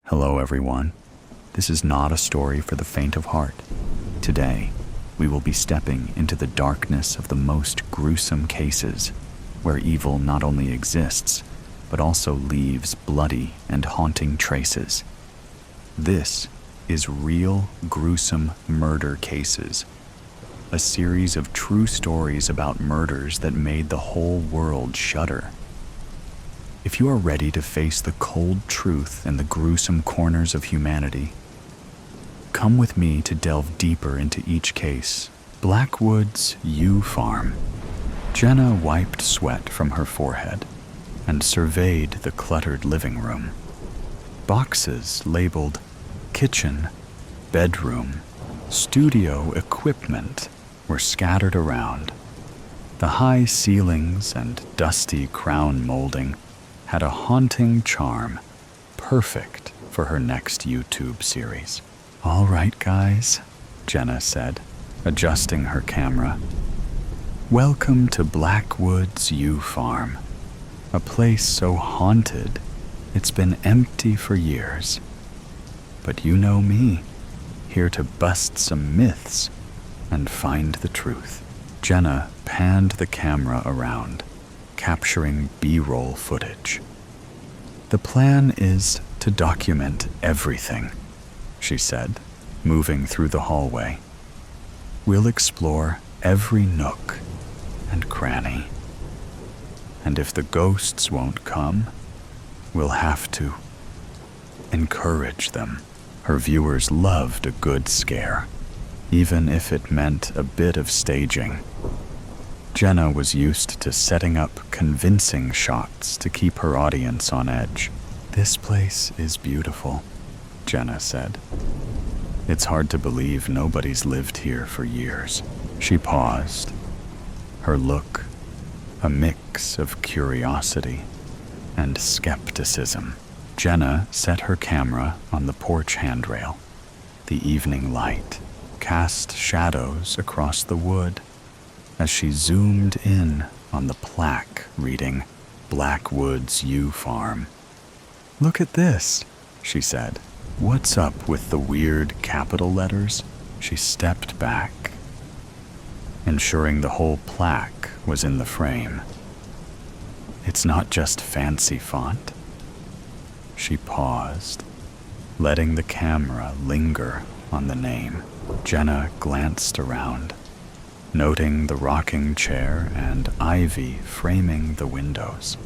Hello everyone. This is not a story for the faint of heart. Today, we will be stepping into the darkness of the most gruesome cases, where evil not only exists, but also leaves bloody and haunting traces. This is Real Gruesome Murder Cases, a series of true stories about murders that made the whole world shudder. If you are ready to face the cold truth and the gruesome corners of humanity, come with me to delve deeper into each case. Blackwood's Yew Farm. Jenna wiped sweat from her forehead and surveyed the cluttered living room. Boxes labeled kitchen, bedroom, studio equipment were scattered around. The high ceilings and dusty crown molding had a haunting charm, perfect for her next YouTube series. "All right, guys," Jenna said, adjusting her camera. "Welcome to Blackwood's Yew Farm, a place so haunted it's been empty for years. But you know me, here to bust some myths and find the truth." Jenna panned the camera around, capturing B-roll footage. "The plan is to document everything," she said, moving through the hallway. "We'll explore every nook and cranny. And if the ghosts won't come, we'll have to encourage them." Her viewers loved a good scare, even if it meant a bit of staging. Jenna was used to setting up convincing shots to keep her audience on edge. "This place is beautiful," Jenna said. "It's hard to believe nobody's lived here for years." She paused, her look a mix of curiosity and skepticism. Jenna set her camera on the porch handrail. The evening light cast shadows across the wood as she zoomed in on the plaque reading Blackwood's Yew Farm. "Look at this," she said. "What's up with the weird capital letters?" She stepped back, ensuring the whole plaque was in the frame. "It's not just fancy font." She paused, letting the camera linger on the name. Jenna glanced around, noting the rocking chair and ivy framing the windows.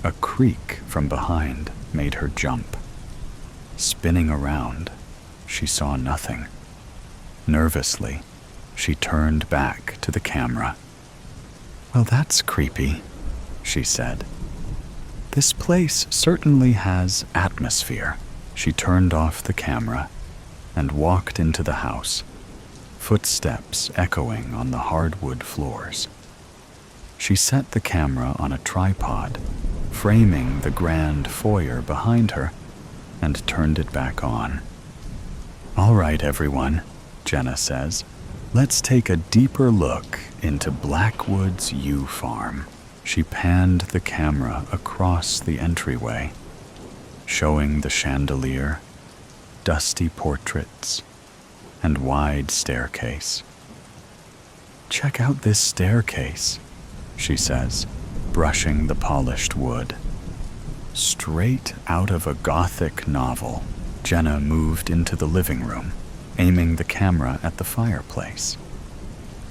A creak from behind made her jump. Spinning around, she saw nothing. Nervously, she turned back to the camera. "Well, that's creepy," she said. "This place certainly has atmosphere." She turned off the camera and walked into the house, footsteps echoing on the hardwood floors. She set the camera on a tripod, framing the grand foyer behind her, and turned it back on. "All right, everyone," Jenna says. "Let's take a deeper look into Blackwood's Yew Farm." She panned the camera across the entryway, showing the chandelier, dusty portraits, and wide staircase. "Check out this staircase," she says, brushing the polished wood. Straight out of a Gothic novel. Jenna moved into the living room, aiming the camera at the fireplace.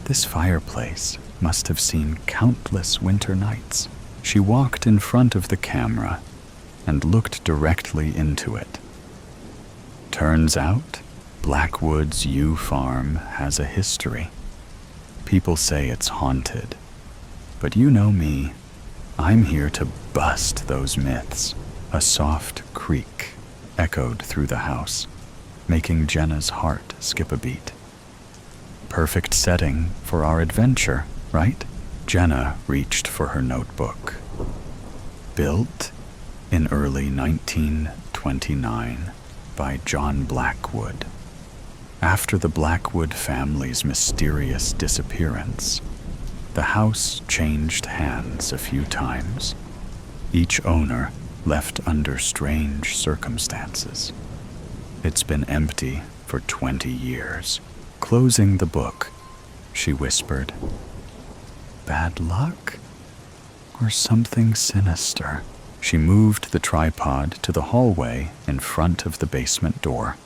This fireplace must have seen countless winter nights. She walked in front of the camera and looked directly into it. Turns out, Blackwood's Yew Farm has a history. People say it's haunted, but you know me, I'm here to bust those myths. A soft creak echoed through the house, making Jenna's heart skip a beat. Perfect setting for our adventure, right? Jenna reached for her notebook. Built in early 1929 by John Blackwood. After the Blackwood family's mysterious disappearance, the house changed hands a few times, each owner left under strange circumstances. It's been empty for 20 years. Closing the book, she whispered, "Bad luck? Or something sinister?" She moved the tripod to the hallway in front of the basement door.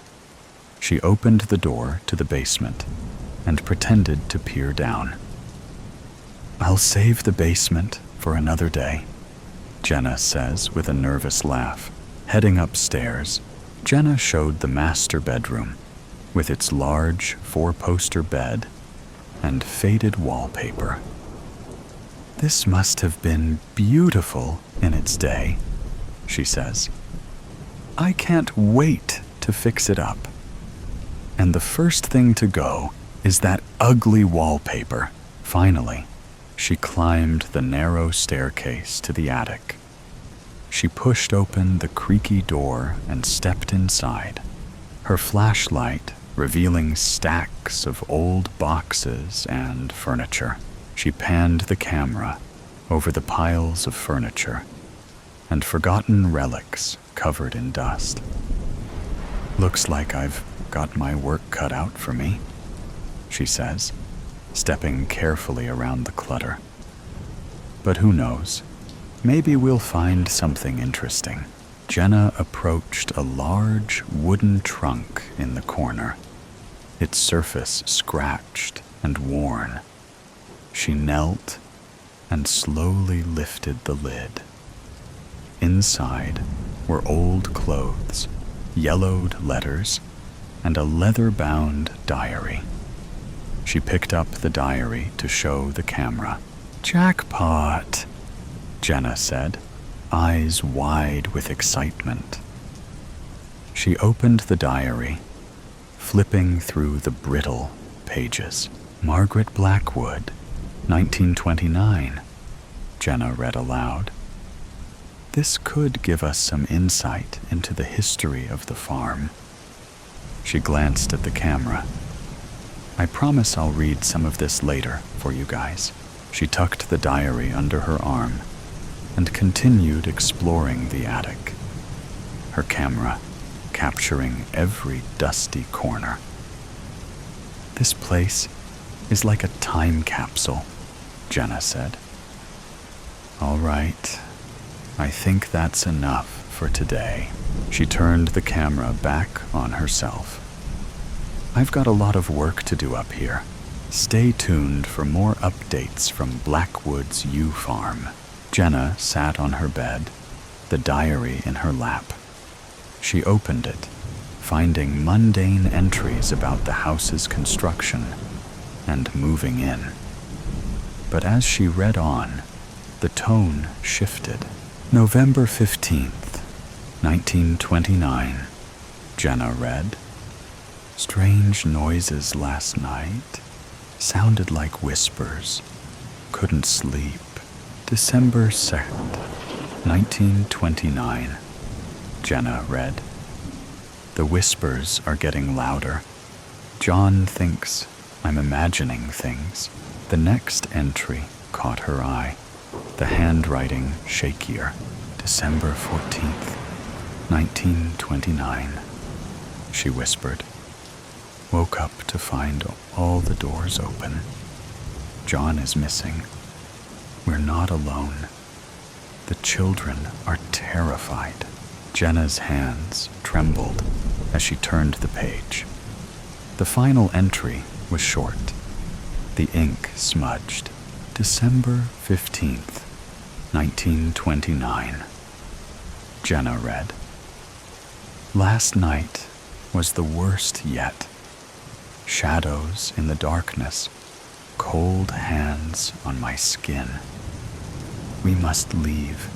She opened the door to the basement and pretended to peer down. "I'll save the basement for another day," Jenna says with a nervous laugh. Heading upstairs, Jenna showed the master bedroom with its large 4-poster bed and faded wallpaper. "This must have been beautiful in its day," she says. "I can't wait to fix it up. And the first thing to go is that ugly wallpaper." Finally, she climbed the narrow staircase to the attic. She pushed open the creaky door and stepped inside, her flashlight revealing stacks of old boxes and furniture. She panned the camera over the piles of furniture and forgotten relics covered in dust. "Looks like I've got my work cut out for me," she says, stepping carefully around the clutter. "But who knows? Maybe we'll find something interesting." Jenna approached a large wooden trunk in the corner, its surface scratched and worn. She knelt and slowly lifted the lid. Inside were old clothes, yellowed letters, and a leather-bound diary. She picked up the diary to show the camera. "Jackpot," Jenna said, eyes wide with excitement. She opened the diary, flipping through the brittle pages. "Margaret Blackwood, 1929, Jenna read aloud. "This could give us some insight into the history of the farm." She glanced at the camera. "I promise I'll read some of this later for you guys." She tucked the diary under her arm and continued exploring the attic, her camera capturing every dusty corner. "This place is like a time capsule," Jenna said. "All right, I think that's enough for today." She turned the camera back on herself. "I've got a lot of work to do up here. Stay tuned for more updates from Blackwood's Yew Farm." Jenna sat on her bed, the diary in her lap. She opened it, finding mundane entries about the house's construction and moving in. But as she read on, the tone shifted. "November 15th, 1929, Jenna read. "Strange noises last night. Sounded like whispers. Couldn't sleep. December 2nd, 1929, Jenna read. "The whispers are getting louder. John thinks I'm imagining things." The next entry caught her eye, the handwriting shakier. "December 14th, 1929, she whispered. "Woke up to find all the doors open. John is missing. We're not alone. The children are terrified." Jenna's hands trembled as she turned the page. The final entry was short. The ink smudged. "December 15th, 1929, Jenna read. "Last night was the worst yet. Shadows in the darkness, cold hands on my skin. We must leave.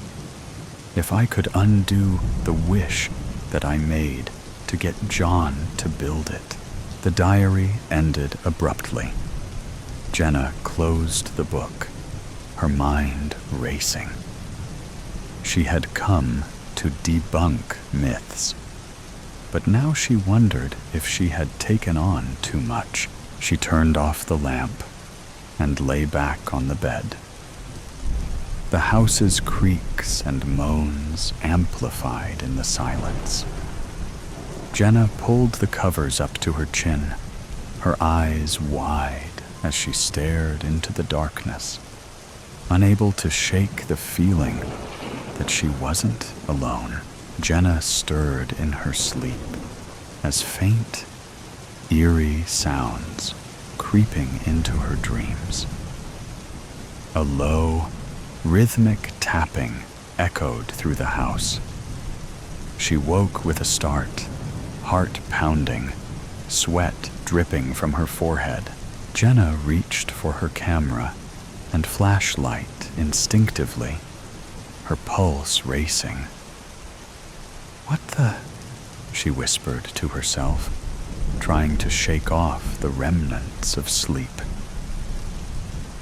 If I could undo the wish that I made to get John to build it." The diary ended abruptly. Jenna closed the book, her mind racing. She had come to debunk myths, but now she wondered if she had taken on too much. She turned off the lamp and lay back on the bed. The house's creaks and moans amplified in the silence. Jenna pulled the covers up to her chin, her eyes wide as she stared into the darkness, unable to shake the feeling that she wasn't alone. Jenna stirred in her sleep as faint, eerie sounds creeping into her dreams. A low, rhythmic tapping echoed through the house. She woke with a start, heart pounding, sweat dripping from her forehead. Jenna reached for her camera and flashlight instinctively, her pulse racing. "What the?" she whispered to herself, trying to shake off the remnants of sleep.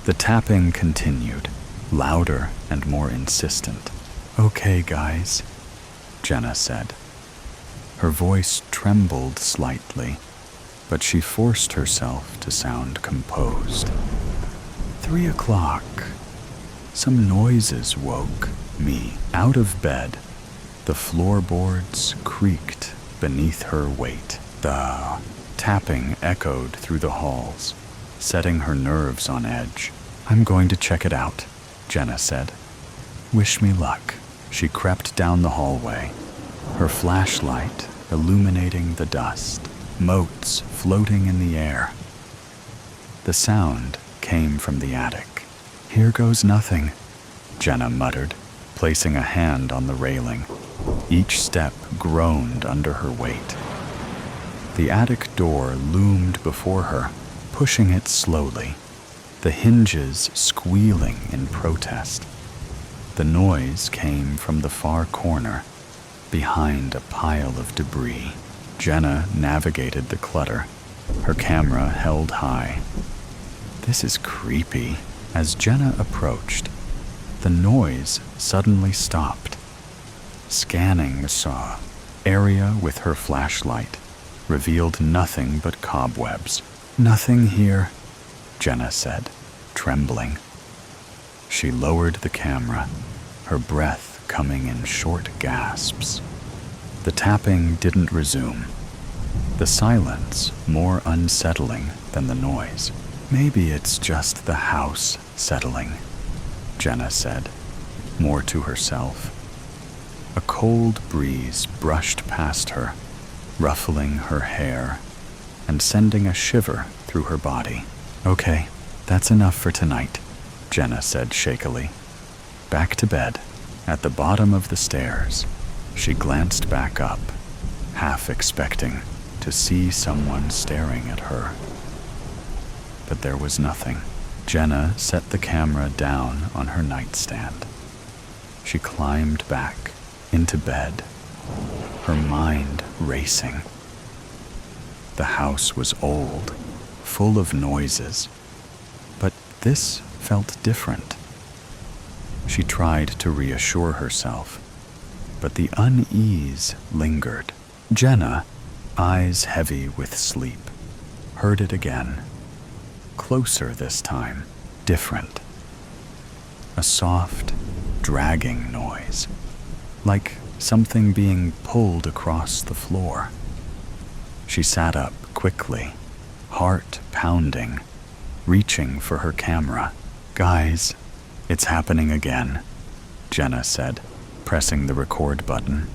The tapping continued, louder and more insistent. "Okay, guys," Jenna said. Her voice trembled slightly, but she forced herself to sound composed. 3:00. Some noises woke me out of bed. The floorboards creaked beneath her weight. The tapping echoed through the halls, setting her nerves on edge. "I'm going to check it out," Jenna said. "Wish me luck." She crept down the hallway, her flashlight illuminating the dust, motes floating in the air. The sound came from the attic. "Here goes nothing," Jenna muttered, placing a hand on the railing. Each step groaned under her weight. The attic door loomed before her, pushing it slowly, the hinges squealing in protest. The noise came from the far corner, behind a pile of debris. Jenna navigated the clutter, her camera held high. "This is creepy." As Jenna approached, the noise suddenly stopped. Scanning the area with her flashlight revealed nothing but cobwebs. "Nothing here," Jenna said, trembling. She lowered the camera, her breath coming in short gasps. The tapping didn't resume, the silence more unsettling than the noise. "Maybe it's just the house settling," Jenna said, more to herself. A cold breeze brushed past her, ruffling her hair and sending a shiver through her body. "Okay, that's enough for tonight," Jenna said shakily. Back to bed. At the bottom of the stairs, she glanced back up, half expecting to see someone staring at her. But there was nothing. Jenna set the camera down on her nightstand. She climbed back into bed, her mind racing. The house was old, full of noises, but this felt different. She tried to reassure herself, but the unease lingered. Jenna, eyes heavy with sleep, heard it again. Closer this time, different. A soft, dragging noise, like something being pulled across the floor. She sat up quickly, heart pounding, reaching for her camera. "Guys, it's happening again," Jenna said, pressing the record button.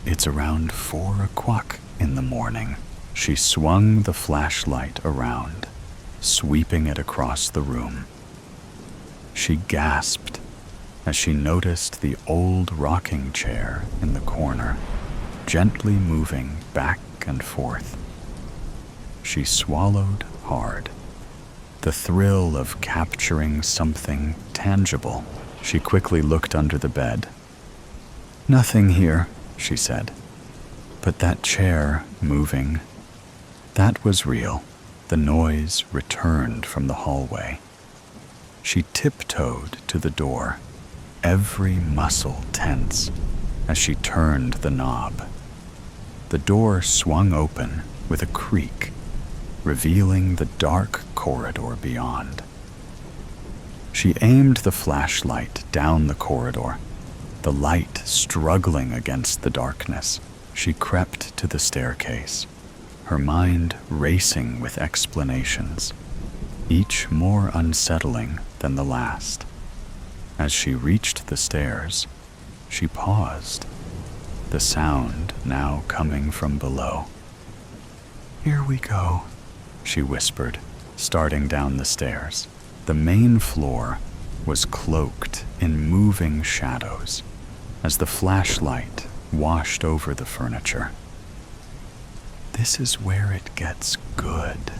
"It's around 4:00 in the morning." She swung the flashlight around, sweeping it across the room. She gasped as she noticed the old rocking chair in the corner, gently moving back and forth. She swallowed hard, the thrill of capturing something tangible. She quickly looked under the bed. "Nothing here," she said. But that chair moving, that was real. The noise returned from the hallway. She tiptoed to the door, every muscle tense as she turned the knob. The door swung open with a creak, revealing the dark corridor beyond. She aimed the flashlight down the corridor, the light struggling against the darkness. She crept to the staircase, her mind racing with explanations, each more unsettling than the last. As she reached the stairs, she paused, the sound now coming from below. "Here we go," she whispered, starting down the stairs. The main floor was cloaked in moving shadows as the flashlight washed over the furniture. "This is where it gets good,"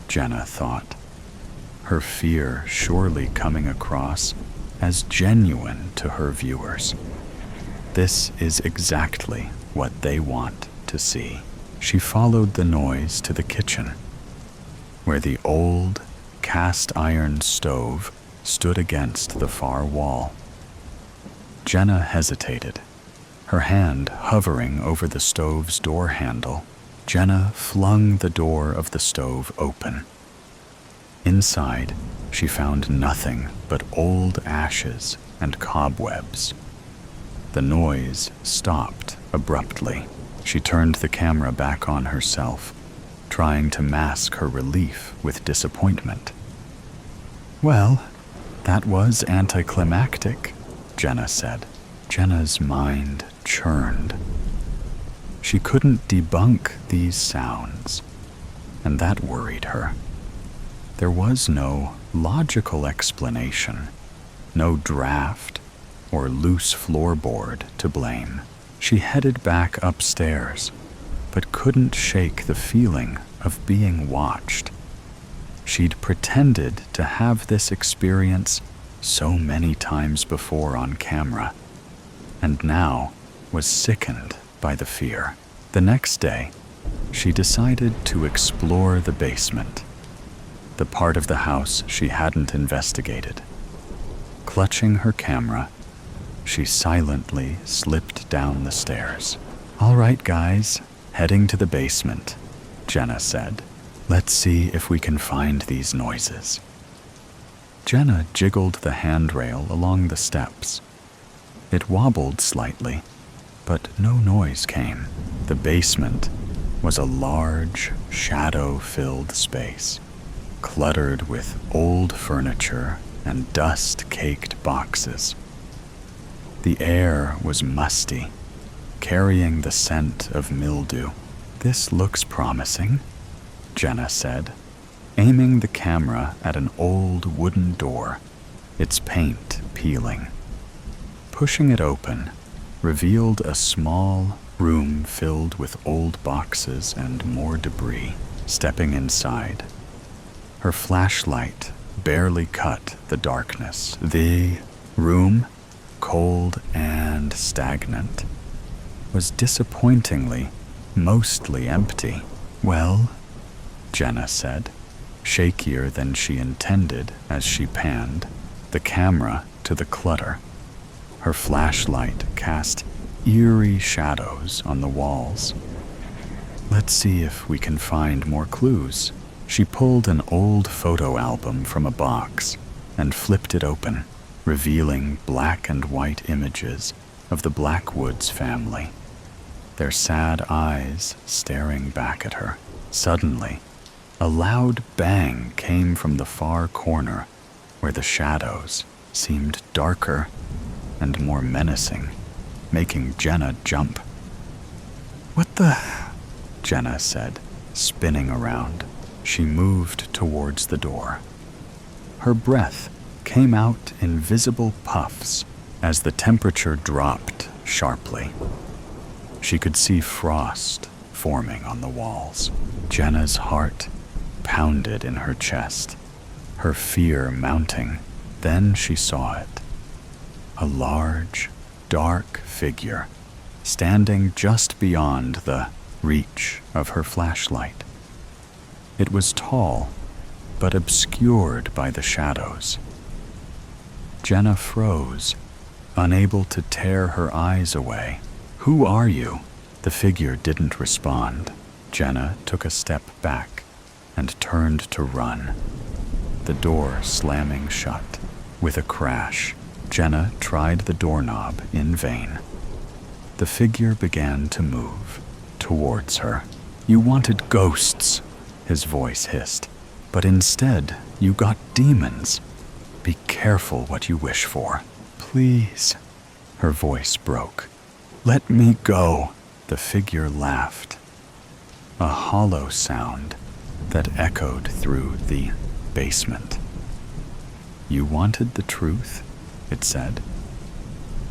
Jenna thought, her fear surely coming across as genuine to her viewers. This is exactly what they want to see. She followed the noise to the kitchen, where the old cast-iron stove stood against the far wall. Jenna hesitated, her hand hovering over the stove's door handle. Jenna flung the door of the stove open. Inside, she found nothing but old ashes and cobwebs. The noise stopped abruptly. She turned the camera back on herself, trying to mask her relief with disappointment. "Well, that was anticlimactic," Jenna said. Jenna's mind churned. She couldn't debunk these sounds, and that worried her. There was no logical explanation, no draft or loose floorboard to blame. She headed back upstairs, but couldn't shake the feeling of being watched. She'd pretended to have this experience so many times before on camera, and now was sickened by the fear. The next day, she decided to explore the basement, the part of the house she hadn't investigated. Clutching her camera, she silently slipped down the stairs. "All right, guys, heading to the basement," Jenna said. "Let's see if we can find these noises." Jenna jiggled the handrail along the steps. It wobbled slightly, but no noise came. The basement was a large, shadow-filled space, cluttered with old furniture and dust-caked boxes. The air was musty, carrying the scent of mildew. "This looks promising," Jenna said, aiming the camera at an old wooden door, its paint peeling. Pushing it open revealed a small room filled with old boxes and more debris. Stepping inside, her flashlight barely cut the darkness. The room, cold and stagnant, was disappointingly mostly empty. "Well," Jenna said, shakier than she intended as she panned the camera to the clutter. Her flashlight cast eerie shadows on the walls. "Let's see if we can find more clues." She pulled an old photo album from a box and flipped it open, revealing black and white images of the Blackwoods family, their sad eyes staring back at her. Suddenly, a loud bang came from the far corner where the shadows seemed darker and more menacing, making Jenna jump. "What the?" Jenna said, spinning around. She moved towards the door. Her breath came out in visible puffs as the temperature dropped sharply. She could see frost forming on the walls. Jenna's heart pounded in her chest, her fear mounting. Then she saw it. A large, dark figure standing just beyond the reach of her flashlight. It was tall, but obscured by the shadows. Jenna froze, unable to tear her eyes away. "Who are you?" The figure didn't respond. Jenna took a step back and turned to run, the door slamming shut. With a crash, Jenna tried the doorknob in vain. The figure began to move towards her. "You wanted ghosts," his voice hissed, "but instead you got demons. Be careful what you wish for. Please." Her voice broke. "Let me go." The figure laughed, a hollow sound that echoed through the basement. "You wanted the truth," it said,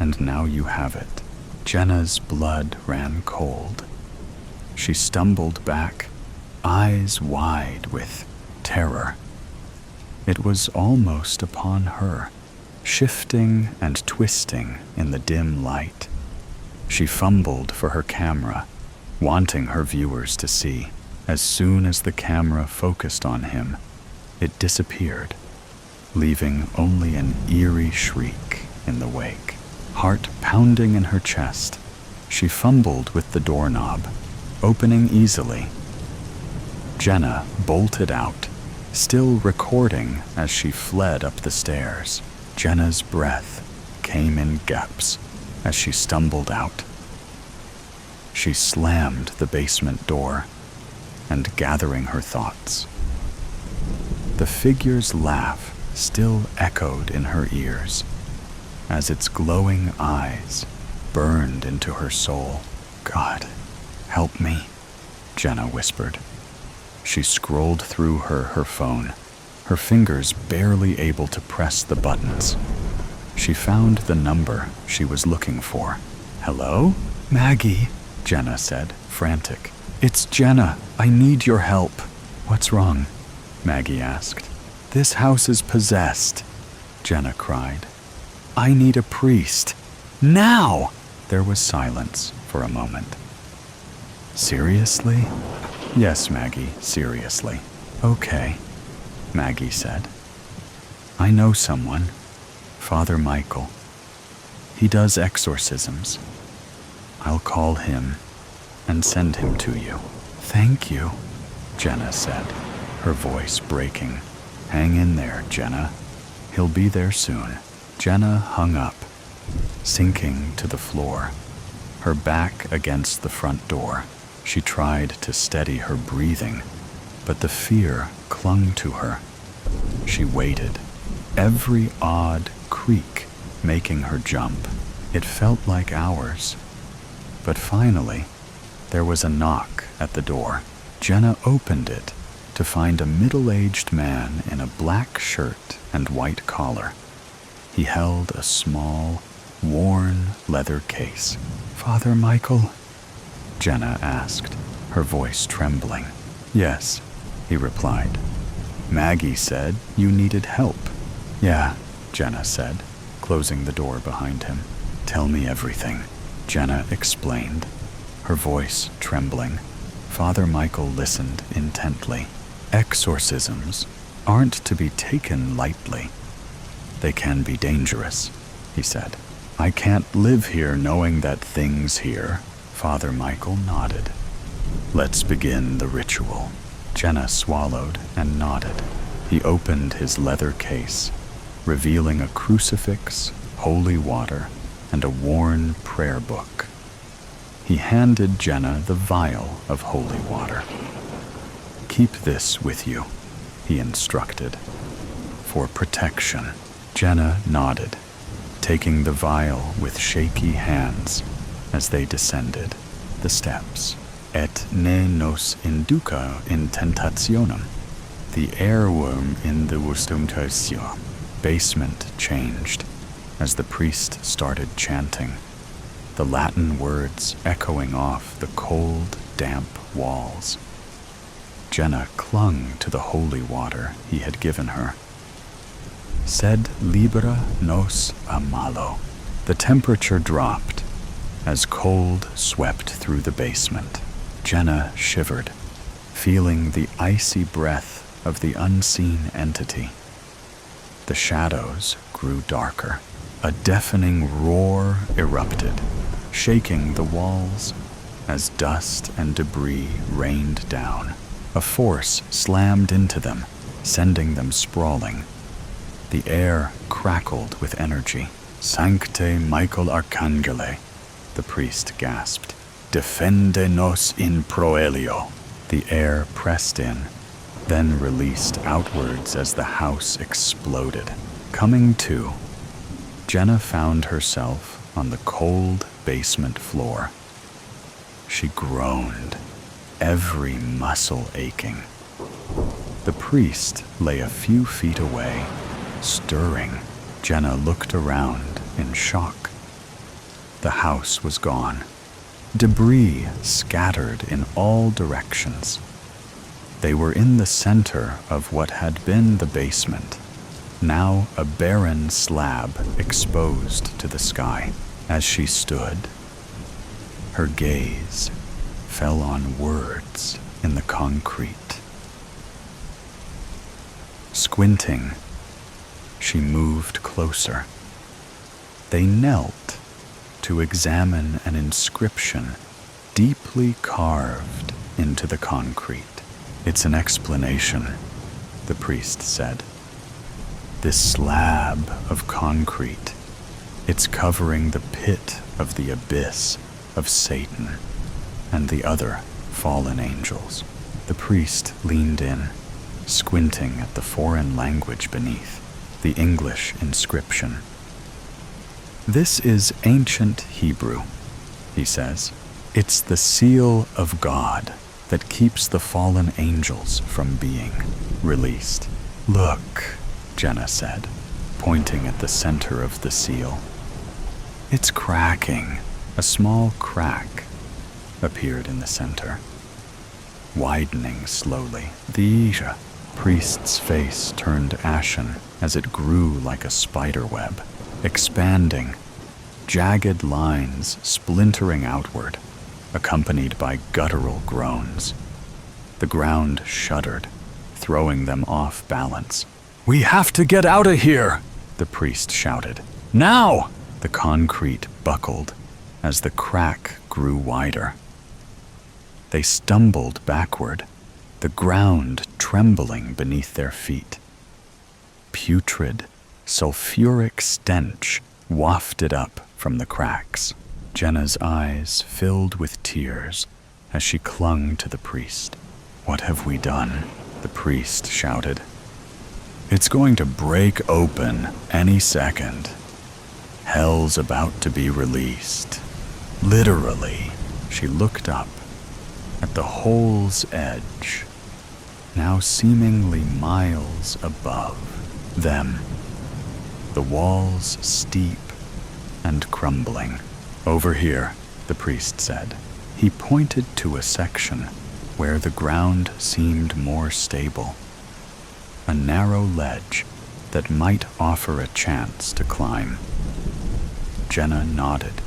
"and now you have it." Jenna's blood ran cold. She stumbled back, eyes wide with terror. It was almost upon her, shifting and twisting in the dim light. She fumbled for her camera, wanting her viewers to see. As soon as the camera focused on him, it disappeared, leaving only an eerie shriek in the wake. Heart pounding in her chest, she fumbled with the doorknob, opening easily. Jenna bolted out, still recording as she fled up the stairs. Jenna's breath came in gaps as she stumbled out. She slammed the basement door and gathering her thoughts. The figure's laugh still echoed in her ears as its glowing eyes burned into her soul. "God, help me," Jenna whispered. She scrolled through her phone, her fingers barely able to press the buttons. She found the number she was looking for. "Hello? Maggie," Jenna said, frantic. "It's Jenna. I need your help." "What's wrong?" Maggie asked. "This house is possessed," Jenna cried. "I need a priest. Now!" There was silence for a moment. "Seriously?" "Yes, Maggie, seriously." "Okay," Maggie said. "I know someone, Father Michael. He does exorcisms. I'll call him and send him to you." "Thank you," Jenna said, her voice breaking. "Hang in there, Jenna. He'll be there soon." Jenna hung up, sinking to the floor, her back against the front door. She tried to steady her breathing, but the fear clung to her. She waited, every odd creak making her jump. It felt like hours. But finally, there was a knock at the door. Jenna opened it to find a middle-aged man in a black shirt and white collar. He held a small, worn leather case. "Father Michael?" Jenna asked, her voice trembling. "Yes," he replied. "Maggie said you needed help." "Yeah," Jenna said, closing the door behind him. "Tell me everything," Jenna explained, her voice trembling. Father Michael listened intently. "Exorcisms aren't to be taken lightly. They can be dangerous," he said. "I can't live here knowing that things here." Father Michael nodded. "Let's begin the ritual." Jenna swallowed and nodded. He opened his leather case, revealing a crucifix, holy water, and a worn prayer book. He handed Jenna the vial of holy water. "Keep this with you," he instructed, "for protection." Jenna nodded, taking the vial with shaky hands as they descended the steps. "Et ne nos induca in tentationem." The airworm in the temptation. Basement changed as the priest started chanting, the Latin words echoing off the cold, damp walls. Jenna clung to the holy water he had given her. "Sed libera nos a malo." The temperature dropped as cold swept through the basement. Jenna shivered, feeling the icy breath of the unseen entity. The shadows grew darker. A deafening roar erupted, shaking the walls as dust and debris rained down. A force slammed into them, sending them sprawling. The air crackled with energy. Sancte Michael Arcangele, the priest gasped. Defende nos in proelio. The air pressed in, then released outwards as the house exploded. Coming to, Jenna found herself on the cold basement floor. She groaned, every muscle aching. The priest lay a few feet away, stirring. Jenna looked around in shock. The house was gone. Debris scattered in all directions. They were in the center of what had been the basement, now a barren slab exposed to the sky. As she stood, her gaze fell on words in the concrete. Squinting, she moved closer. They knelt to examine an inscription deeply carved into the concrete. It's an explanation, the priest said. This slab of concrete, it's covering the pit of the abyss of Satan and the other fallen angels. The priest leaned in, squinting at the foreign language beneath, the English inscription. This is ancient Hebrew, he says. It's the seal of God that keeps the fallen angels from being released. Look, Jenna said, pointing at the center of the seal. It's cracking. A small crack appeared in the center, widening slowly. The priest's face turned ashen as it grew like a spider web, expanding, jagged lines splintering outward, accompanied by guttural groans. The ground shuddered, throwing them off balance. "We have to get out of here!" the priest shouted. "Now!" The concrete buckled as the crack grew wider. They stumbled backward, the ground trembling beneath their feet. Putrid, sulfuric stench wafted up from the cracks. Jenna's eyes filled with tears as she clung to the priest. "What have we done?" the priest shouted. "It's going to break open any second. Hell's about to be released. Literally." She looked up at the hole's edge, now seemingly miles above them, the walls steep and crumbling. "Over here," the priest said. He pointed to a section where the ground seemed more stable, a narrow ledge that might offer a chance to climb. Jenna nodded,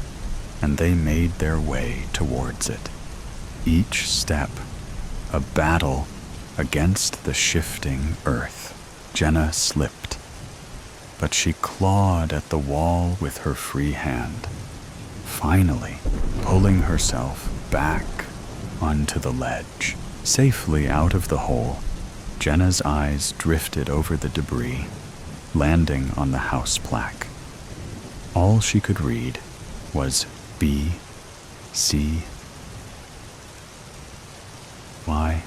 and they made their way towards it. Each step, a battle against the shifting earth. Jenna slipped, but she clawed at the wall with her free hand, finally pulling herself back onto the ledge. Safely out of the hole, Jenna's eyes drifted over the debris, landing on the house plaque. All she could read was B, C, Y,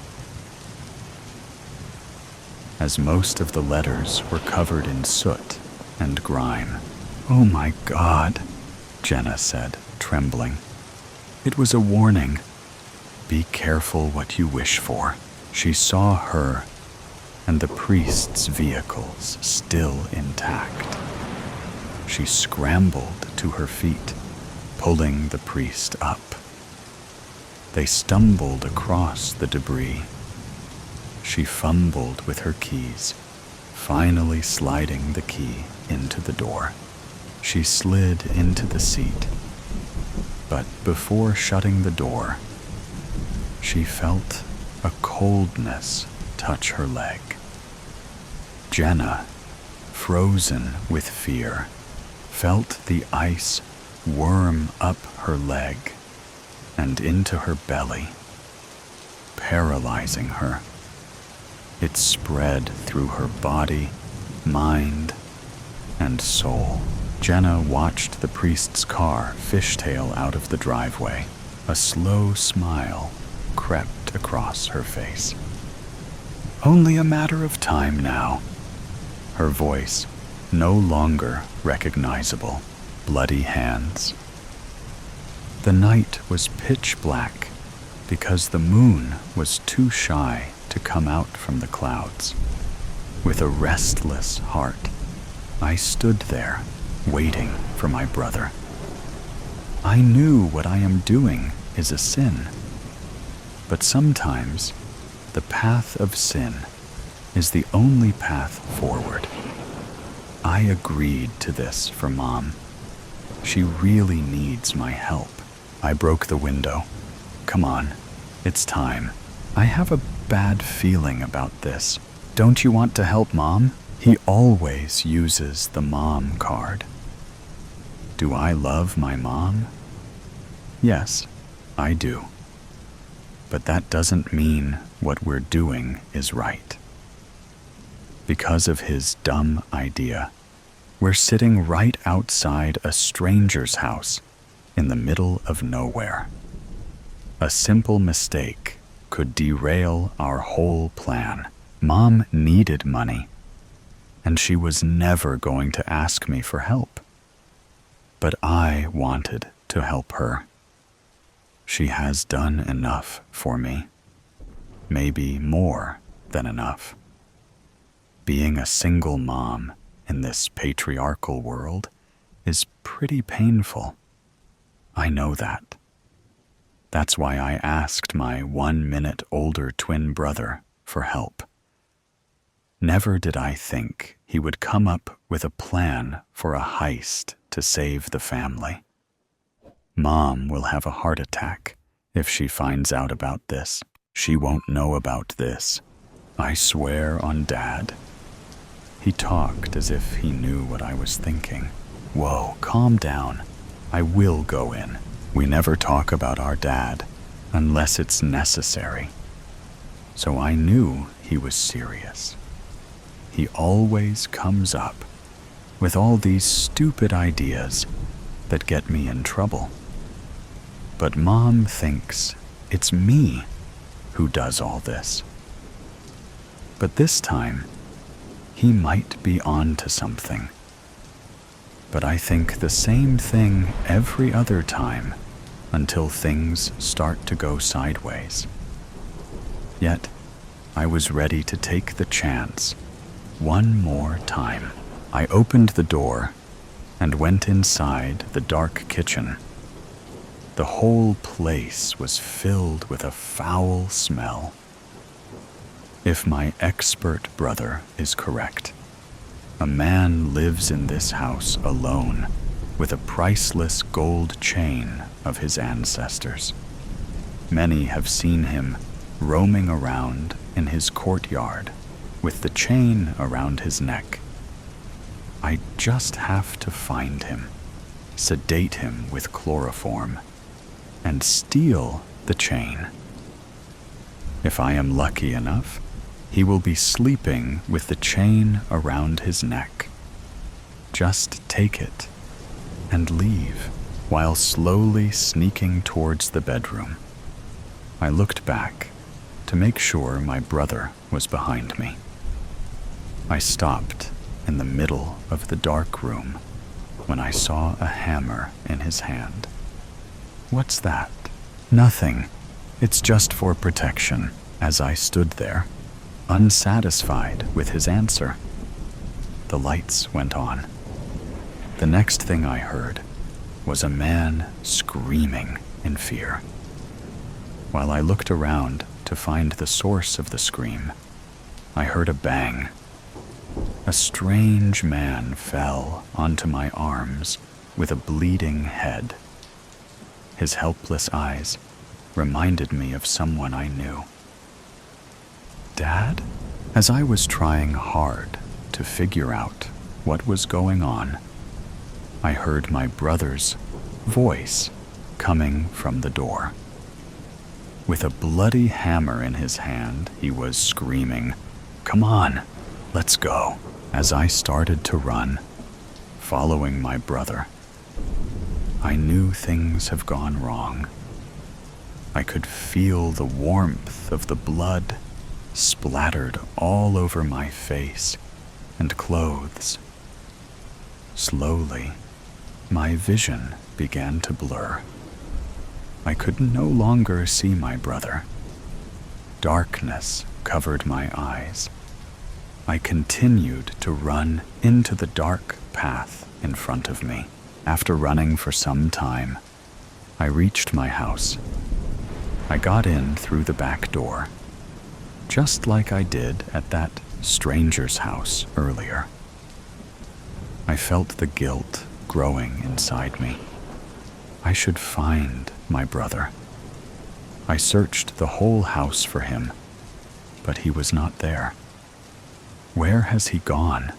as most of the letters were covered in soot and grime. "Oh my God," Jenna said, trembling. It was a warning. Be careful what you wish for. She saw her and the priest's vehicles still intact. She scrambled to her feet, pulling the priest up. They stumbled across the debris. She fumbled with her keys, finally sliding the key into the door. She slid into the seat, but before shutting the door, she felt a coldness touch her leg. Jenna, frozen with fear, felt the ice worm up her leg and into her belly, paralyzing her. It spread through her body, mind, and soul. Jenna watched the priest's car fishtail out of the driveway. A slow smile crept across her face. Only a matter of time now. Her voice no longer recognizable. Bloody hands. The night was pitch black because the moon was too shy to come out from the clouds. With a restless heart, I stood there, waiting for my brother. I knew what I am doing is a sin, but sometimes the path of sin is the only path forward. I agreed to this for Mom. She really needs my help. I broke the window. Come on, it's time. I have a bad feeling about this. Don't you want to help Mom? He always uses the mom card. Do I love my mom? Yes, I do. But that doesn't mean what we're doing is right. Because of his dumb idea, we're sitting right outside a stranger's house in the middle of nowhere. A simple mistake could derail our whole plan. Mom needed money, and she was never going to ask me for help. But I wanted to help her. She has done enough for me, maybe more than enough. Being a single mom in this patriarchal world is pretty painful. I know that. That's why I asked my 1 minute older twin brother for help. Never did I think he would come up with a plan for a heist to save the family. Mom will have a heart attack if she finds out about this. She won't know about this. I swear on Dad. He talked as if he knew what I was thinking. Whoa, calm down. I will go in. We never talk about our dad unless it's necessary. So I knew he was serious. He always comes up with all these stupid ideas that get me in trouble. But Mom thinks it's me who does all this. But this time, he might be on to something. But I think the same thing every other time until things start to go sideways. Yet, I was ready to take the chance one more time. I opened the door and went inside the dark kitchen. The whole place was filled with a foul smell. If my expert brother is correct, a man lives in this house alone with a priceless gold chain of his ancestors. Many have seen him roaming around in his courtyard with the chain around his neck. I just have to find him, sedate him with chloroform, and steal the chain. If I am lucky enough, he will be sleeping with the chain around his neck. Just take it and leave while slowly sneaking towards the bedroom. I looked back to make sure my brother was behind me. I stopped in the middle of the dark room when I saw a hammer in his hand. What's that? Nothing. It's just for protection. As I stood there, unsatisfied with his answer, the lights went on. The next thing I heard was a man screaming in fear. While I looked around to find the source of the scream, I heard a bang. A strange man fell onto my arms with a bleeding head. His helpless eyes reminded me of someone I knew. Dad? As I was trying hard to figure out what was going on, I heard my brother's voice coming from the door. With a bloody hammer in his hand, he was screaming, "Come on, let's go." As I started to run, following my brother. I knew things have gone wrong. I could feel the warmth of the blood splattered all over my face and clothes. Slowly, my vision began to blur. I could no longer see my brother. Darkness covered my eyes. I continued to run into the dark path in front of me. After running for some time, I reached my house. I got in through the back door, just like I did at that stranger's house earlier. I felt the guilt growing inside me. I should find my brother. I searched the whole house for him, but he was not there. Where has he gone?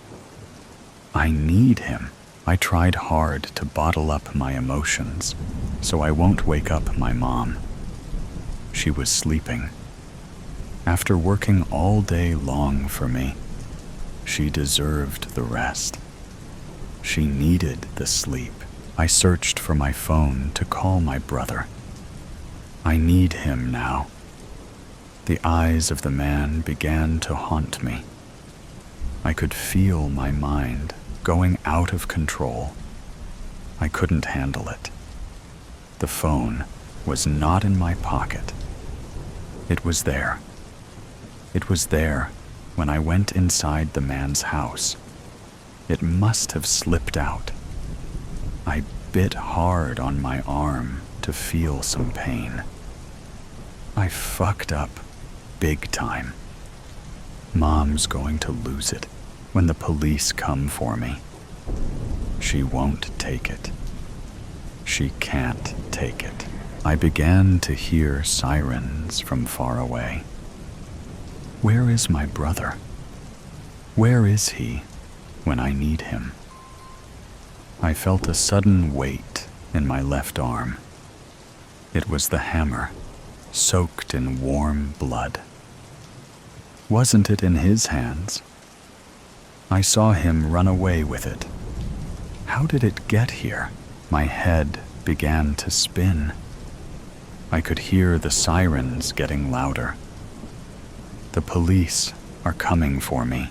I need him. I tried hard to bottle up my emotions so I won't wake up my mom. She was sleeping. After working all day long for me, she deserved the rest. She needed the sleep. I searched for my phone to call my brother. I need him now. The eyes of the man began to haunt me. I could feel my mind going out of control. I couldn't handle it. The phone was not in my pocket. It was there. It was there when I went inside the man's house. It must have slipped out. I bit hard on my arm to feel some pain. I fucked up big time. Mom's going to lose it when the police come for me. She won't take it. She can't take it. I began to hear sirens from far away. Where is my brother? Where is he when I need him? I felt a sudden weight in my left arm. It was the hammer, soaked in warm blood. Wasn't it in his hands? I saw him run away with it. How did it get here? My head began to spin. I could hear the sirens getting louder. The police are coming for me.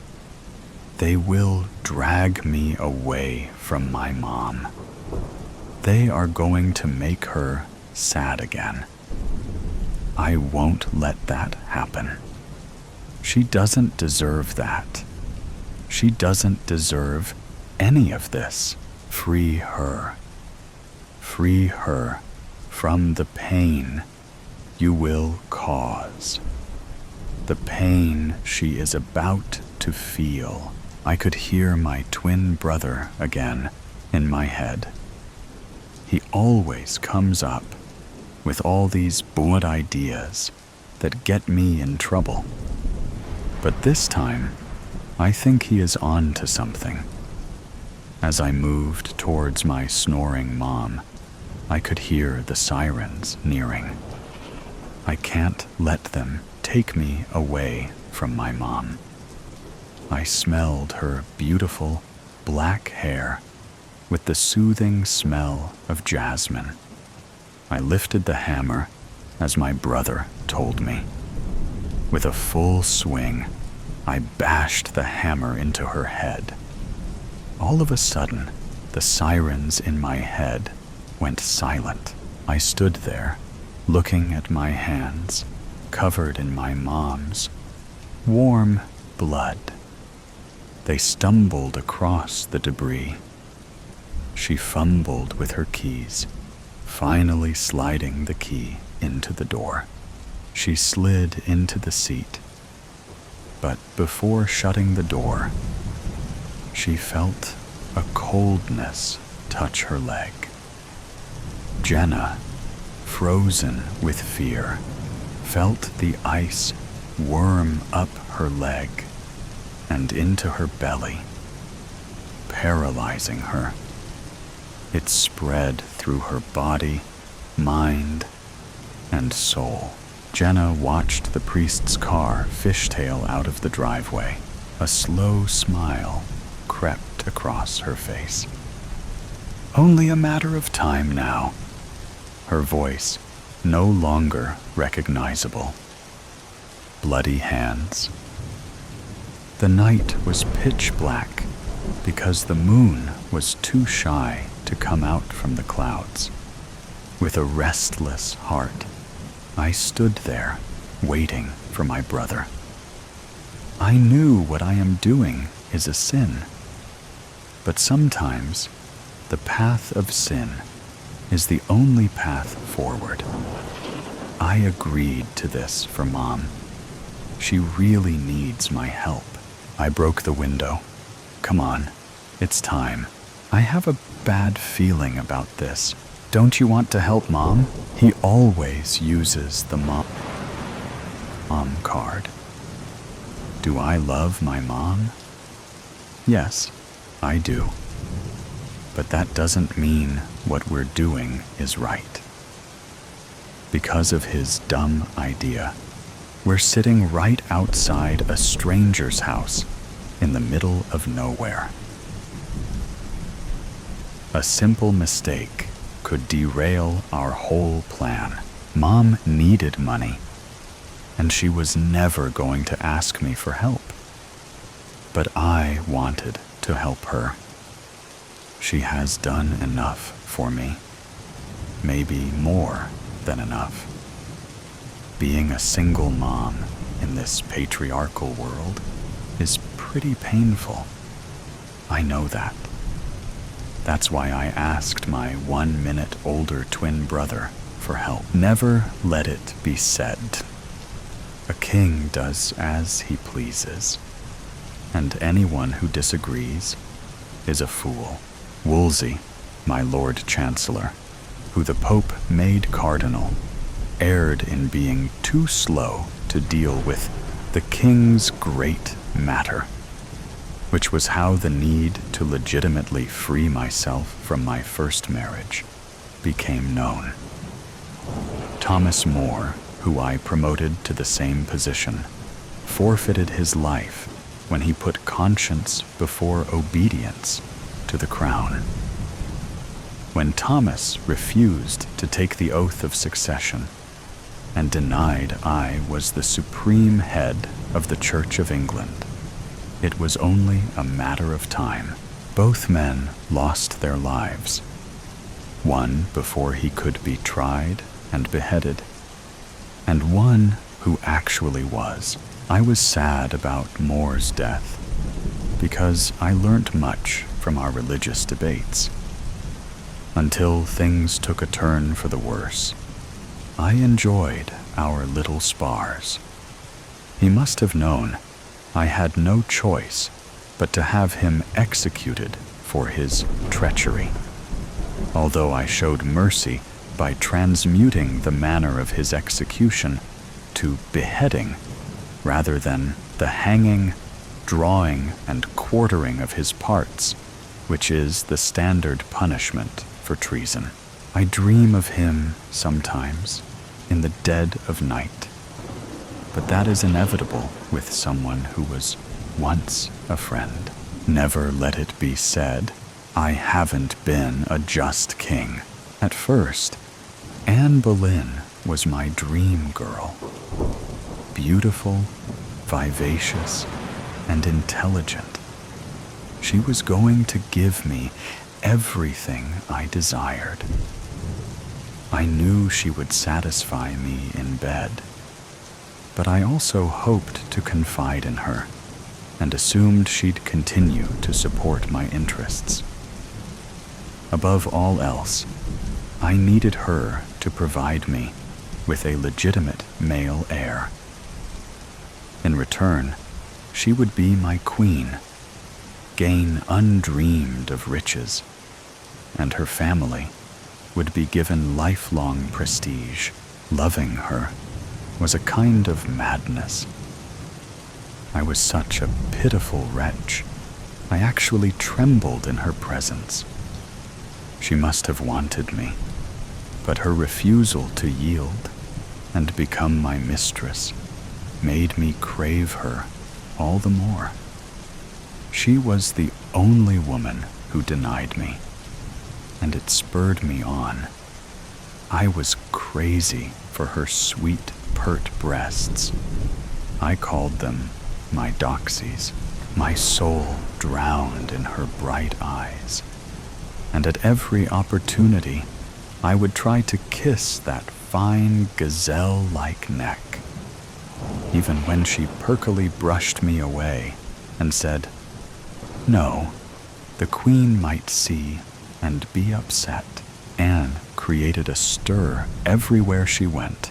They will drag me away from my mom. They are going to make her sad again. I won't let that happen. She doesn't deserve that. She doesn't deserve any of this. Free her. Free her from the pain you will cause. The pain she is about to feel. I could hear my twin brother again in my head. He always comes up with all these bold ideas that get me in trouble. But this time, I think he is on to something. As I moved towards my snoring mom, I could hear the sirens nearing. I can't let them take me away from my mom. I smelled her beautiful black hair with the soothing smell of jasmine. I lifted the hammer as my brother told me. With a full swing, I bashed the hammer into her head. All of a sudden, the sirens in my head went silent. I stood there, looking at my hands, covered in my mom's warm blood. They stumbled across the debris. She fumbled with her keys, finally sliding the key into the door. She slid into the seat, but before shutting the door, she felt a coldness touch her leg. Jenna, frozen with fear, felt the ice worm up her leg and into her belly, paralyzing her. It spread through her body, mind, and soul. Jenna watched the priest's car fishtail out of the driveway. A slow smile crept across her face. Only a matter of time now. Her voice no longer recognizable. Bloody hands. The night was pitch black because the moon was too shy to come out from the clouds. With a restless heart, I stood there, waiting for my brother. I knew what I am doing is a sin, but sometimes the path of sin is the only path forward. I agreed to this for Mom. She really needs my help. I broke the window. Come on, it's time. I have a bad feeling about this. Don't you want to help Mom? He always uses the mom card. Do I love my mom? Yes, I do. But that doesn't mean what we're doing is right. Because of his dumb idea, we're sitting right outside a stranger's house in the middle of nowhere. A simple mistake could derail our whole plan. Mom needed money, and she was never going to ask me for help. But I wanted to help her. She has done enough for me, maybe more than enough. Being a single mom in this patriarchal world is pretty painful. I know that. That's why I asked my 1 minute older twin brother for help. Never let it be said. A king does as he pleases, and anyone who disagrees is a fool. Wolsey, my Lord Chancellor, who the Pope made cardinal, erred in being too slow to deal with the king's great matter, which was how the need to legitimately free myself from my first marriage became known. Thomas More, who I promoted to the same position, forfeited his life when he put conscience before obedience to the crown. When Thomas refused to take the oath of succession and denied I was the supreme head of the Church of England, it was only a matter of time. Both men lost their lives. One before he could be tried and beheaded, and one who actually was. I was sad about Moore's death because I learnt much from our religious debates. Until things took a turn for the worse, I enjoyed our little spars. He must have known I had no choice but to have him executed for his treachery, although I showed mercy by transmuting the manner of his execution to beheading rather than the hanging, drawing, and quartering of his parts, which is the standard punishment for treason. I dream of him sometimes in the dead of night, but that is inevitable with someone who was once a friend. Never let it be said, I haven't been a just king. At first, Anne Boleyn was my dream girl. Beautiful, vivacious, and intelligent. She was going to give me everything I desired. I knew she would satisfy me in bed, but I also hoped to confide in her and assumed she'd continue to support my interests. Above all else, I needed her to provide me with a legitimate male heir. In return, she would be my queen, gain undreamed of riches, and her family would be given lifelong prestige. Loving her was a kind of madness. I was such a pitiful wretch. I actually trembled in her presence. She must have wanted me, but her refusal to yield and become my mistress made me crave her all the more. She was the only woman who denied me. and it spurred me on. I was crazy for her sweet, pert breasts. I called them my doxies. My soul drowned in her bright eyes, and at every opportunity, I would try to kiss that fine gazelle-like neck, even when she perkily brushed me away and said, "No, the queen might see and be upset." Anne created a stir everywhere she went.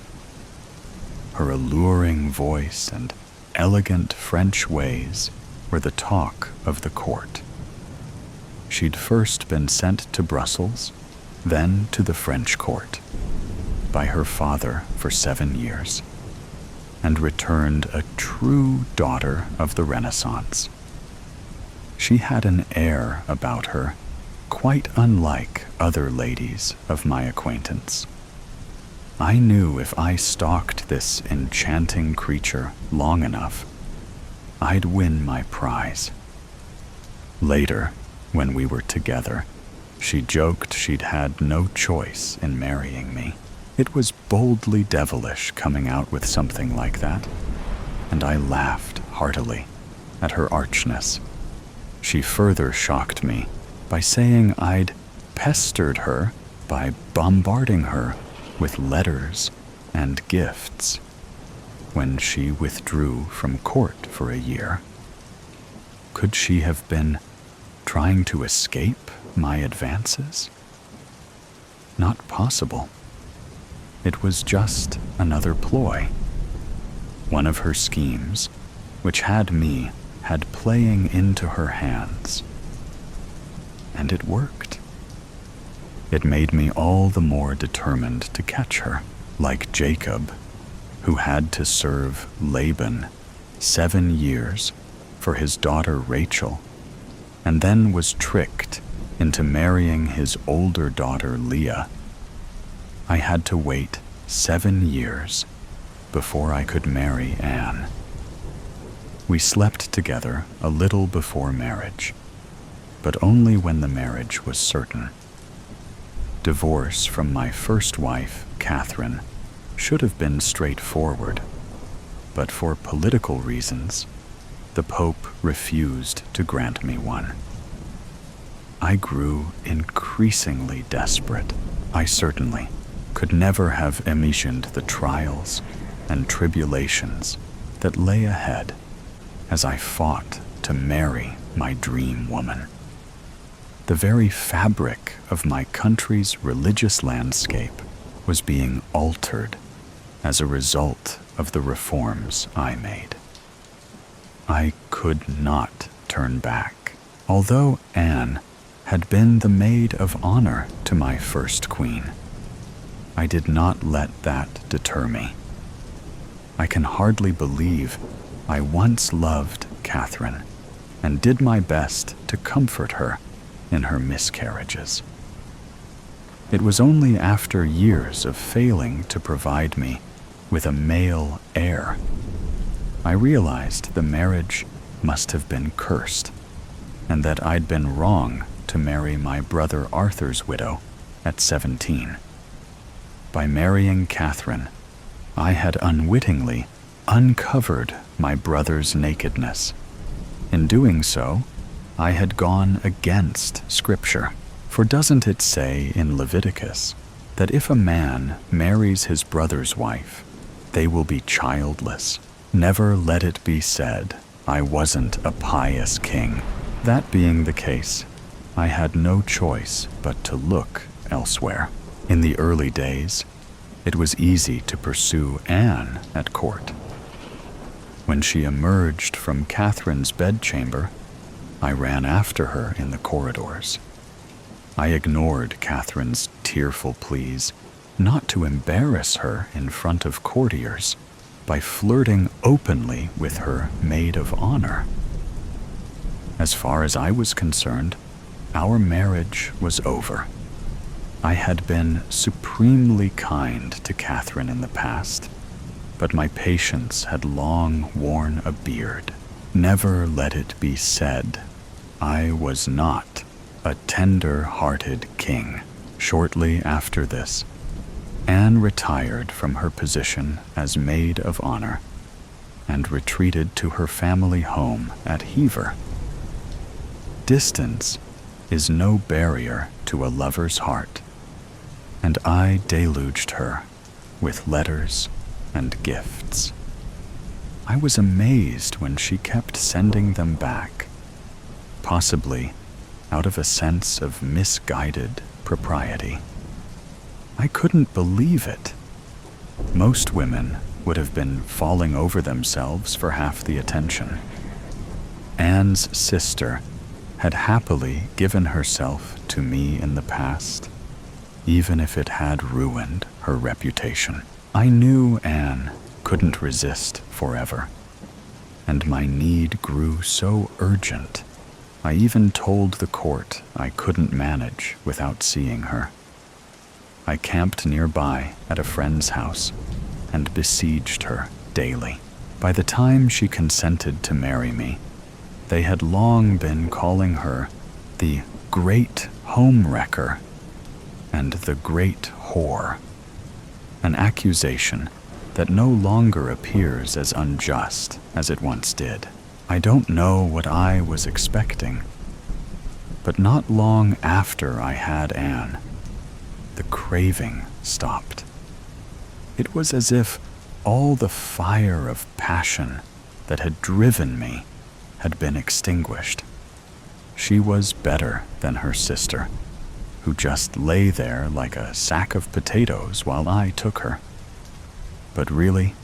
Her alluring voice and elegant French ways were the talk of the court. She'd first been sent to Brussels, then to the French court, by her father for 7 years, and returned a true daughter of the Renaissance. She had an air about her quite unlike other ladies of my acquaintance. I knew if I stalked this enchanting creature long enough, I'd win my prize. Later, when we were together, she joked she'd had no choice in marrying me. It was boldly devilish coming out with something like that, and I laughed heartily at her archness. She further shocked me by saying I'd pestered her by bombarding her with letters and gifts when she withdrew from court for a year. Could she have been trying to escape my advances? Not possible. It was just another ploy. One of her schemes, which had playing into her hands. And it worked. It made me all the more determined to catch her, like Jacob, who had to serve Laban 7 years for his daughter Rachel, and then was tricked into marrying his older daughter Leah. I had to wait 7 years before I could marry Anne. We slept together a little before marriage, but only when the marriage was certain. Divorce from my first wife, Catherine, should have been straightforward, but for political reasons, the Pope refused to grant me one. I grew increasingly desperate. I certainly could never have imagined the trials and tribulations that lay ahead as I fought to marry my dream woman. The very fabric of my country's religious landscape was being altered as a result of the reforms I made. I could not turn back. Although Anne had been the maid of honor to my first queen, I did not let that deter me. I can hardly believe I once loved Catherine and did my best to comfort her in her miscarriages. It was only after years of failing to provide me with a male heir I realized the marriage must have been cursed, and that I'd been wrong to marry my brother Arthur's widow at 17. By marrying Catherine, I had unwittingly uncovered my brother's nakedness. In doing so, I had gone against Scripture. For doesn't it say in Leviticus that if a man marries his brother's wife, they will be childless? Never let it be said, I wasn't a pious king. That being the case, I had no choice but to look elsewhere. In the early days, it was easy to pursue Anne at court. When she emerged from Catherine's bedchamber, I ran after her in the corridors. I ignored Catherine's tearful pleas not to embarrass her in front of courtiers by flirting openly with her maid of honor. As far as I was concerned, our marriage was over. I had been supremely kind to Catherine in the past, but my patience had long worn a beard. Never let it be said I was not a tender-hearted king. Shortly after this, Anne retired from her position as maid of honor and retreated to her family home at Hever. Distance is no barrier to a lover's heart, and I deluged her with letters and gifts. I was amazed when she kept sending them back, possibly out of a sense of misguided propriety. I couldn't believe it. Most women would have been falling over themselves for half the attention. Anne's sister had happily given herself to me in the past, even if it had ruined her reputation. I knew Anne couldn't resist forever, and my need grew so urgent, I even told the court I couldn't manage without seeing her. I camped nearby at a friend's house and besieged her daily. By the time she consented to marry me, they had long been calling her the Great Homewrecker and the Great Whore, an accusation that no longer appears as unjust as it once did. I don't know what I was expecting, but not long after I had Anne, the craving stopped. It was as if all the fire of passion that had driven me had been extinguished. She was better than her sister, who just lay there like a sack of potatoes while I took her. But really,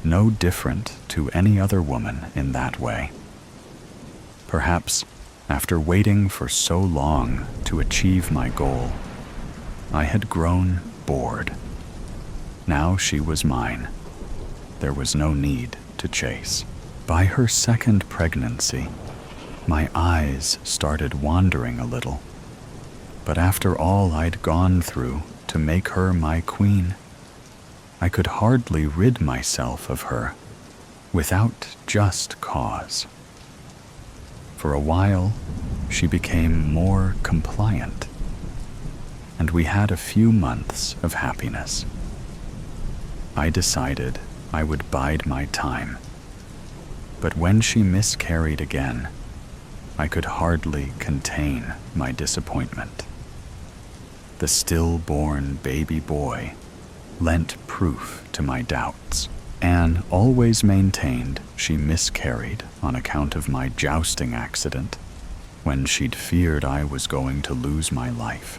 no different to any other woman in that way. Perhaps, after waiting for so long to achieve my goal, I had grown bored. Now she was mine. There was no need to chase. By her second pregnancy, my eyes started wandering a little. But after all I'd gone through to make her my queen, I could hardly rid myself of her without just cause. For a while, she became more compliant, and we had a few months of happiness. I decided I would bide my time, but when she miscarried again, I could hardly contain my disappointment. The stillborn baby boy lent proof to my doubts. Anne always maintained she miscarried on account of my jousting accident when she'd feared I was going to lose my life.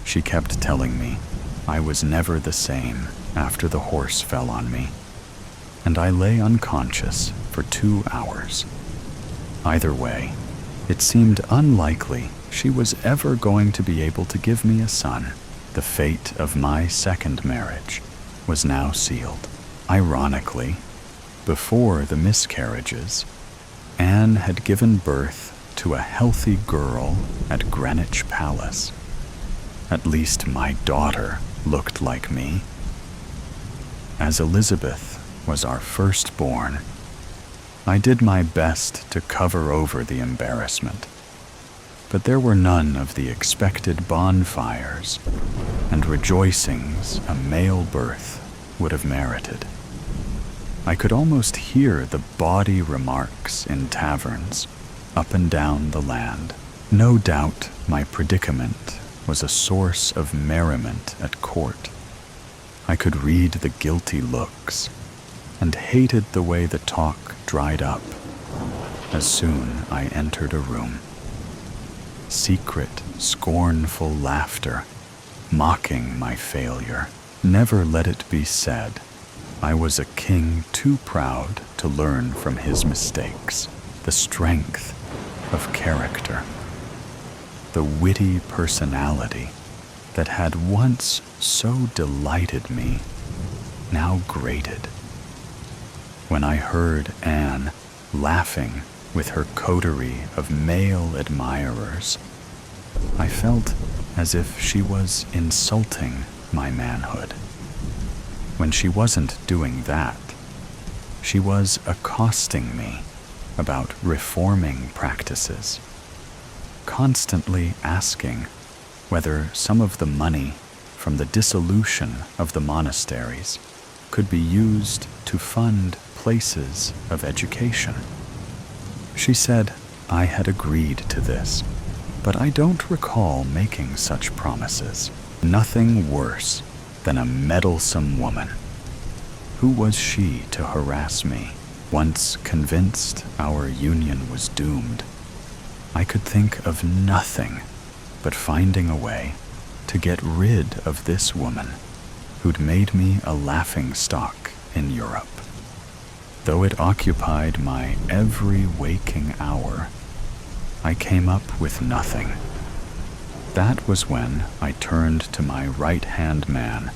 She kept telling me I was never the same after the horse fell on me, and I lay unconscious for 2 hours. Either way, it seemed unlikely she was ever going to be able to give me a son. The fate of my second marriage was now sealed. Ironically, before the miscarriages, Anne had given birth to a healthy girl at Greenwich Palace. At least my daughter looked like me. As Elizabeth was our firstborn, I did my best to cover over the embarrassment, but there were none of the expected bonfires and rejoicings a male birth would have merited. I could almost hear the bawdy remarks in taverns up and down the land. No doubt my predicament was a source of merriment at court. I could read the guilty looks and hated the way the talk dried up as soon I entered a room. Secret, scornful laughter, mocking my failure. Never let it be said I was a king too proud to learn from his mistakes. The strength of character, the witty personality that had once so delighted me, now grated. When I heard Anne laughing with her coterie of male admirers, I felt as if she was insulting my manhood. When she wasn't doing that, she was accosting me about reforming practices. constantly asking whether some of the money from the dissolution of the monasteries could be used to fund places of education. She said I had agreed to this, but I don't recall making such promises. Nothing worse than a meddlesome woman. Who was she to harass me? Once convinced our union was doomed, I could think of nothing but finding a way to get rid of this woman who'd made me a laughingstock in Europe. Though it occupied my every waking hour, I came up with nothing. That was when I turned to my right-hand man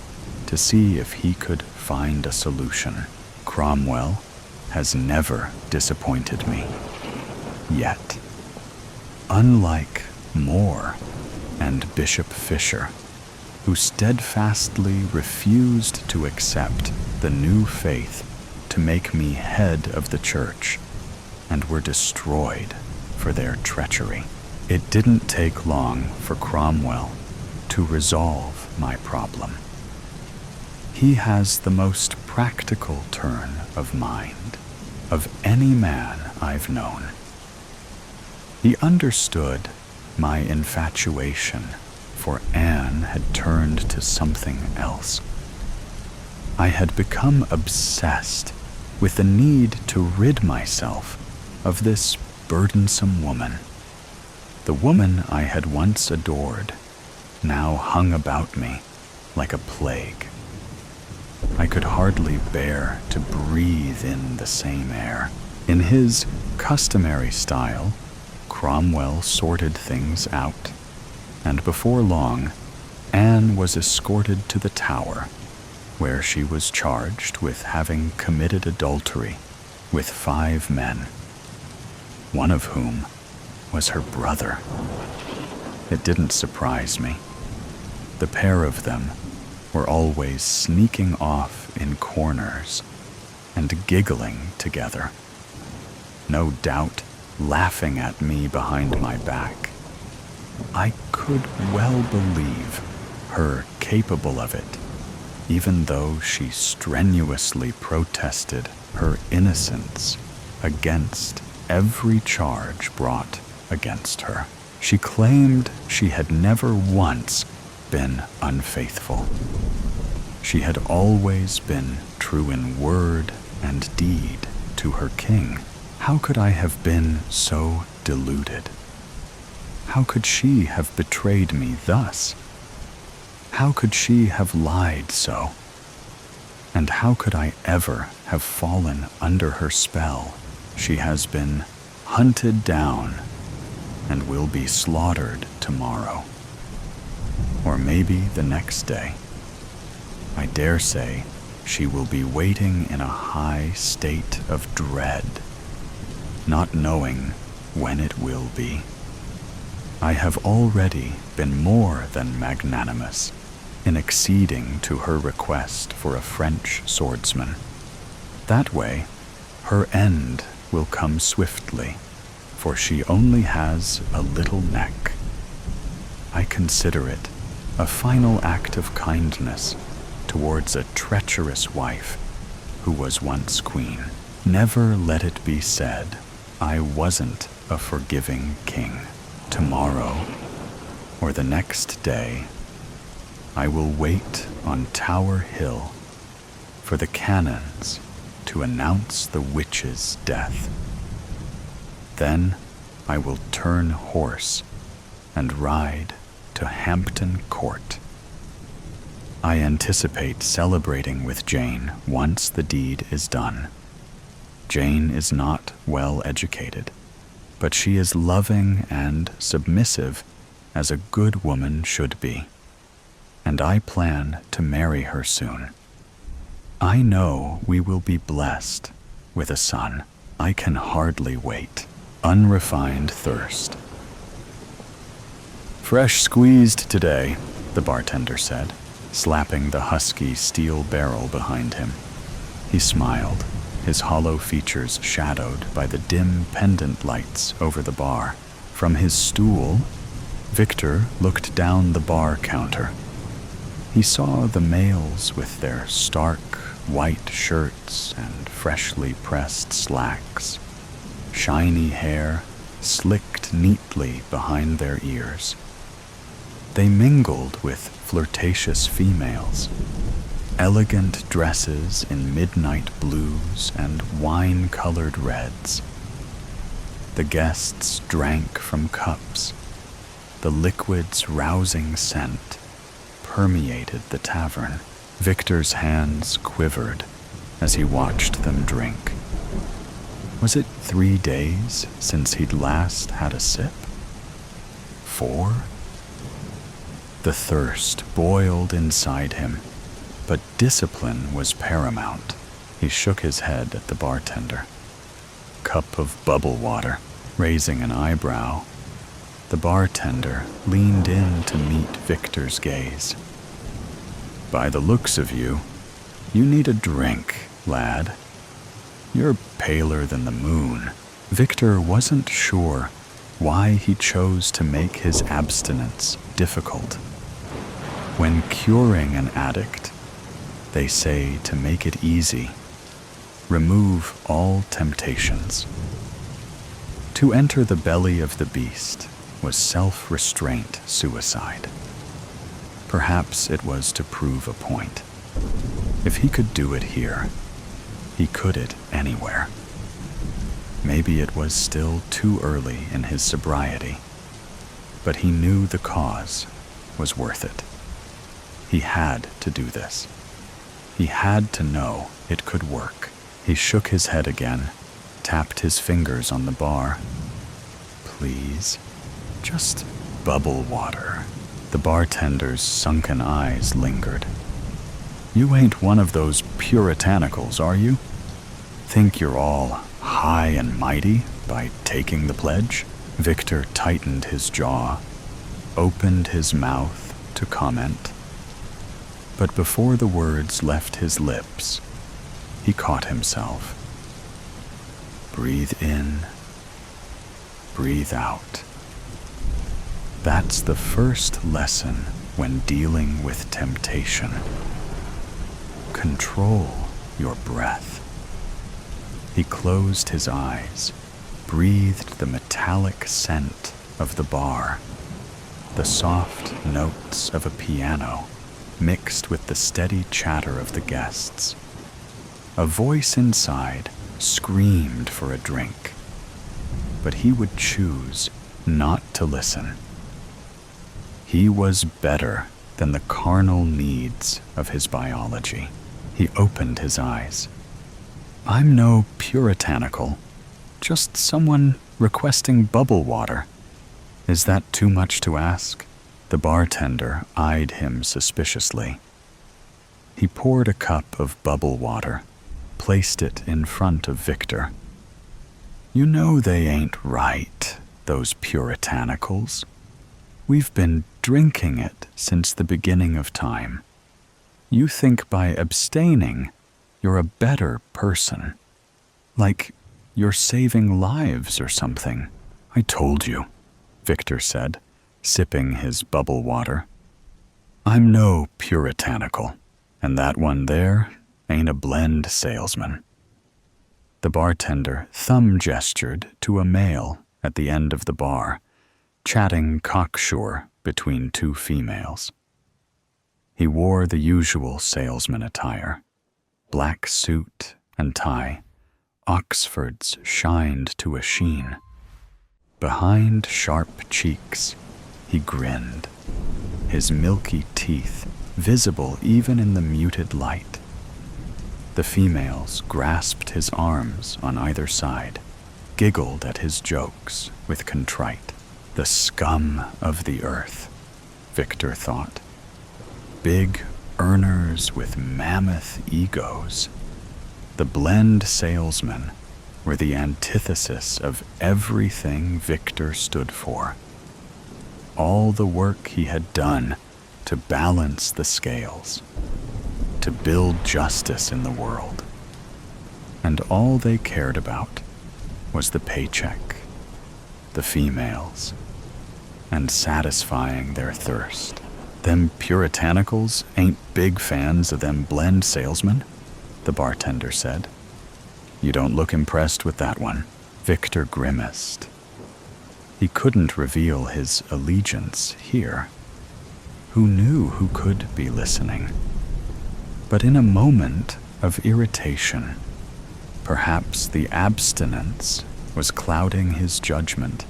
to see if he could find a solution. Cromwell has never disappointed me. Yet. Unlike Moore and Bishop Fisher, who steadfastly refused to accept the new faith to make me head of the church and were destroyed for their treachery. It didn't take long for Cromwell to resolve my problem. He has the most practical turn of mind of any man I've known. He understood my infatuation for Anne had turned to something else. I had become obsessed with the need to rid myself of this burdensome woman. The woman I had once adored now hung about me like a plague. I could hardly bear to breathe in the same air. In his customary style, Cromwell sorted things out, and before long, Anne was escorted to the Tower, where she was charged with having committed adultery with 5 men, one of whom was her brother. It didn't surprise me. The pair of them were always sneaking off in corners and giggling together, no doubt laughing at me behind my back. I could well believe her capable of it, even though she strenuously protested her innocence against every charge brought against her. She claimed she had never once been unfaithful. She had always been true in word and deed to her king. How could I have been so deluded? How could she have betrayed me thus? How could she have lied so? And how could I ever have fallen under her spell? She has been hunted down and will be slaughtered tomorrow, or maybe the next day. I dare say she will be waiting in a high state of dread, not knowing when it will be. I have already been more than magnanimous in acceding to her request for a French swordsman. That way, her end will come swiftly, for she only has a little neck. I consider it a final act of kindness towards a treacherous wife who was once queen. Never let it be said I wasn't a forgiving king. Tomorrow, or the next day, I will wait on Tower Hill for the cannons to announce the witch's death. Then I will turn horse and ride to Hampton Court. I anticipate celebrating with Jane once the deed is done. Jane is not well educated, but she is loving and submissive as a good woman should be, and I plan to marry her soon. I know we will be blessed with a son. I can hardly wait. Unrefined thirst. Fresh squeezed today, the bartender said, slapping the husky steel barrel behind him. He smiled, his hollow features shadowed by the dim pendant lights over the bar. From his stool, Victor looked down the bar counter. He saw the males with their stark white shirts and freshly pressed slacks, shiny hair slicked neatly behind their ears. They mingled with flirtatious females, elegant dresses in midnight blues and wine-colored reds. The guests drank from cups. The liquid's rousing scent permeated the tavern. Victor's hands quivered as he watched them drink. Was it 3 days since he'd last had a sip? 4? The thirst boiled inside him, but discipline was paramount. He shook his head at the bartender. Cup of bubble water, raising an eyebrow. The bartender leaned in to meet Victor's gaze. By the looks of you, you need a drink, lad. You're paler than the moon. Victor wasn't sure why he chose to make his abstinence difficult. When curing an addict, they say to make it easy, remove all temptations. To enter the belly of the beast was self-restraint suicide. Perhaps it was to prove a point. If he could do it here, he could it anywhere. Maybe it was still too early in his sobriety, but he knew the cause was worth it. He had to do this. He had to know it could work. He shook his head again, tapped his fingers on the bar. Please, just bubble water. The bartender's sunken eyes lingered. You ain't one of those puritanicals, are you? Think you're all high and mighty by taking the pledge? Victor tightened his jaw, opened his mouth to comment. But before the words left his lips, he caught himself. Breathe in, breathe out. That's the first lesson when dealing with temptation. Control your breath. He closed his eyes, breathed the metallic scent of the bar, the soft notes of a piano mixed with the steady chatter of the guests. A voice inside screamed for a drink, but he would choose not to listen. He was better than the carnal needs of his biology. He opened his eyes. I'm no puritanical, just someone requesting bubble water. Is that too much to ask? The bartender eyed him suspiciously. He poured a cup of bubble water, placed it in front of Victor. You know they ain't right, those puritanicals. We've been drinking it since the beginning of time. You think by abstaining, you're a better person. Like you're saving lives or something. I told you, Victor said, sipping his bubble water. I'm no puritanical, and that one there ain't a blend salesman. The bartender thumb-gestured to a male at the end of the bar, chatting cocksure between two females. He wore the usual salesman attire, black suit and tie. Oxfords shined to a sheen. Behind sharp cheeks, he grinned, his milky teeth visible even in the muted light. The females grasped his arms on either side, giggled at his jokes with contrite. The scum of the earth, Victor thought. Big earners with mammoth egos. The blend salesmen were the antithesis of everything Victor stood for. All the work he had done to balance the scales, to build justice in the world. And all they cared about was the paycheck, the the females, and satisfying their thirst. Them puritanicals ain't big fans of them blend salesmen, the bartender said. You don't look impressed with that one. Victor grimaced. He couldn't reveal his allegiance here. Who knew who could be listening? But in a moment of irritation, perhaps the abstinence was clouding his judgment.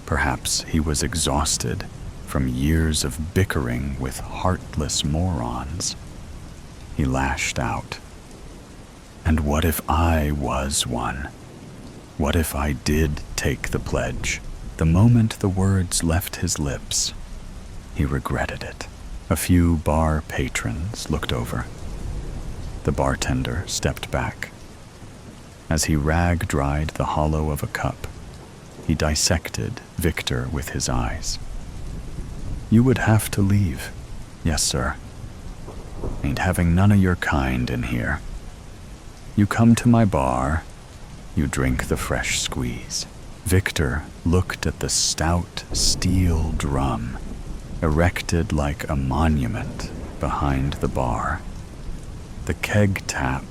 Perhaps he was exhausted from years of bickering with heartless morons. He lashed out. And what if I was one? What if I did take the pledge? The moment the words left his lips, he regretted it. A few bar patrons looked over. The bartender stepped back. As he rag-dried the hollow of a cup, he dissected Victor with his eyes. You would have to leave. Yes, sir. Ain't having none of your kind in here. You come to my bar, you drink the fresh squeeze. Victor looked at the stout steel drum, erected like a monument behind the bar. The keg tap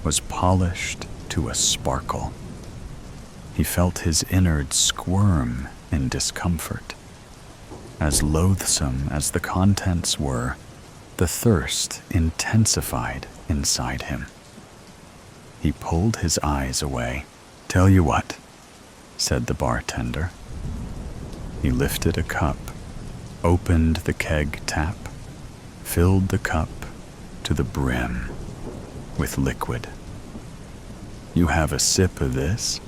was polished to a sparkle. He felt his innards squirm in discomfort. As loathsome as the contents were, the thirst intensified inside him. He pulled his eyes away. Tell you what, said the bartender. He lifted a cup, opened the keg tap, filled the cup to the brim with liquid. You have a sip of this,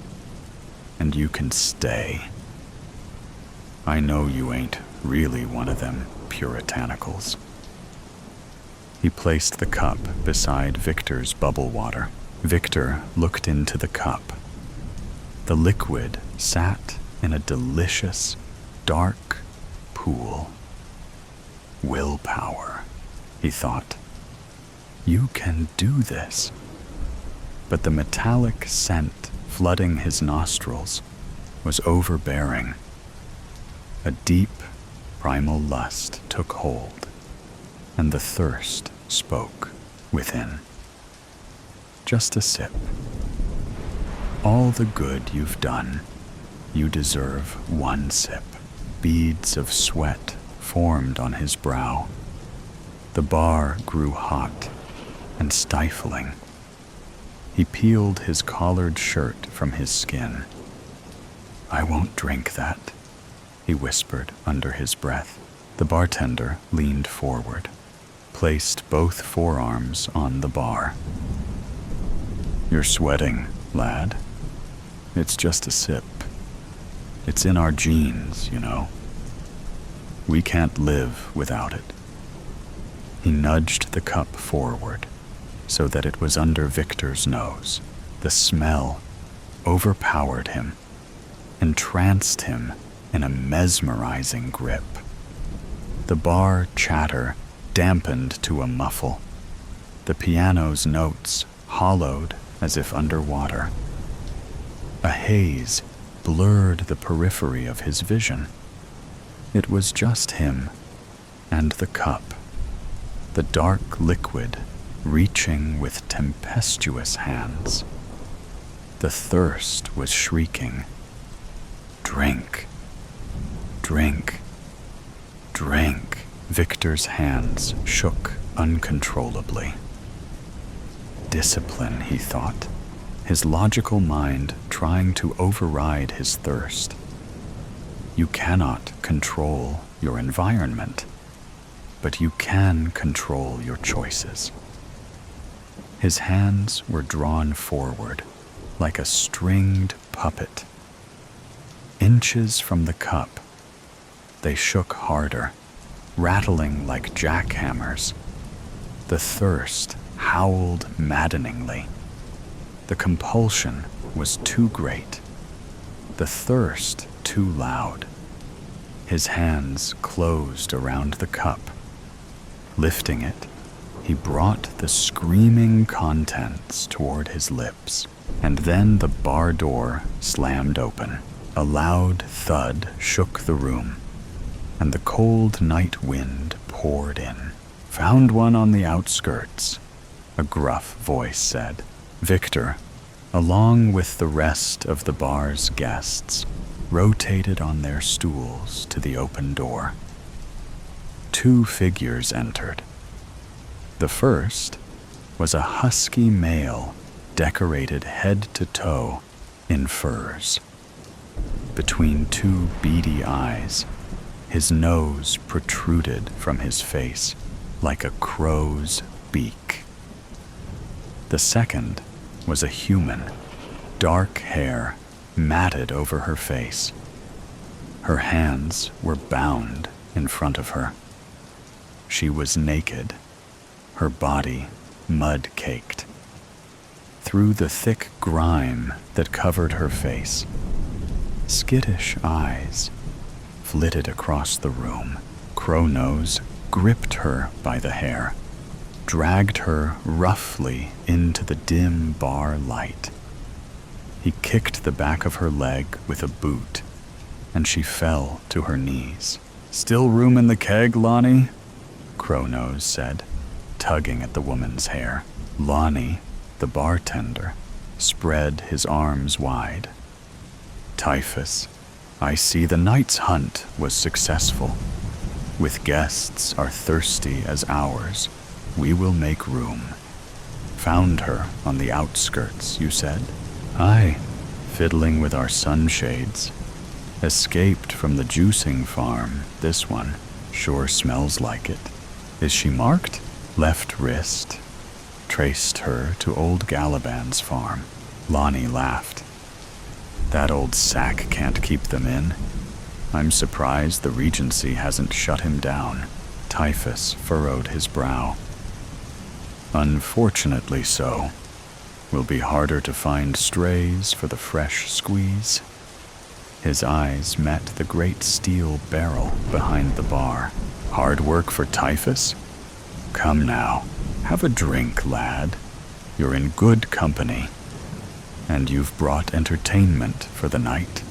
and you can stay. I know you ain't really one of them puritanicals. He placed the cup beside Victor's bubble water. Victor looked into the cup. The liquid sat in a delicious, dark pool. Willpower, he thought. You can do this. But the metallic scent flooding his nostrils was overbearing. A deep, primal lust took hold, and the thirst spoke within. Just a sip. All the good you've done, you deserve one sip. Beads of sweat formed on his brow. The bar grew hot and stifling. He peeled his collared shirt from his skin. I won't drink that, he whispered under his breath. The bartender leaned forward, placed both forearms on the bar. You're sweating, lad. It's just a sip. It's in our genes, you know. We can't live without it. He nudged the cup forward so that it was under Victor's nose. The smell overpowered him, entranced him in a mesmerizing grip. The bar chatter dampened to a muffle. The piano's notes hollowed as if underwater. A haze blurred the periphery of his vision. It was just him and the cup, the dark liquid reaching with tempestuous hands. The thirst was shrieking. Drink, drink, drink. Victor's hands shook uncontrollably. Discipline, he thought, his logical mind trying to override his thirst. You cannot control your environment, but you can control your choices. His hands were drawn forward like a stringed puppet. Inches from the cup, they shook harder, rattling like jackhammers. The thirst howled maddeningly. The compulsion was too great, the thirst too loud. His hands closed around the cup. Lifting it, he brought the screaming contents toward his lips, and then the bar door slammed open. A loud thud shook the room, and the cold night wind poured in. "Found one on the outskirts," a gruff voice said. Victor, along with the rest of the bar's guests, rotated on their stools to the open door. 2 figures entered. The first was a husky male decorated head to toe in furs. Between 2 beady eyes, his nose protruded from his face like a crow's beak. The second was a human, dark hair matted over her face. Her hands were bound in front of her. She was naked, her body mud-caked. Through the thick grime that covered her face, skittish eyes flitted across the room. Kronos gripped her by the hair, dragged her roughly into the dim bar light. He kicked the back of her leg with a boot, and she fell to her knees. "Still room in the keg, Lonnie?" Kronos said, tugging at the woman's hair. Lonnie, the bartender, spread his arms wide. "Typhus, I see the night's hunt was successful. With guests are thirsty as ours, we will make room. Found her on the outskirts, you said?" "Aye, fiddling with our sunshades. Escaped from the juicing farm, this one. Sure smells like it. Is she marked?" "Left wrist." Traced her to old Galaban's farm. Lonnie laughed. "That old sack can't keep them in. I'm surprised the Regency hasn't shut him down." Typhus furrowed his brow. "Unfortunately so. Will be harder to find strays for the fresh squeeze." His eyes met the great steel barrel behind the bar. "Hard work for Typhus? Come now, have a drink, lad. You're in good company. And you've brought entertainment for the night."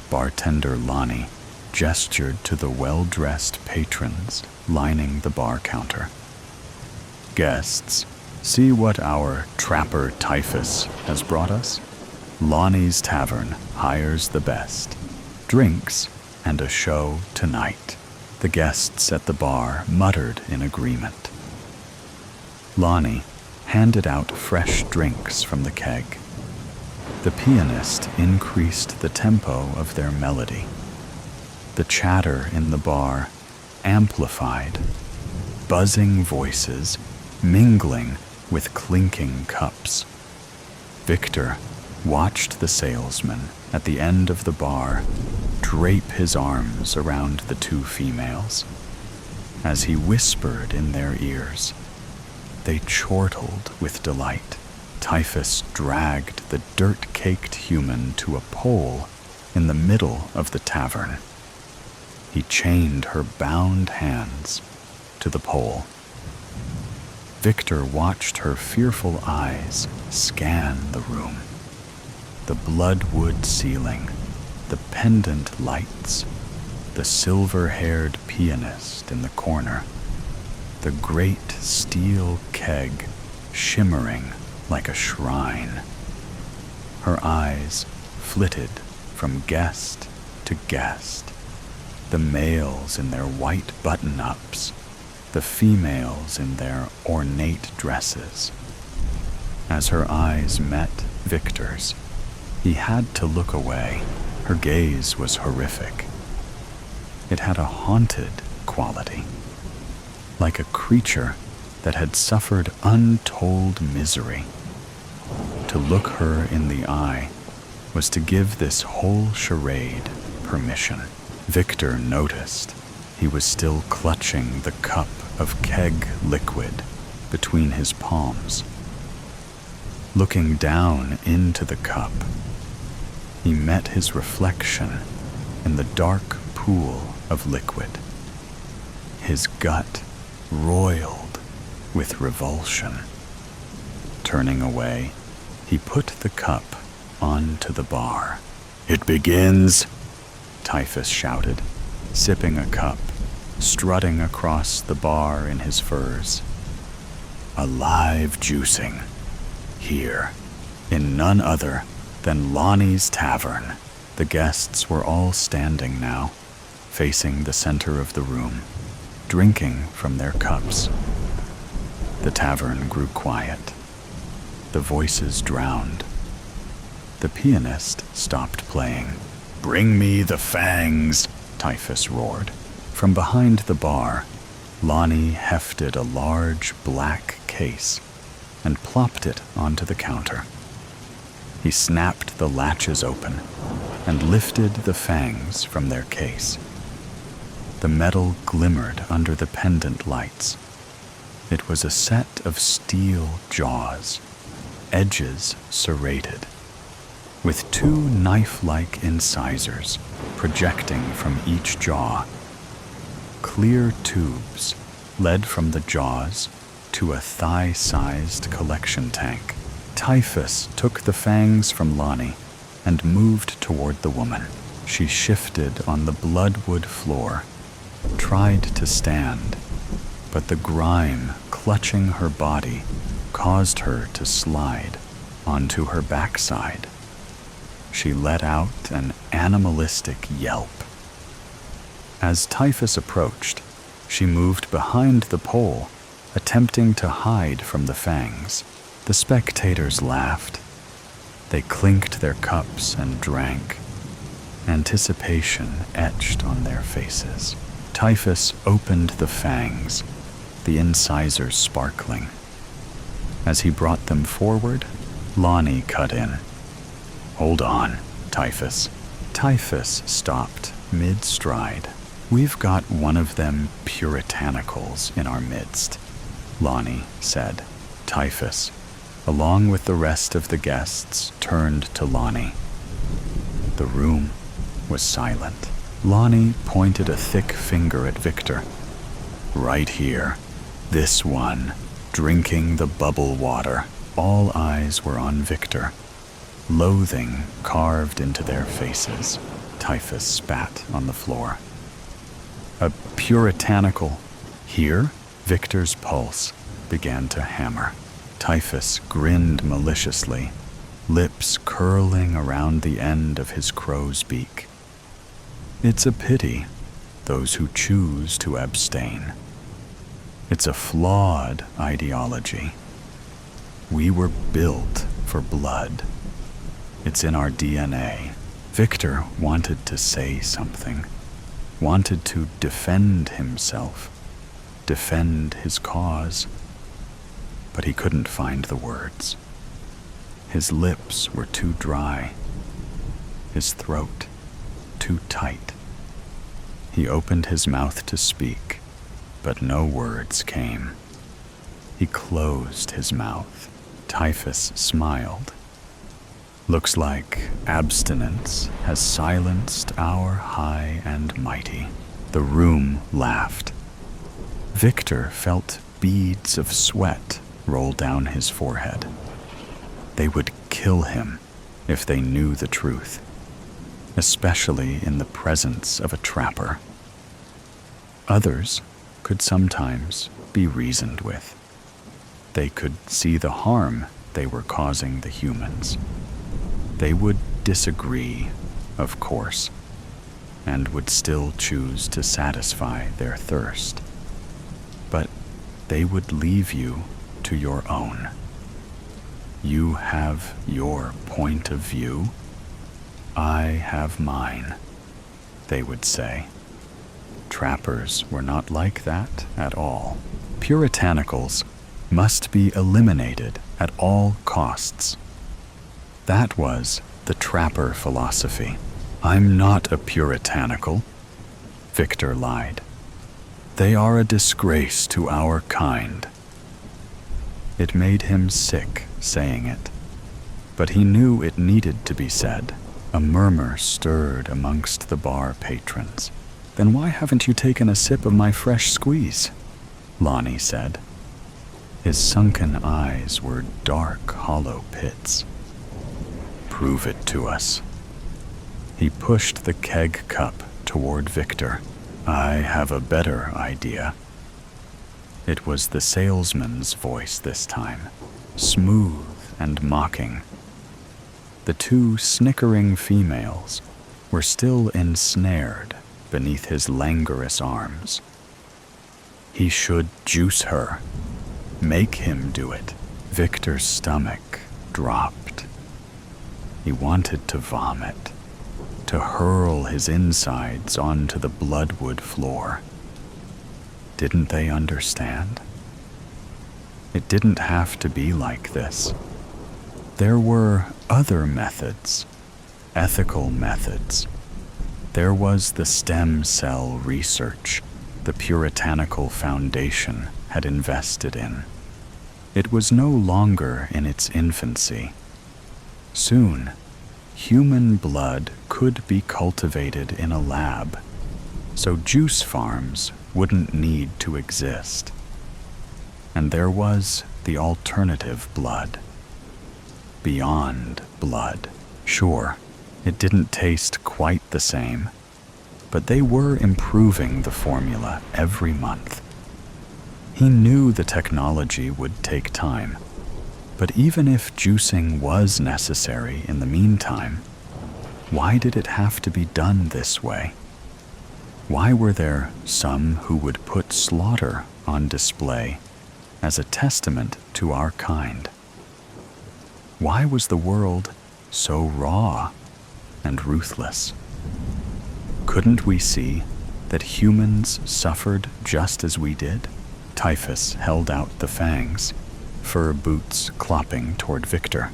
Bartender Lonnie gestured to the well-dressed patrons lining the bar counter. "Guests, see what our trapper Typhus has brought us. Lonnie's Tavern hires the best. Drinks and a show tonight." The guests at the bar muttered in agreement. Lonnie handed out fresh drinks from the keg. The pianist increased the tempo of their melody. The chatter in the bar amplified, buzzing voices mingling with clinking cups. Victor watched the salesman at the end of the bar drape his arms around the 2 females. As he whispered in their ears, they chortled with delight. Typhus dragged the dirt-caked human to a pole in the middle of the tavern. He chained her bound hands to the pole. Victor watched her fearful eyes scan the room. The bloodwood ceiling, the pendant lights, the silver-haired pianist in the corner, the great steel keg shimmering like a shrine. Her eyes flitted from guest to guest, the males in their white button-ups, the females in their ornate dresses. As her eyes met Victor's, he had to look away. Her gaze was horrific. It had a haunted quality, like a creature that had suffered untold misery. To look her in the eye was to give this whole charade permission. Victor noticed he was still clutching the cup of keg liquid between his palms. Looking down into the cup, he met his reflection in the dark pool of liquid. His gut roiled with revulsion. Turning away, he put the cup onto the bar. It begins, Typhus shouted, sipping a cup, strutting across the bar in his furs. A live juicing, here, in none other than Lonnie's Tavern. The guests were all standing now, facing the center of the room, drinking from their cups. The tavern grew quiet. The voices drowned. The pianist stopped playing. "Bring me the fangs," Typhus roared. From behind the bar, Lonnie hefted a large black case and plopped it onto the counter. He snapped the latches open and lifted the fangs from their case. The metal glimmered under the pendant lights. It was a set of steel jaws, edges serrated, with two knife-like incisors projecting from each jaw. Clear tubes led from the jaws to a thigh-sized collection tank. Typhus took the fangs from Lonnie and moved toward the woman. She shifted on the bloodwood floor, tried to stand, but the grime clutching her body caused her to slide onto her backside. She let out an animalistic yelp. As Typhus approached, she moved behind the pole, attempting to hide from the fangs. The spectators laughed. They clinked their cups and drank. Anticipation etched on their faces. Typhus opened the fangs, the incisors sparkling. As he brought them forward, Lonnie cut in. "Hold on, Typhus." Typhus stopped mid-stride. "We've got one of them puritanicals in our midst," Lonnie said. Typhus, along with the rest of the guests, turned to Lonnie. The room was silent. Lonnie pointed a thick finger at Victor. "Right here, this one, drinking the bubble water." All eyes were on Victor, loathing carved into their faces. Typhus spat on the floor. "A puritanical here?" Victor's pulse began to hammer. Typhus grinned maliciously, lips curling around the end of his crow's beak. "It's a pity, those who choose to abstain. It's a flawed ideology. We were built for blood. It's in our DNA." Victor wanted to say something, wanted to defend himself, defend his cause, but he couldn't find the words. His lips were too dry, his throat too tight. He opened his mouth to speak, but no words came. He closed his mouth. Typhus smiled. "Looks like abstinence has silenced our high and mighty." The room laughed. Victor felt beads of sweat roll down his forehead. They would kill him if they knew the truth, especially in the presence of a trapper. Others could sometimes be reasoned with. They could see the harm they were causing the humans. They would disagree, of course, and would still choose to satisfy their thirst. But they would leave you to your own. You have your point of view. I have mine, they would say. Trappers were not like that at all. Puritanicals must be eliminated at all costs. That was the trapper philosophy. "I'm not a puritanical," Victor lied. "They are a disgrace to our kind." It made him sick saying it, but he knew it needed to be said. A murmur stirred amongst the bar patrons. "Then why haven't you taken a sip of my fresh squeeze?" Lonnie said. His sunken eyes were dark, hollow pits. "Prove it to us." He pushed the keg cup toward Victor. "I have a better idea." It was the salesman's voice this time, smooth and mocking. The two snickering females were still ensnared beneath his languorous arms. He should juice her, make him do it. Victor's stomach dropped. He wanted to vomit, to hurl his insides onto the bloodwood floor. Didn't they understand? It didn't have to be like this. There were other methods, ethical methods. There was the stem cell research the Puritanical Foundation had invested in. It was no longer in its infancy. Soon, human blood could be cultivated in a lab, so juice farms wouldn't need to exist. And there was the alternative blood. Beyond blood. Sure, it didn't taste quite the same, but they were improving the formula every month. He knew the technology would take time, but even if juicing was necessary in the meantime, why did it have to be done this way? Why were there some who would put slaughter on display as a testament to our kind? Why was the world so raw and ruthless? Couldn't we see that humans suffered just as we did? Typhus held out the fangs, fur boots clopping toward Victor.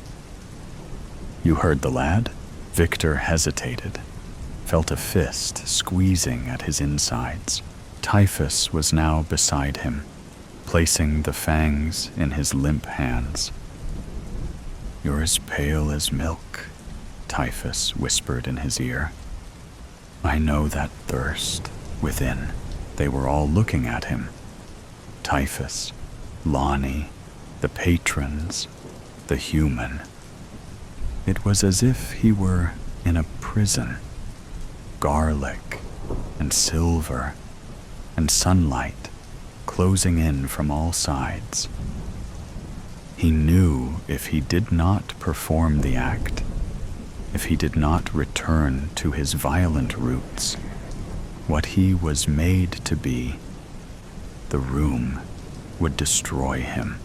"You heard the lad?" Victor hesitated, felt a fist squeezing at his insides. Typhus was now beside him, placing the fangs in his limp hands. "You're as pale as milk," Typhus whispered in his ear. "I know that thirst within." They were all looking at him. Typhus, Lonnie, the patrons, the human. It was as if he were in a prison. Garlic and silver and sunlight closing in from all sides. He knew if he did not perform the act, if he did not return to his violent roots, what he was made to be, the room would destroy him.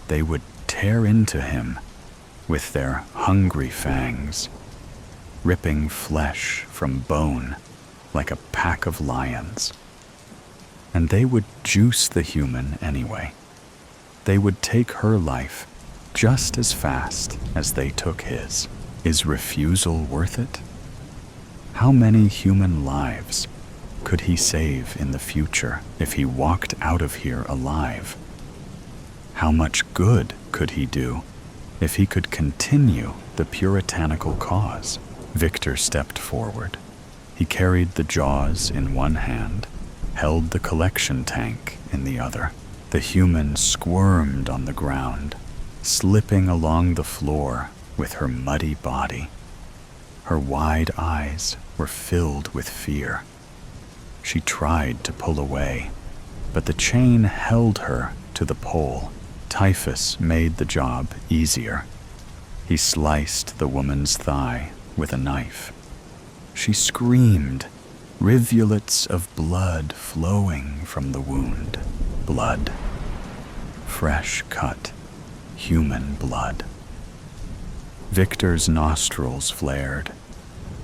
They would tear into him with their hungry fangs, ripping flesh from bone like a pack of lions. And they would juice the human anyway. They would take her life just as fast as they took his. Is refusal worth it? How many human lives could he save in the future if he walked out of here alive? How much good could he do if he could continue the puritanical cause? Victor stepped forward. He carried the jaws in one hand, held the collection tank in the other. The human squirmed on the ground, slipping along the floor with her muddy body. Her wide eyes were filled with fear. She tried to pull away, but the chain held her to the pole. Typhus made the job easier. He sliced the woman's thigh with a knife. She screamed, rivulets of blood flowing from the wound. Blood. Fresh cut, human blood. Victor's nostrils flared,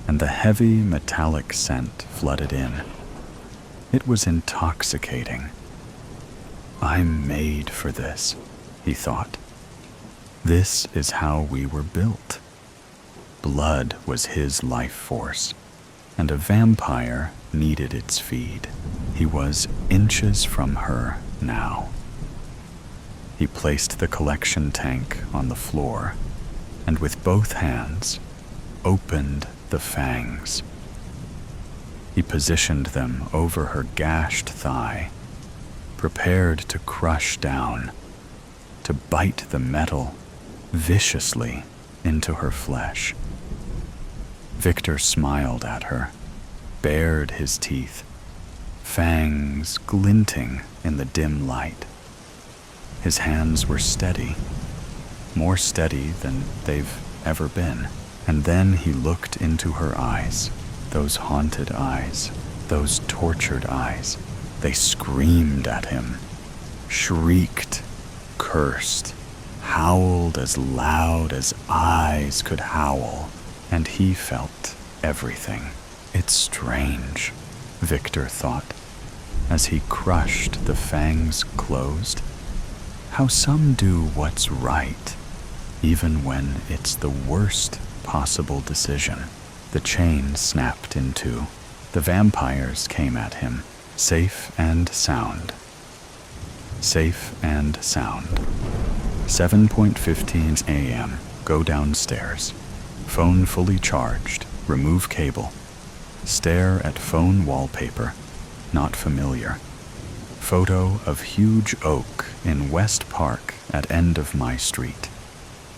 and the heavy metallic scent flooded in. It was intoxicating. "I'm made for this," he thought. "This is how we were built." Blood was his life force, and a vampire needed its feed. He was inches from her now. He placed the collection tank on the floor, and with both hands, opened the fangs. He positioned them over her gashed thigh, prepared to crush down, to bite the metal viciously into her flesh. Victor smiled at her, bared his teeth, fangs glinting in the dim light. His hands were steady, more steady than they've ever been. And then he looked into her eyes, those haunted eyes, those tortured eyes. They screamed at him, shrieked, cursed, howled as loud as eyes could howl, and he felt everything. It's strange, Victor thought, as he crushed the fangs closed, how some do what's right, even when it's the worst possible decision. The chain snapped in two. The vampires came at him, safe and sound. Safe and sound. 7:15 a.m. Go downstairs. Phone fully charged. Remove cable. Stare at phone wallpaper. Not familiar. Photo of huge oak in West Park at end of my street,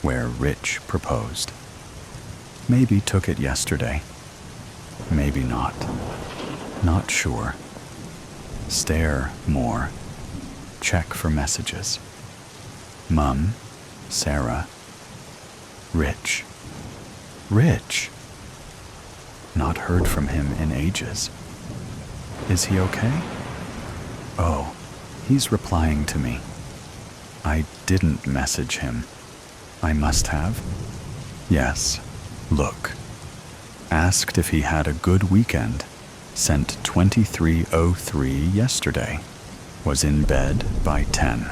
where Rich proposed. Maybe took it yesterday. Maybe not. Not sure. Stare more. Check for messages. Mum, Sarah, Rich. Rich! Not heard from him in ages. Is he okay? Oh, he's replying to me. I didn't message him. I must have. Yes, look. Asked if he had a good weekend. Sent 23:03 yesterday. Was in bed by 10.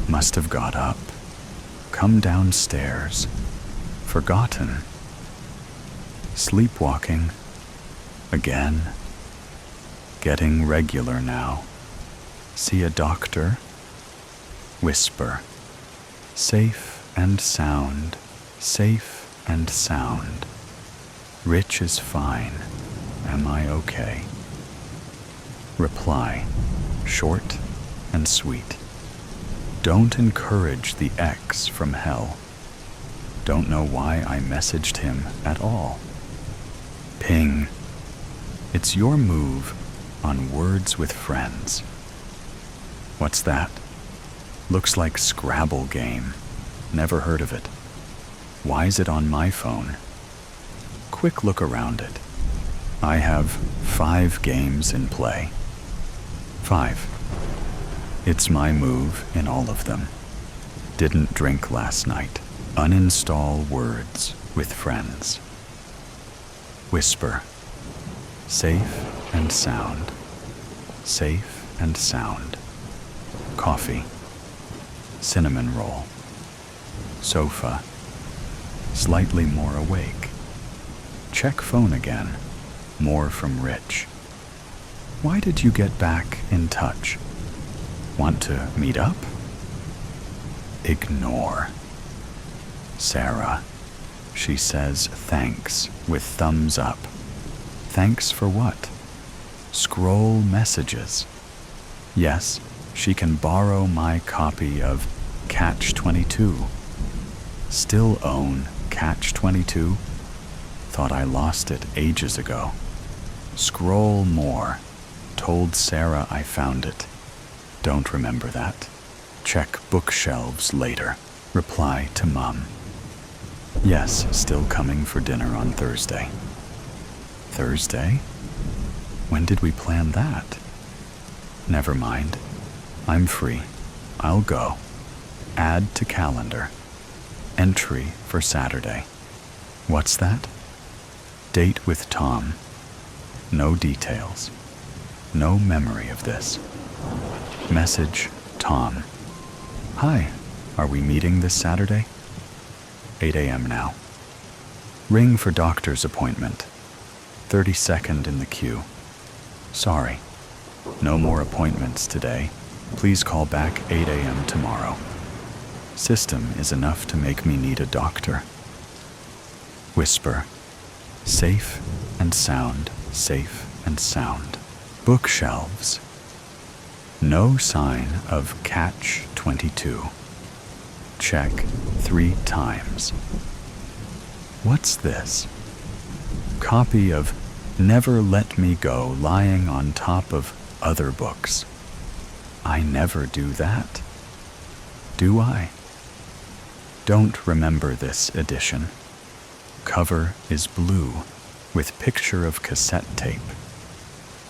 Must have got up. Come downstairs. Forgotten. Sleepwalking. Again. Getting regular now. See a doctor. Whisper. Safe and sound. Safe and sound. Rich is fine. Am I okay? Reply. Short and sweet. Don't encourage the ex from hell. Don't know why I messaged him at all. Ping. It's your move on Words with Friends. What's that? Looks like Scrabble game. Never heard of it. Why's it on my phone? Quick look around it. I have 5 games in play. 5. It's my move in all of them. Didn't drink last night. Uninstall Words with Friends. Whisper. Safe and sound. Safe and sound. Coffee. Cinnamon roll. Sofa. Slightly more awake. Check phone again. More from Rich. Why did you get back in touch? Want to meet up? Ignore. Sarah. She says thanks with thumbs up. Thanks for what? Scroll messages. Yes, she can borrow my copy of Catch-22. Still own Catch-22? Thought I lost it ages ago. Scroll more. Told Sarah I found it. Don't remember that. Check bookshelves later. Reply to Mum. Yes, still coming for dinner on Thursday. Thursday? When did we plan that? Never mind. I'm free. I'll go. Add to calendar. Entry for Saturday. What's that? Date with Tom. No details. No memory of this. Message Tom. Hi, are we meeting this Saturday? 8 a.m. now. Ring for doctor's appointment. 32nd in the queue. Sorry. No more appointments today. Please call back 8 a.m. tomorrow. System is enough to make me need a doctor. Whisper. Safe and sound. Safe and sound. Bookshelves. No sign of Catch-22. Check 3 times. What's this? Copy of Never Let Me Go lying on top of other books. I never do that. Do I? Don't remember this edition. Cover is blue with picture of cassette tape.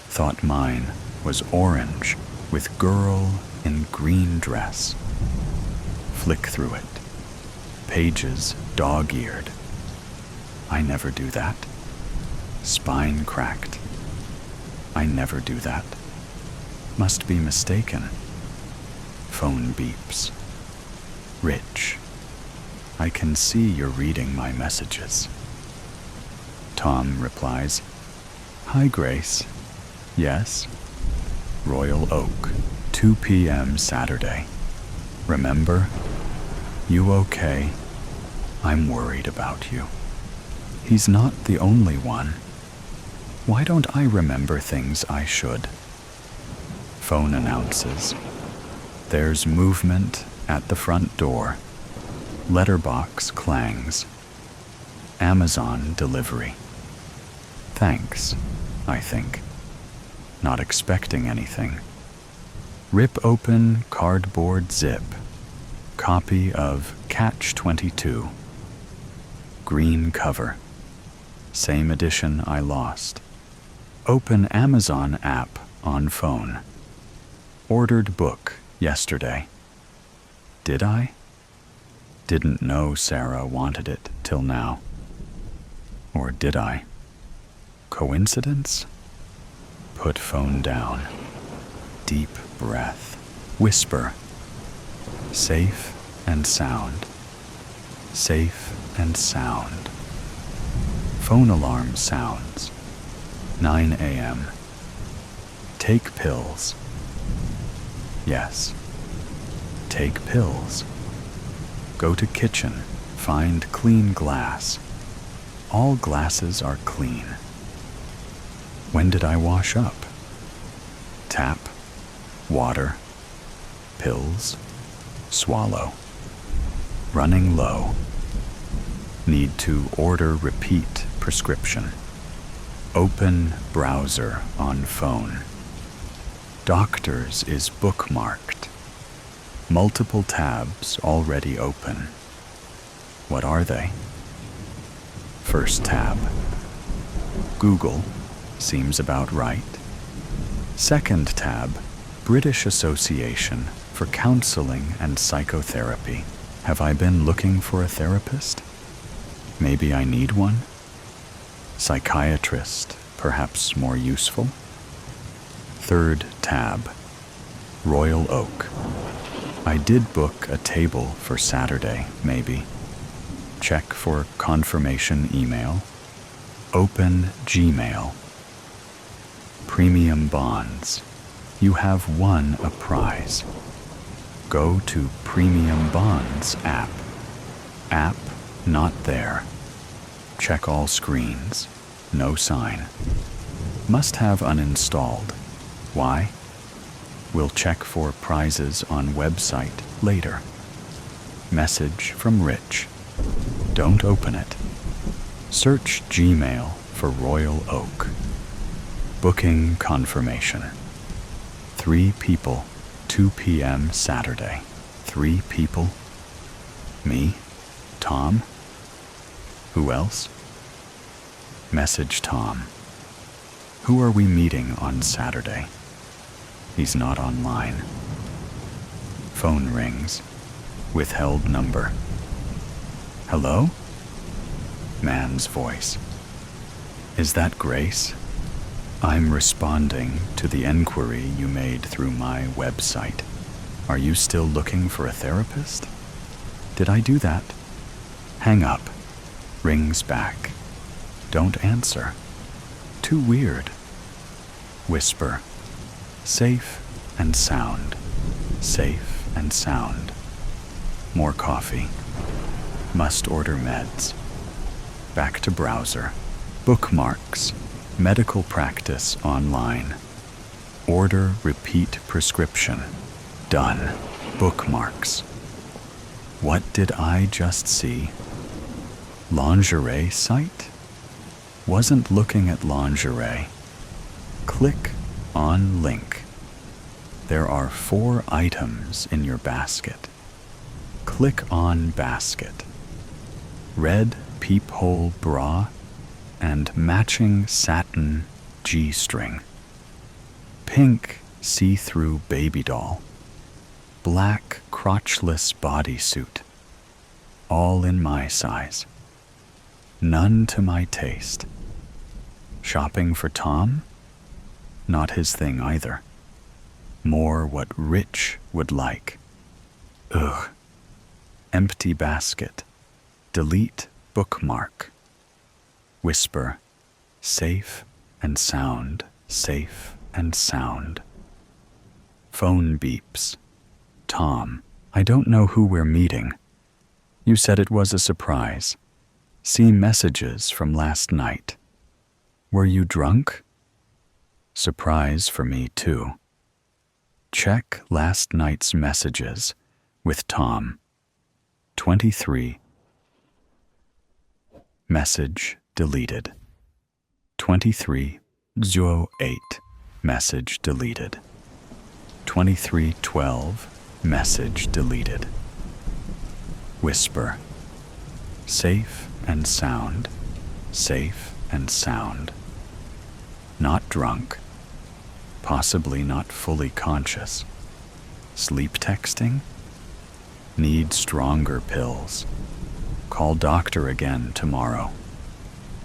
Thought mine was orange with girl in green dress. Flick through it. Pages dog-eared. I never do that. Spine cracked. I never do that. Must be mistaken. Phone beeps. Rich. I can see you're reading my messages. Tom replies, Hi, Grace. Yes? Royal Oak, 2 p.m. Saturday. Remember? You okay? I'm worried about you. He's not the only one. Why don't I remember things I should? Phone announces. There's movement at the front door. Letterbox clangs. Amazon delivery. Thanks, I think. Not expecting anything. Rip open cardboard zip. Copy of Catch-22. Green cover. Same edition I lost. Open Amazon app on phone. Ordered book yesterday. Did I? Didn't know Sarah wanted it till now. Or did I? Coincidence? Put phone down. Deep breath. Whisper. Safe and sound. Safe and sound. Phone alarm sounds. 9 a.m. Take pills. Yes. Take pills. Go to kitchen. Find clean glass. All glasses are clean. When did I wash up? Tap. Water. Pills. Swallow. Running low. Need to order repeat prescription. Open browser on phone. Doctors is bookmarked. Multiple tabs already open. What are they? First tab. Google, seems about right. Second tab, British Association for Counseling and Psychotherapy. Have I been looking for a therapist? Maybe I need one? Psychiatrist, perhaps more useful? Third tab, Royal Oak. I did book a table for Saturday, maybe. Check for confirmation email. Open Gmail. Premium bonds. You have won a prize. Go to Premium Bonds app. App not there. Check all screens. No sign. Must have uninstalled. Why? We'll check for prizes on website later. Message from Rich. Don't open it. Search Gmail for Royal Oak. Booking confirmation. 3 people, 2 p.m. Saturday. 3 people? Me? Tom? Who else? Message Tom. Who are we meeting on Saturday? He's not online. Phone rings. Withheld number. Hello? Man's voice. Is that Grace? I'm responding to the enquiry you made through my website. Are you still looking for a therapist? Did I do that? Hang up. Rings back. Don't answer. Too weird. Whisper. Safe and sound. Safe and sound. More coffee. Must order meds. Back to browser. Bookmarks. Medical practice online. Order repeat prescription. Done. Bookmarks. What did I just see? Lingerie site? Wasn't looking at lingerie. Click on link. There are 4 items in your basket. Click on basket. Red peephole bra and matching satin G-string. Pink see-through baby doll. Black crotchless bodysuit. All in my size. None to my taste. Shopping for Tom? Not his thing either. More what Rich would like. Ugh. Empty basket. Delete bookmark. Whisper. Safe and sound, safe and sound. Phone beeps. Tom, I don't know who we're meeting. You said it was a surprise. See messages from last night. Were you drunk? Surprise for me too. Check last night's messages with Tom. 23. Message deleted. 23:08. Message deleted. 23:12. Message deleted. Whisper. Safe and sound. Safe and sound. Not drunk. Possibly not fully conscious. Sleep texting? Need stronger pills. Call doctor again tomorrow.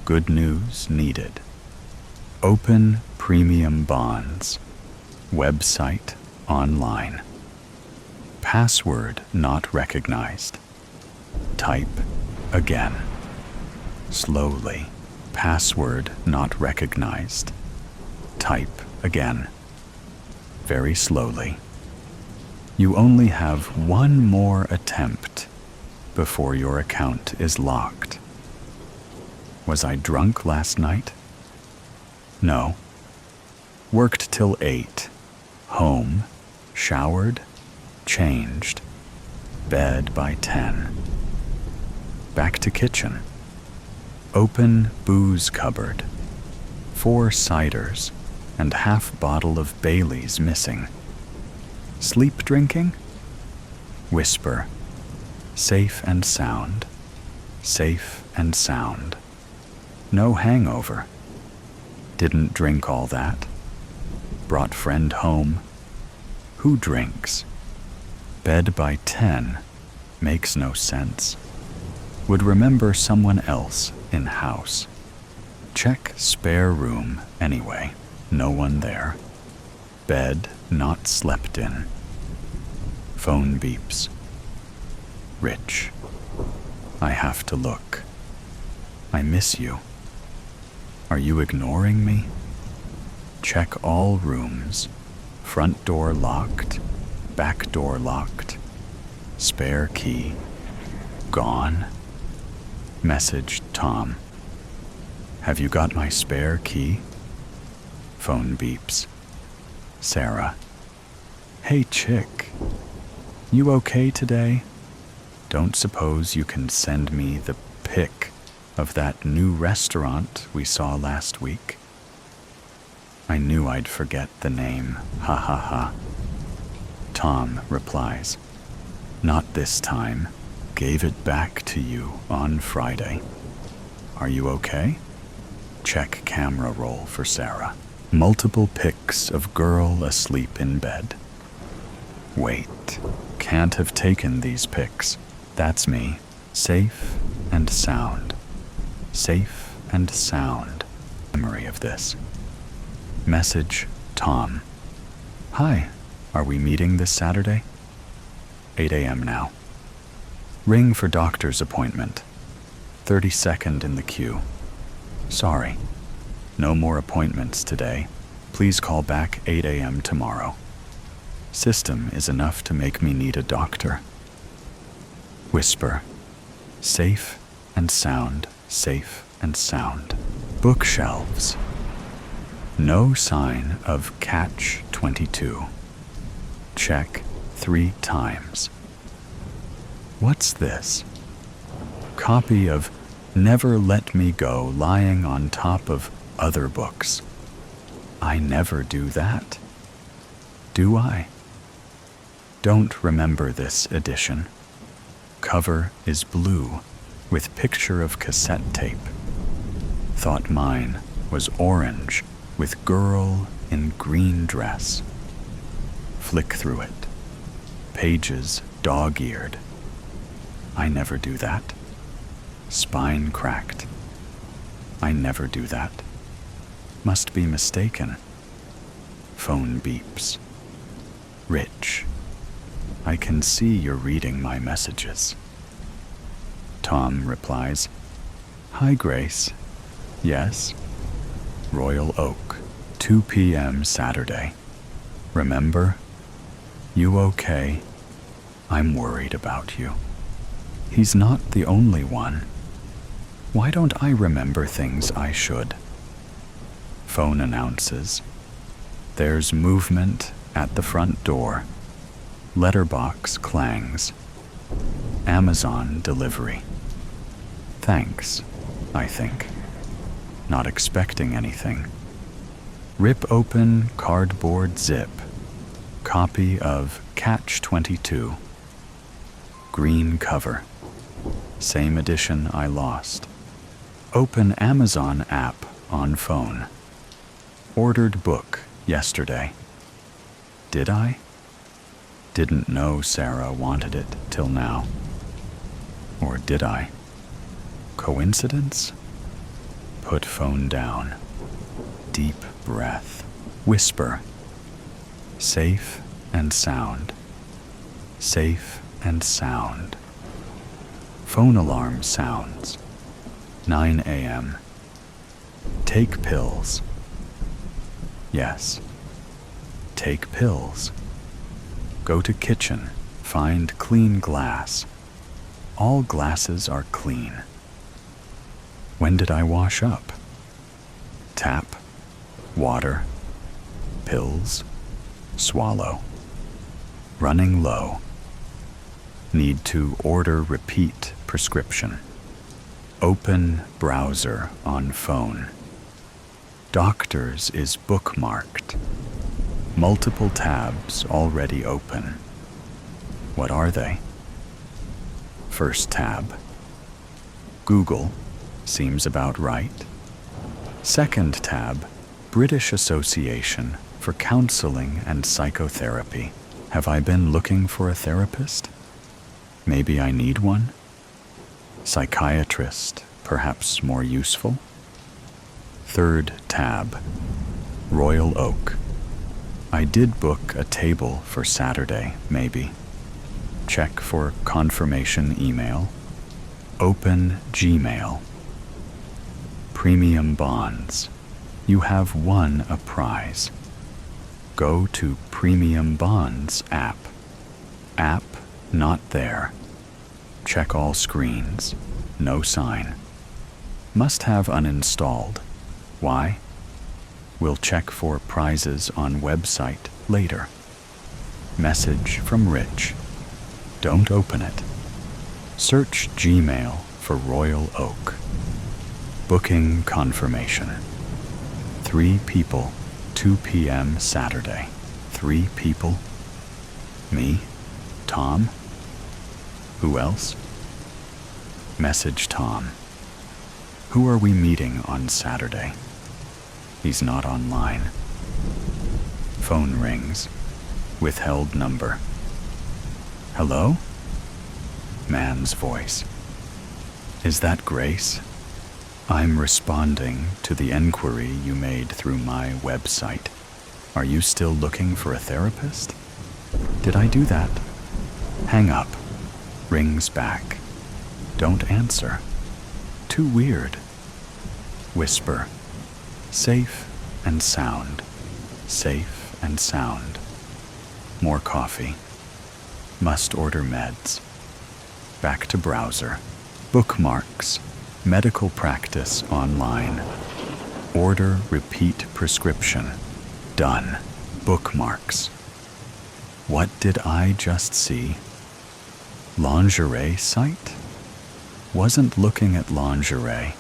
Good news needed. Open premium bonds. Website online. Password not recognized. Type again. Slowly. Password not recognized. Type again. Very slowly. You only have one more attempt before your account is locked. Was I drunk last night? No. Worked till 8. Home. Showered. Changed. Bed by 10. Back to kitchen. Open booze cupboard. 4 ciders and half bottle of Bailey's missing. Sleep drinking? Whisper. Safe and sound. Safe and sound. No hangover. Didn't drink all that. Brought friend home. Who drinks? Bed by 10. Makes no sense. Would remember someone else in house. Check spare room anyway. No one there. Bed not slept in. Phone beeps. Rich. I have to look. I miss you. Are you ignoring me? Check all rooms. Front door locked. Back door locked. Spare key. Gone. Message Tom. Have you got my spare key? Phone beeps. Sarah. Hey chick. You okay today? Don't suppose you can send me the pic of that new restaurant we saw last week? I knew I'd forget the name. Ha ha ha. Tom replies. Not this time. Gave it back to you on Friday. Are you okay? Check camera roll for Sarah. Multiple pics of girl asleep in bed. Wait, can't have taken these pics. That's me. Safe and sound. Safe and sound. Memory of this. Message Tom. Hi, are we meeting this Saturday? 8 a.m. now. Ring for doctor's appointment. 32nd in the queue. Sorry. No more appointments today. Please call back 8 a.m. tomorrow. System is enough to make me need a doctor. Whisper. Safe and sound. Safe and sound. Bookshelves. No sign of catch 22. Check 3 times. What's this? Copy of Never let me go lying on top of other books. I never do that. Do I? Don't remember this edition. Cover is blue with picture of cassette tape. Thought mine was orange with girl in green dress. Flick through it. Pages dog-eared. I never do that. Spine cracked. I never do that. Must be mistaken. Phone beeps. Rich. I can see you're reading my messages. Tom replies, Hi, Grace. Yes? Royal Oak, 2 p.m. Saturday. Remember? You okay? I'm worried about you. He's not the only one. Why don't I remember things I should? Phone announces, There's movement at the front door. Letterbox clangs. Amazon delivery. Thanks, I think. Not expecting anything. Rip open cardboard zip. Copy of Catch-22. Green cover. Same edition I lost. Open Amazon app on phone. Ordered book yesterday. Did I? Didn't know Sarah wanted it till now. Or did I? Coincidence? Put phone down. Deep breath. Whisper. Safe and sound. Safe and sound. Phone alarm sounds. 9 a.m. Take pills. Yes. Take pills. Go to kitchen. Find clean glass. All glasses are clean. When did I wash up? Tap. Water. Pills. Swallow. Running low. Need to order repeat prescription. Open browser on phone. Doctors is bookmarked. Multiple tabs already open. What are they? First tab. Google, seems about right. Second tab, British Association for Counseling and Psychotherapy. Have I been looking for a therapist? Maybe I need one? Psychiatrist, perhaps more useful? Third tab, Royal Oak. I did book a table for Saturday, maybe. Check for confirmation email. Open Gmail. Premium bonds. You have won a prize. Go to Premium Bonds app. App not there. Check all screens. No sign. Must have uninstalled. Why? We'll check for prizes on website later. Message from Rich. Don't open it. Search Gmail for Royal Oak. Booking confirmation. 3 people, 2 p.m. Saturday. 3 people? Me? Tom? Who else? Message Tom. Who are we meeting on Saturday? He's not online. Phone rings. Withheld number. Hello? Man's voice. Is that Grace? I'm responding to the enquiry you made through my website. Are you still looking for a therapist? Did I do that? Hang up. Rings back. Don't answer. Too weird. Whisper. Safe and sound. Safe and sound. More coffee. Must order meds. Back to browser. Bookmarks. Medical practice online. Order repeat prescription. Done. Bookmarks. What did I just see? Lingerie site? wasn't looking at lingerie.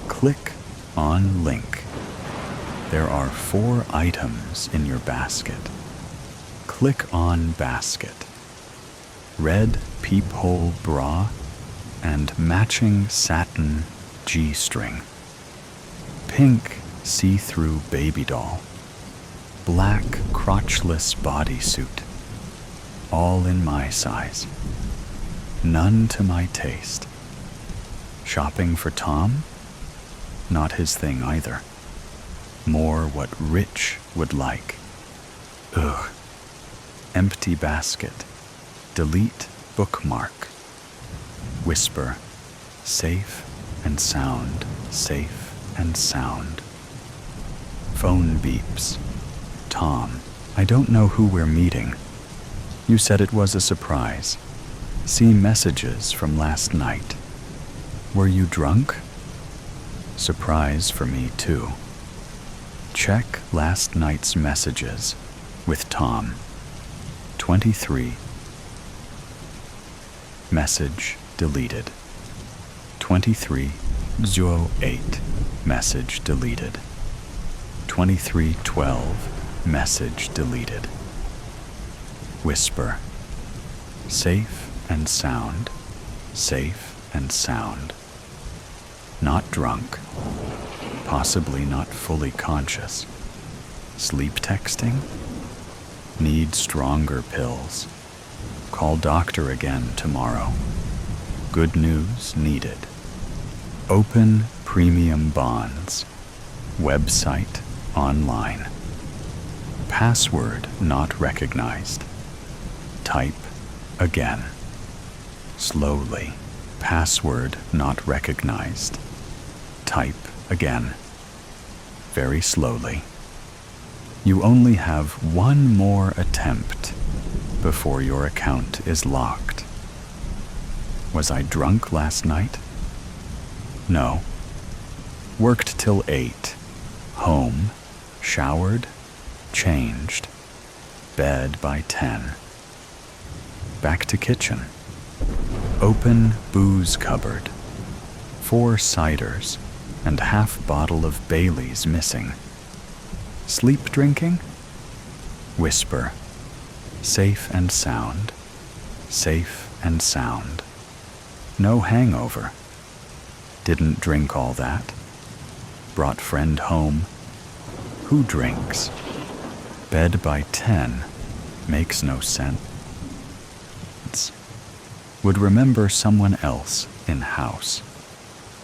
Click on link. There are 4 items in your basket. Click on basket. Red peephole bra and matching satin G-string. Pink see-through baby doll. Black crotchless bodysuit. All in my size. None to my taste. Shopping for Tom? Not his thing either. More what Rich would like. Ugh. Empty basket. Delete bookmark. Whisper. Safe and sound. Safe and sound. Phone beeps. Tom, I don't know who we're meeting. You said it was a surprise. See messages from last night. Were you drunk? Surprise for me too. Check last night's messages with Tom. 23. Message deleted. 23:08. Message deleted. 23:12. Message deleted. Whisper. Safe and sound. Safe and sound. Not drunk. Possibly not fully conscious. Sleep texting? Need stronger pills. Call doctor again tomorrow. Good news needed. Open premium bonds. Website online. Password not recognized. Type again. Slowly. Password not recognized. Type again. Very slowly. You only have one more attempt before your account is locked. Was I drunk last night? No. Worked till 8. Home. Showered. Changed. Bed by 10. Back to kitchen. Open booze cupboard. 4 ciders and half bottle of Bailey's missing. Sleep drinking? Whisper. Safe and sound. Safe and sound. No hangover. Didn't drink all that. Brought friend home. Who drinks? Bed by 10. Makes no sense. Would remember someone else in house.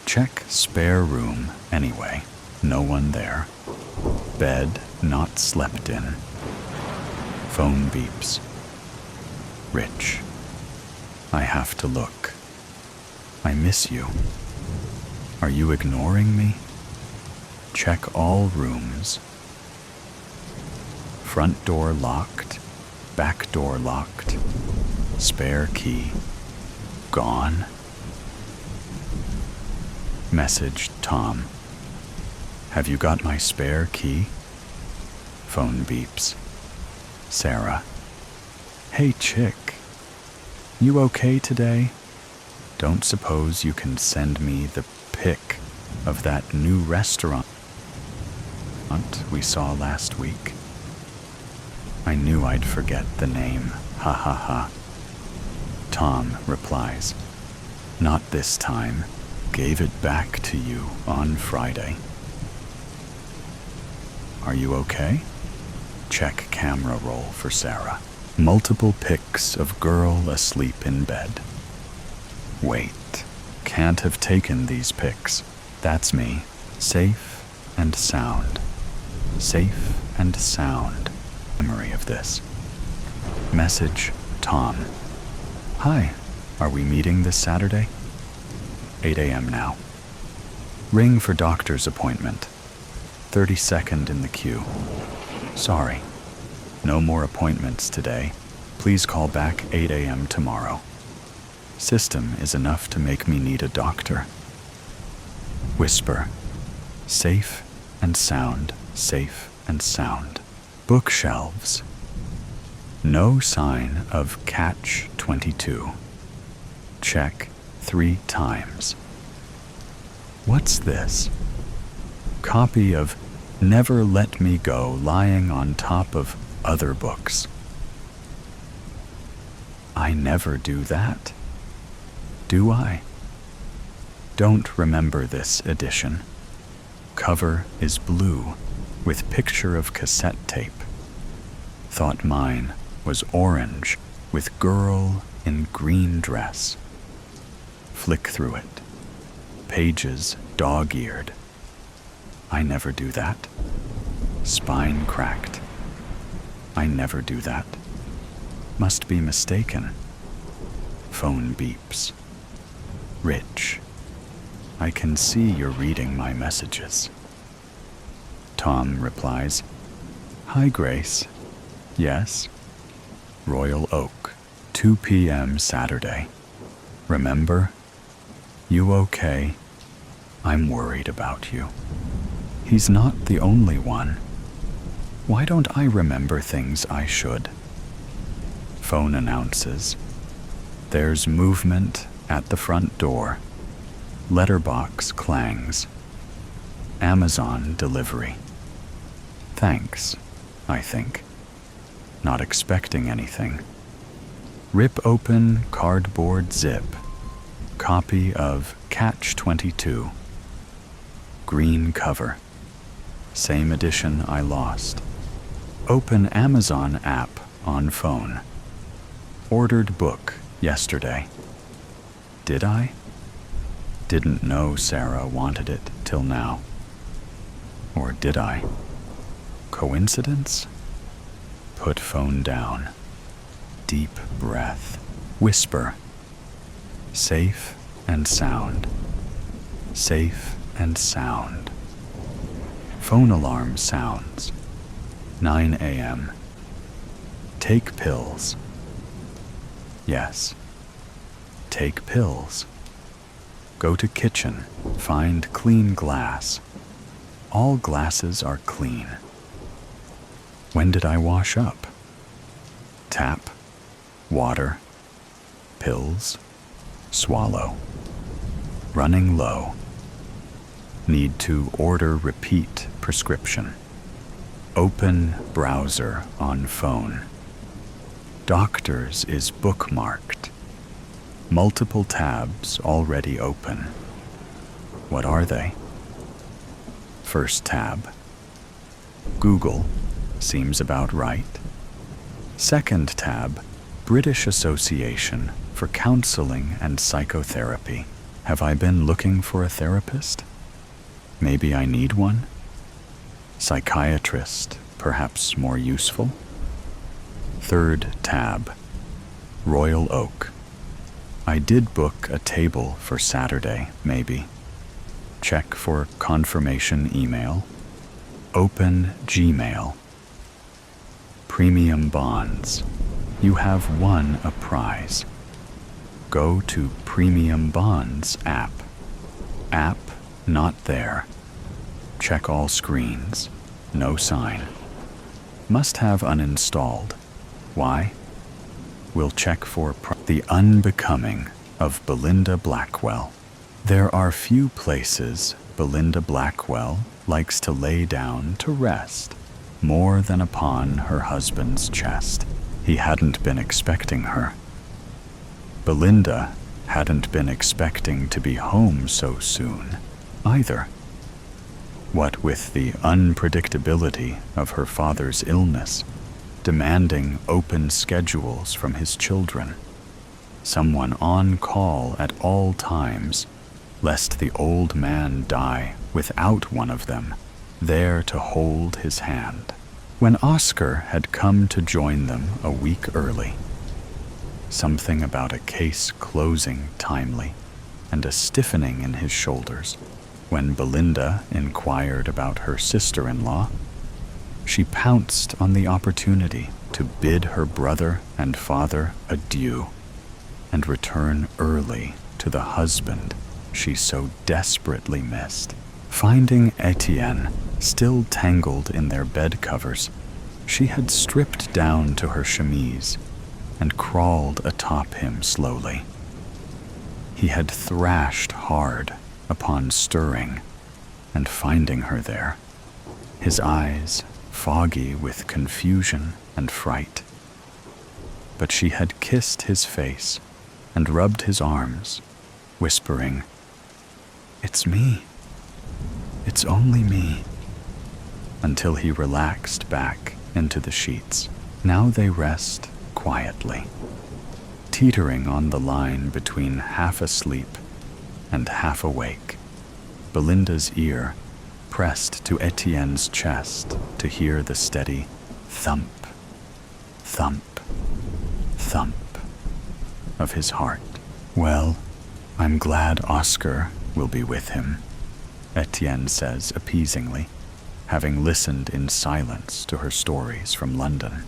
Check spare room anyway. No one there. Bed not slept in. Phone beeps. Rich. I have to look. I miss you. Are you ignoring me? Check all rooms. Front door locked. Back door locked. Spare key. Gone. Message Tom. Have you got my spare key? Phone beeps. Sarah. Hey chick. You okay today? Don't suppose you can send me the pic of that new restaurant we saw last week? I knew I'd forget the name. Ha ha ha. Tom replies. Not this time. Gave it back to you on Friday. Are you okay? Check camera roll for Sarah. Multiple pics of girl asleep in bed. Wait, can't have taken these pics. That's me. Safe and sound. Safe and sound. Memory of this. Message Tom. Hi, are we meeting this Saturday? 8 a.m. now. Ring for doctor's appointment. 32nd in the queue. Sorry. No more appointments today. Please call back 8 a.m. tomorrow. System is enough to make me need a doctor. Whisper. Safe and sound. Safe and sound. Bookshelves. No sign of catch 22. Check 3 times. What's this? Copy of Never Let Me Go lying on top of other books. I never do that. Do I? Don't remember this edition. Cover is blue with picture of cassette tape. Thought mine was orange with girl in green dress. Flick through it. Pages dog-eared. I never do that. Spine cracked. I never do that. Must be mistaken. Phone beeps. Rich. I can see you're reading my messages. Tom replies, Hi, Grace. Yes? Royal Oak, 2 p.m. Saturday. Remember? You okay? I'm worried about you. He's not the only one. Why don't I remember things I should? Phone announces, There's movement at the front door. Letterbox clangs. Amazon delivery. Thanks, I think. Not expecting anything. Rip open cardboard zip. Copy of Catch-22. Green cover. Same edition I lost. Open Amazon app on phone. Ordered book yesterday. Did I? Didn't know Sarah wanted it till now. Or did I? Coincidence? Put phone down. Deep breath. Whisper. Safe and sound. Safe and sound. Phone alarm sounds. 9 a.m. Take pills. Yes. Take pills. Go to kitchen. Find clean glass. All glasses are clean. When did I wash up? Tap. Water. Pills. Swallow. Running low. Need to order repeat prescription. Open browser on phone. Doctors is bookmarked. Multiple tabs already open. What are they? First tab. Google, seems about right. Second tab, British Association for Counseling and Psychotherapy. Have I been looking for a therapist? Maybe I need one? Psychiatrist, perhaps more useful? Third tab, Royal Oak. I did book a table for Saturday, maybe. Check for confirmation email. Open Gmail. Premium bonds. You have won a prize. Go to Premium Bonds app. App not there. Check all screens. No sign. Must have uninstalled. Why? We'll check for The Unbecoming of Belinda Blackwell. There are few places Belinda Blackwell likes to lay down to rest more than upon her husband's chest. He hadn't been expecting her. Belinda hadn't been expecting to be home so soon, either. What with the unpredictability of her father's illness, demanding open schedules from his children, someone on call at all times, lest the old man die without one of them, there to hold his hand. When Oscar had come to join them a week early, something about a case closing timely, and a stiffening in his shoulders. When Belinda inquired about her sister-in-law, she pounced on the opportunity to bid her brother and father adieu and return early to the husband she so desperately missed. Finding Etienne still tangled in their bed covers, she had stripped down to her chemise and crawled atop him slowly. He had thrashed hard upon stirring and finding her there, his eyes foggy with confusion and fright. But she had kissed his face and rubbed his arms, whispering, "It's me. It's only me," until he relaxed back into the sheets. Now they rest quietly, teetering on the line between half asleep and half awake, Belinda's ear pressed to Etienne's chest to hear the steady thump, thump, thump of his heart. "Well, I'm glad Oscar will be with him," Etienne says appeasingly, having listened in silence to her stories from London.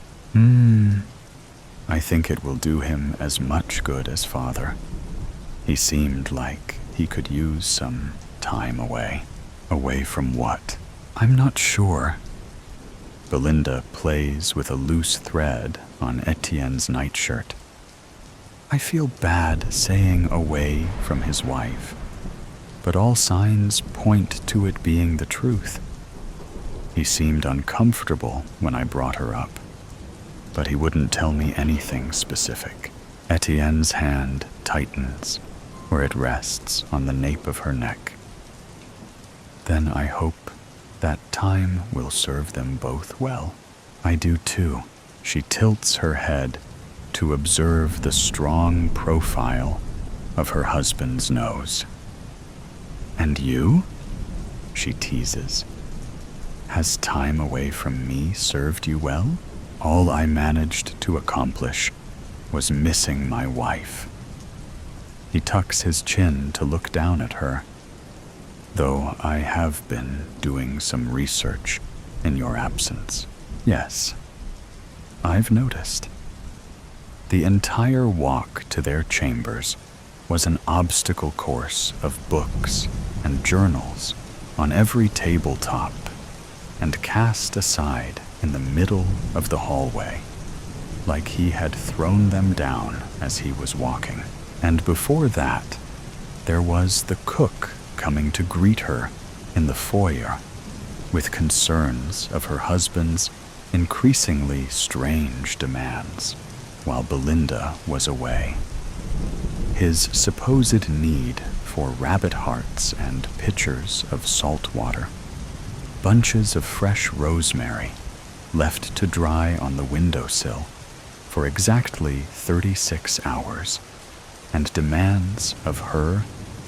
I think it will do him as much good as father. He seemed like he could use some time away." "Away from what?" "I'm not sure." Belinda plays with a loose thread on Etienne's nightshirt. "I feel bad saying away from his wife, but all signs point to it being the truth. He seemed uncomfortable when I brought her up, but he wouldn't tell me anything specific." Etienne's hand tightens where it rests on the nape of her neck. "Then I hope that time will serve them both well." "I do too." She tilts her head to observe the strong profile of her husband's nose. "And you?" she teases. "Has time away from me served you well? All I managed to accomplish was missing my wife." He tucks his chin to look down at her. "Though I have been doing some research in your absence." "Yes, I've noticed." The entire walk to their chambers was an obstacle course of books and journals on every tabletop and cast aside in the middle of the hallway, like he had thrown them down as he was walking. And before that, there was the cook coming to greet her in the foyer with concerns of her husband's increasingly strange demands while Belinda was away. His supposed need for rabbit hearts and pitchers of salt water, bunches of fresh rosemary left to dry on the windowsill for exactly 36 hours, and demands of her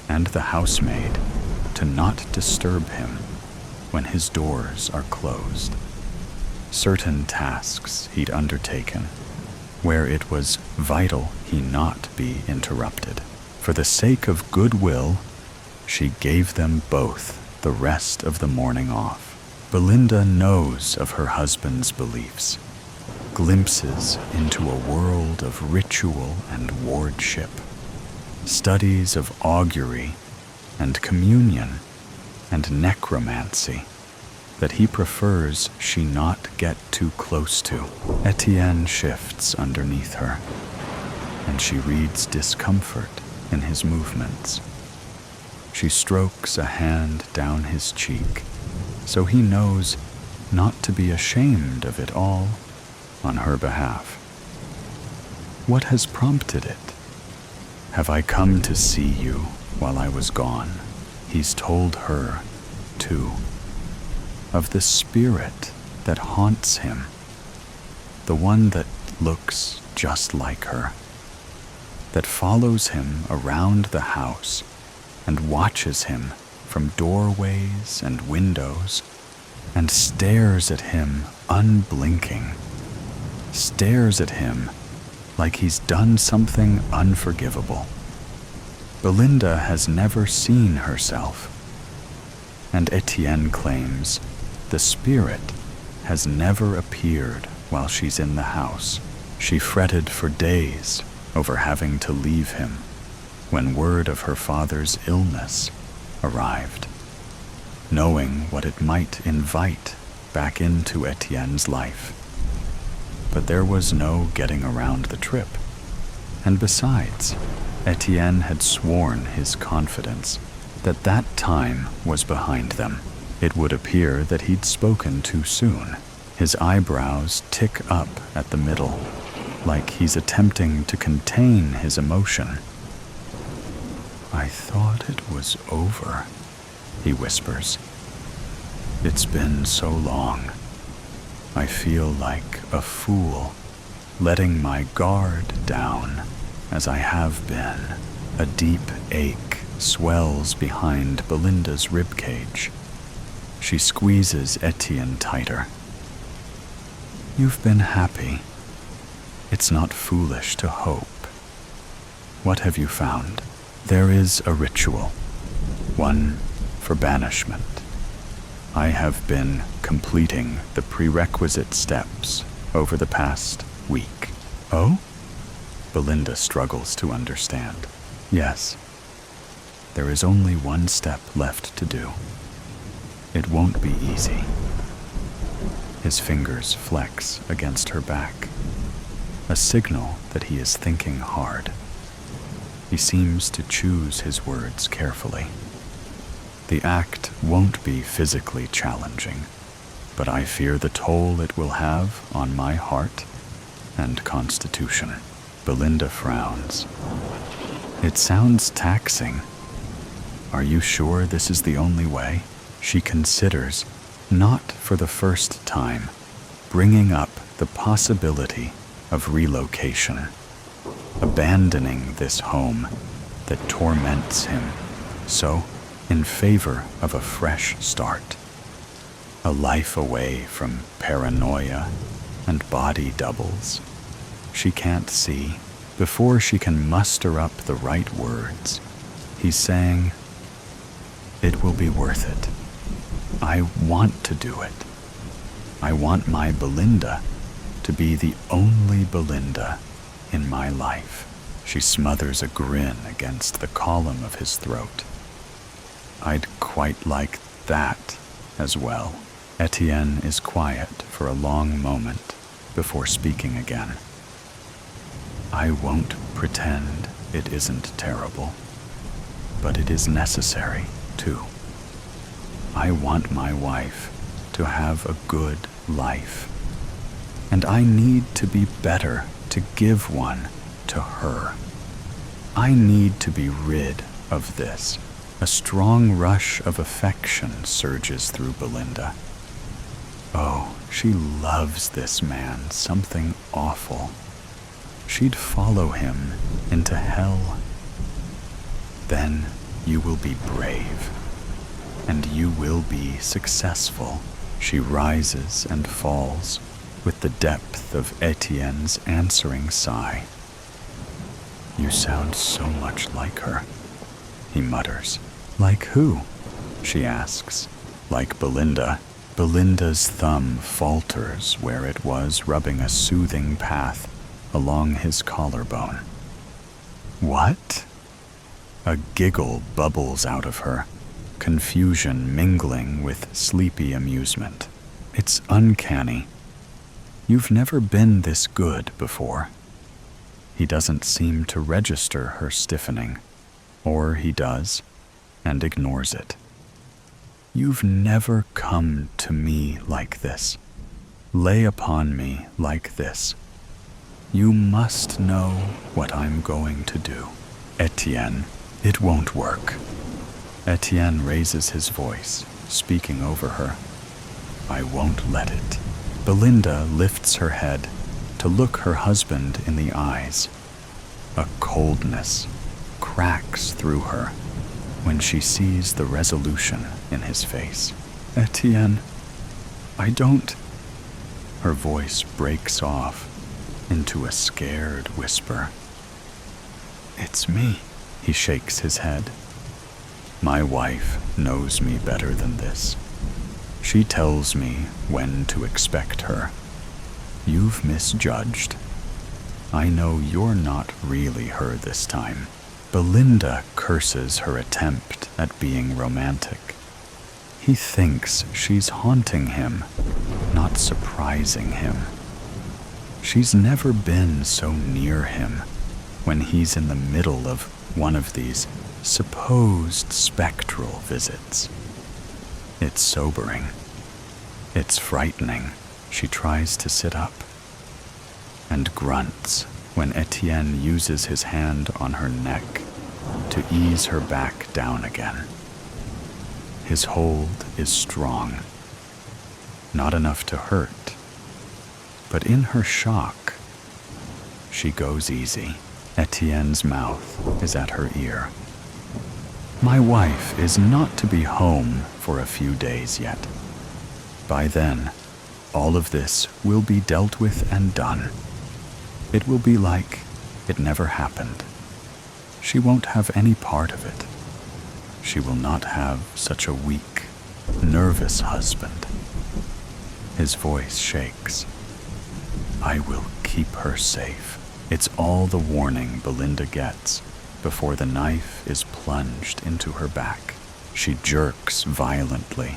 and the housemaid to not disturb him when his doors are closed. Certain tasks he'd undertaken where it was vital he not be interrupted. For the sake of goodwill, she gave them both the rest of the morning off. Belinda knows of her husband's beliefs, glimpses into a world of ritual and wardship, studies of augury and communion and necromancy that he prefers she not get too close to. Etienne shifts underneath her, and she reads discomfort in his movements. She strokes a hand down his cheek, so he knows not to be ashamed of it all on her behalf. What has prompted it? Have I come to see you while I was gone? He's told her, too, of the spirit that haunts him, the one that looks just like her, that follows him around the house and watches him from doorways and windows and stares at him unblinking, stares at him like he's done something unforgivable. Belinda has never seen herself, and Etienne claims the spirit has never appeared while she's in the house. She fretted for days over having to leave him when word of her father's illness arrived, knowing what it might invite back into Etienne's life. But there was no getting around the trip. And besides, Etienne had sworn his confidence that that time was behind them. It would appear that he'd spoken too soon. His eyebrows tick up at the middle, like he's attempting to contain his emotion. "I thought it was over," he whispers. "It's been so long. I feel like a fool, letting my guard down as I have been." A deep ache swells behind Belinda's ribcage. She squeezes Etienne tighter. "You've been happy. It's not foolish to hope. What have you found?" "There is a ritual, one for banishment. I have been completing the prerequisite steps over the past week." "Oh?" Belinda struggles to understand. "Yes. There is only one step left to do. It won't be easy." His fingers flex against her back, a signal that he is thinking hard. He seems to choose his words carefully. "The act won't be physically challenging, but I fear the toll it will have on my heart and constitution." Belinda frowns. "It sounds taxing. Are you sure this is the only way?" She considers, not for the first time, bringing up the possibility of relocation, abandoning this home that torments him, so in favor of a fresh start, a life away from paranoia and body doubles. She can't see. Before she can muster up the right words, he's saying, "It will be worth it. I want to do it. I want my Belinda to be the only Belinda in my life." She smothers a grin against the column of his throat. "I'd quite like that as well." Etienne is quiet for a long moment before speaking again. "I won't pretend it isn't terrible, but it is necessary, too. I want my wife to have a good life, and I need to be better to give one to her. I need to be rid of this." A strong rush of affection surges through Belinda. Oh, she loves this man, something awful. She'd follow him into hell. "Then you will be brave, and you will be successful." She rises and falls with the depth of Etienne's answering sigh. "You sound so much like her," he mutters. "Like who?" she asks. "Like Belinda." Belinda's thumb falters where it was rubbing a soothing path along his collarbone. "What?" A giggle bubbles out of her, confusion mingling with sleepy amusement. "It's uncanny. You've never been this good before." He doesn't seem to register her stiffening, or he does, and ignores it. "You've never come to me like this, lay upon me like this. You must know what I'm going to do." "Etienne, it won't work." Etienne raises his voice, speaking over her. "I won't let it." Belinda lifts her head to look her husband in the eyes. A coldness cracks through her when she sees the resolution in his face. "Etienne, I don't..." Her voice breaks off into a scared whisper. "It's me." He shakes his head. "My wife knows me better than this. She tells me when to expect her. You've misjudged. I know you're not really her this time." Belinda curses her attempt at being romantic. He thinks she's haunting him, not surprising him. She's never been so near him when he's in the middle of one of these supposed spectral visits. It's sobering. It's frightening. She tries to sit up and grunts when Etienne uses his hand on her neck to ease her back down again. His hold is strong, not enough to hurt, but in her shock, she goes easy. Etienne's mouth is at her ear. My wife is not to be home for a few days yet. By then, all of this will be dealt with and done. It will be like it never happened. She won't have any part of it. She will not have such a weak, nervous husband. His voice shakes. I will keep her safe. It's all the warning Belinda gets before the knife is plunged into her back. She jerks violently.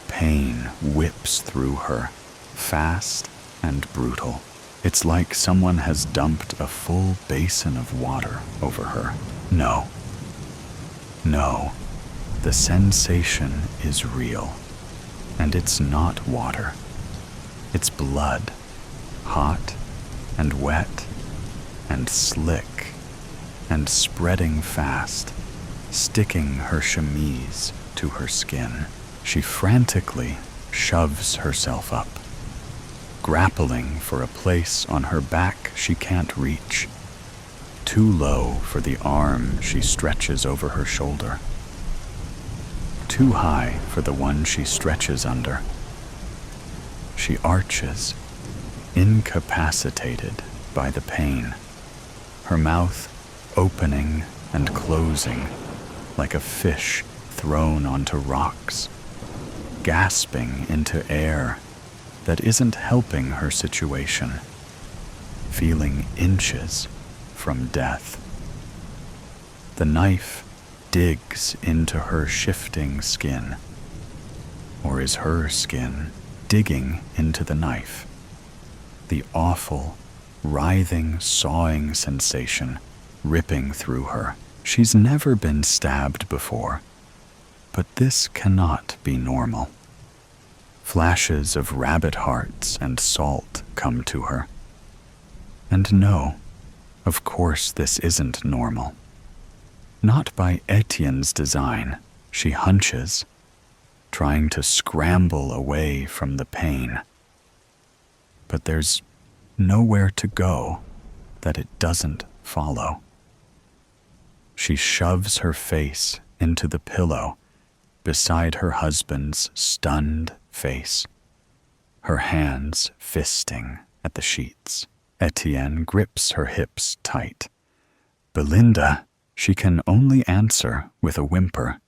Pain whips through her, fast and brutal. It's like someone has dumped a full basin of water over her. No, the sensation is real, and it's not water. It's blood, hot and wet and slick and spreading fast, sticking her chemise to her skin. She frantically shoves herself up, grappling for a place on her back she can't reach, too low for the arm she stretches over her shoulder, too high for the one she stretches under. She arches, incapacitated by the pain, her mouth opening and closing like a fish thrown onto rocks, gasping into air that isn't helping her situation, feeling inches from death. The knife digs into her shifting skin, or is her skin digging into the knife? The awful, writhing, sawing sensation ripping through her. She's never been stabbed before, but this cannot be normal. Flashes of rabbit hearts and salt come to her. And no, of course this isn't normal. Not by Etienne's design. She hunches, trying to scramble away from the pain. But there's nowhere to go that it doesn't follow. She shoves her face into the pillow beside her husband's stunned face, her hands fisting at the sheets. Etienne grips her hips tight. Belinda, she can only answer with a whimper.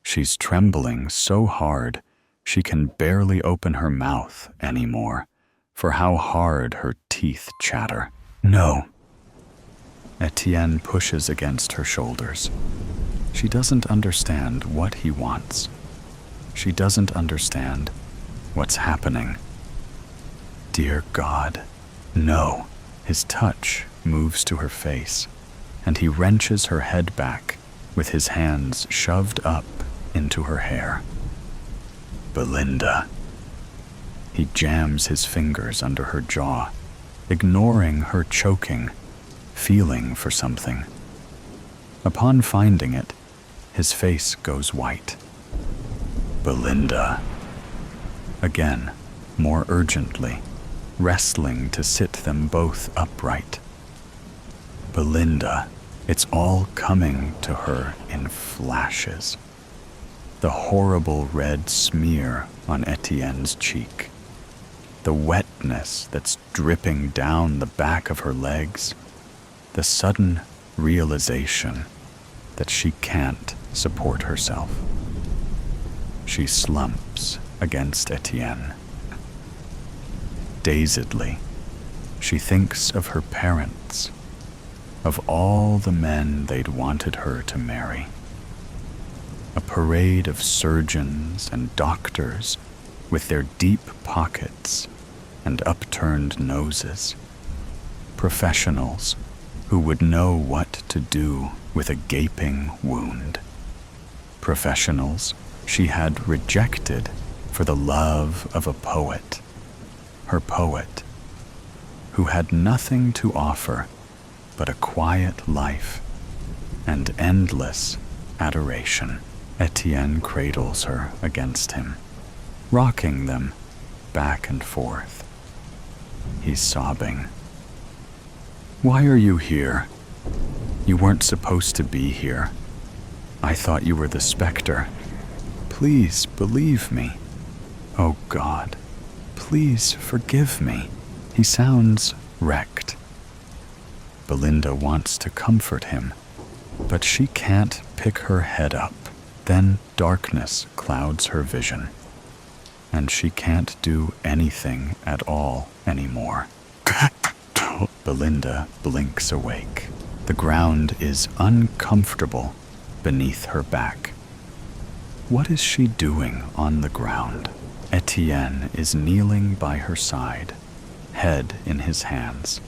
She's trembling so hard she can barely open her mouth anymore for how hard her teeth chatter. No. Etienne pushes against her shoulders. She doesn't understand what he wants. She doesn't understand what's happening. Dear God, no. His touch moves to her face, and he wrenches her head back with his hands shoved up into her hair. Belinda. He jams his fingers under her jaw, ignoring her choking, feeling for something. Upon finding it, his face goes white. Belinda. Again, more urgently, wrestling to sit them both upright. Belinda. It's all coming to her in flashes. The horrible red smear on Etienne's cheek. The wetness that's dripping down the back of her legs. The sudden realization that she can't support herself. She slumps against Etienne. Dazedly, she thinks of her parents, of all the men they'd wanted her to marry. A parade of surgeons and doctors with their deep pockets and upturned noses. Professionals who would know what to do with a gaping wound. Professionals she had rejected for the love of a poet, her poet, who had nothing to offer but a quiet life and endless adoration. Etienne cradles her against him, rocking them back and forth. He's sobbing. "Why are you here? You weren't supposed to be here. I thought you were the specter. Please believe me. Oh God, please forgive me." He sounds wrecked. Belinda wants to comfort him, but she can't pick her head up. Then darkness clouds her vision, and she can't do anything at all anymore. Belinda blinks awake. The ground is uncomfortable beneath her back. What is she doing on the ground? Etienne is kneeling by her side, head in his hands.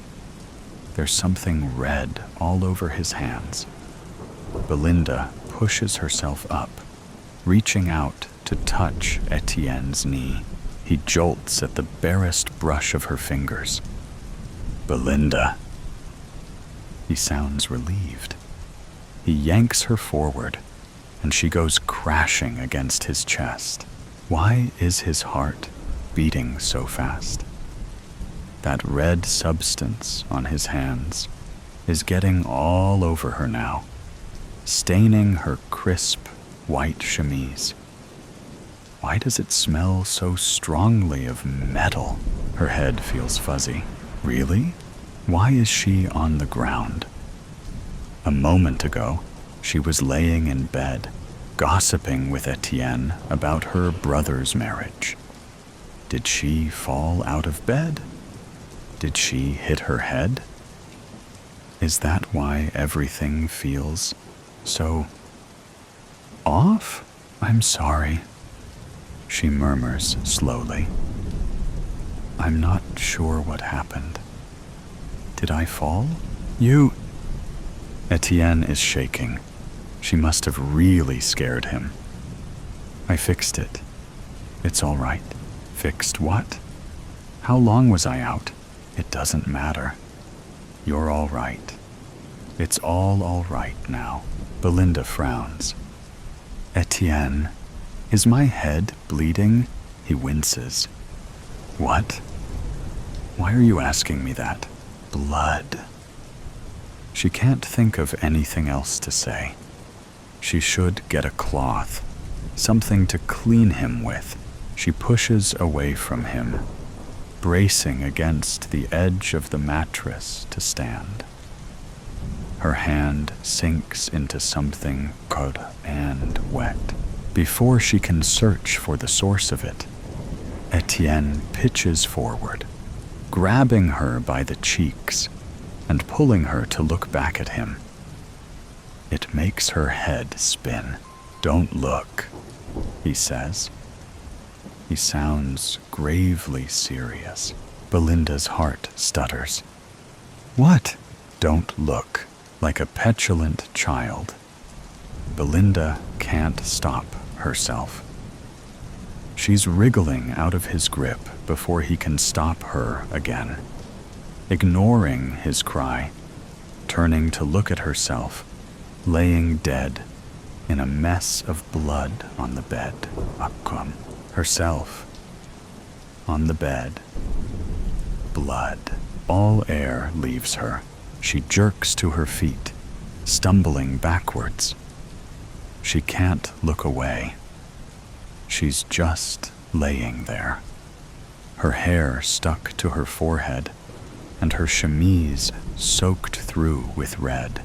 There's something red all over his hands. Belinda pushes herself up, reaching out to touch Etienne's knee. He jolts at the barest brush of her fingers. "Belinda." He sounds relieved. He yanks her forward, and she goes crashing against his chest. Why is his heart beating so fast? That red substance on his hands is getting all over her now, staining her crisp white chemise. Why does it smell so strongly of metal? Her head feels fuzzy. Really? Why is she on the ground? A moment ago, she was laying in bed, gossiping with Etienne about her brother's marriage. Did she fall out of bed? Did she hit her head? Is that why everything feels so off? "I'm sorry," she murmurs slowly. "I'm not sure what happened. Did I fall? You..." Etienne is shaking. She must have really scared him. "I fixed it. It's all right." "Fixed what? How long was I out?" "It doesn't matter. You're all right. It's all right now." Belinda frowns. "Etienne, is my head bleeding?" He winces. "What? Why are you asking me that?" "Blood." She can't think of anything else to say. She should get a cloth, something to clean him with. She pushes away from him, bracing against the edge of the mattress to stand. Her hand sinks into something cold and wet. Before she can search for the source of it, Etienne pitches forward, grabbing her by the cheeks and pulling her to look back at him. It makes her head spin. "Don't look," he says. He sounds gravely serious. Belinda's heart stutters. "What?" "Don't look," like a petulant child. Belinda can't stop herself. She's wriggling out of his grip before he can stop her again, ignoring his cry, turning to look at herself, laying dead in a mess of blood on the bed. Herself on the bed. Blood. All air leaves her. She jerks to her feet, stumbling backwards. She can't look away. She's just laying there, her hair stuck to her forehead and her chemise soaked through with red.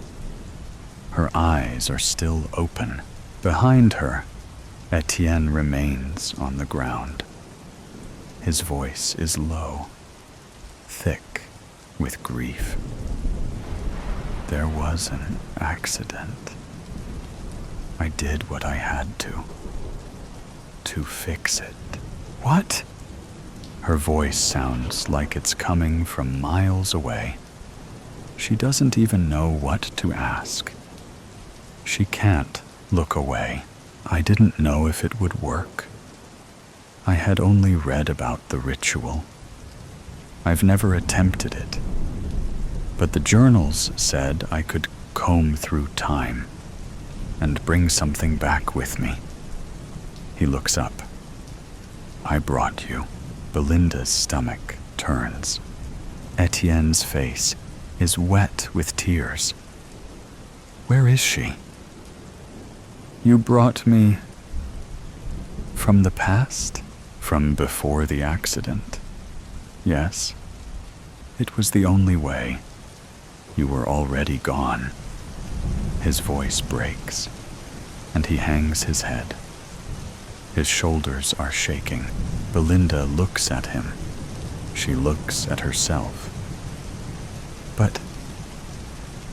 Her eyes are still open. Behind her, Etienne remains on the ground. His voice is low, thick with grief. "There was an accident. I did what I had to fix it." "What?" Her voice sounds like it's coming from miles away. She doesn't even know what to ask. She can't look away. I didn't know if it would work. I had only read about the ritual. I've never attempted it. But the journals said I could comb through time and bring something back with me. He looks up. I brought you. Belinda's stomach turns. Etienne's face is wet with tears. Where is she? You brought me from the past? From before the accident? Yes. It was the only way. You were already gone. His voice breaks, and he hangs his head. His shoulders are shaking. Belinda looks at him. She looks at herself. But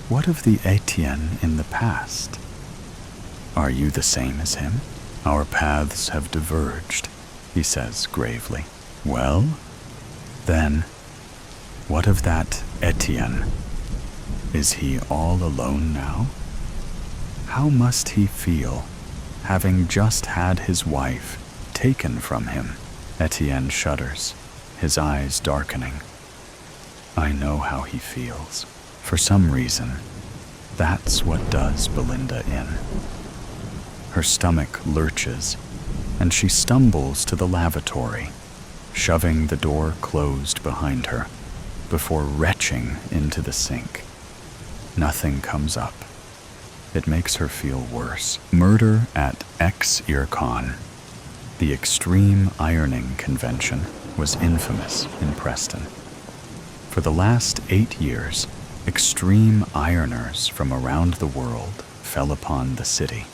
what of the Etienne in the past? Are you the same as him? Our paths have diverged, he says gravely. Well, then, what of that Etienne? Is he all alone now? How must he feel, having just had his wife taken from him? Etienne shudders, his eyes darkening. I know how he feels. For some reason, that's what does Belinda in. Her stomach lurches, and she stumbles to the lavatory, shoving the door closed behind her, before retching into the sink. Nothing comes up. It makes her feel worse. Murder at Ex-Ircon. The extreme ironing convention was infamous in Preston. For the last 8 years, extreme ironers from around the world fell upon the city.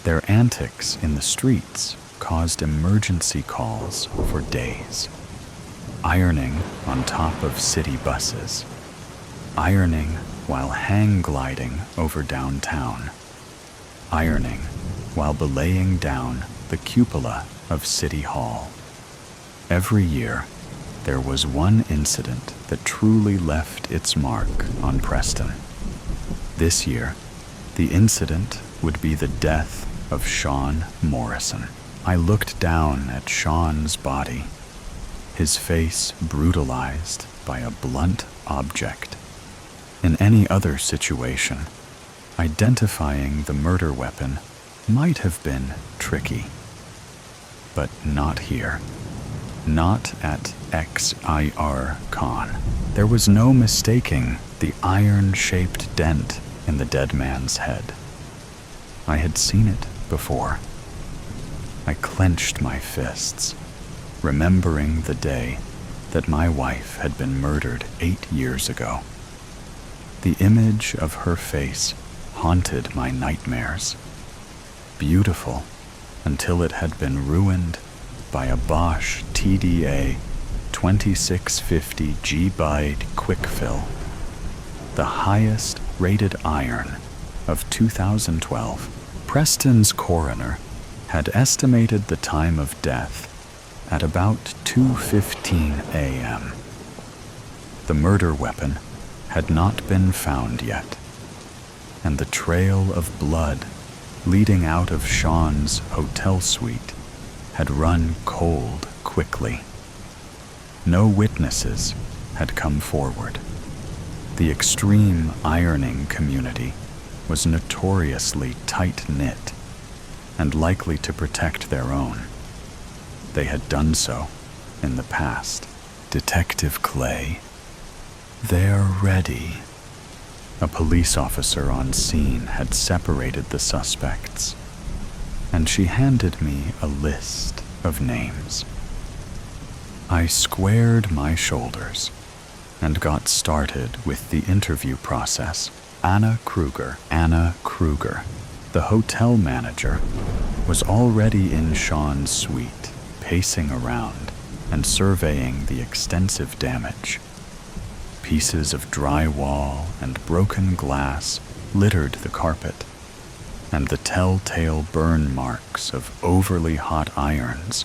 Their antics in the streets caused emergency calls for days. Ironing on top of city buses. Ironing while hang gliding over downtown. Ironing while belaying down the cupola of City Hall. Every year, there was one incident that truly left its mark on Preston. This year, the incident would be the death of Sean Morrison. I looked down at Sean's body, his face brutalized by a blunt object. In any other situation, identifying the murder weapon might have been tricky. But not here. Not at Ex-Ircon. There was no mistaking the iron-shaped dent in the dead man's head. I had seen it before. I clenched my fists, remembering the day that my wife had been murdered 8 years ago. The image of her face haunted my nightmares. Beautiful until it had been ruined by a Bosch TDA 2650 G-Bide quick fill, the highest rated iron of 2012. Preston's coroner had estimated the time of death at about 2:15 a.m. The murder weapon had not been found yet, and the trail of blood leading out of Sean's hotel suite had run cold quickly. No witnesses had come forward. The extreme ironing community was notoriously tight-knit and likely to protect their own. They had done so in the past. Detective Clay, they're ready. A police officer on scene had separated the suspects, and she handed me a list of names. I squared my shoulders and got started with the interview process. Anna Kruger, the hotel manager, was already in Sean's suite, pacing around and surveying the extensive damage. Pieces of drywall and broken glass littered the carpet, and the telltale burn marks of overly hot irons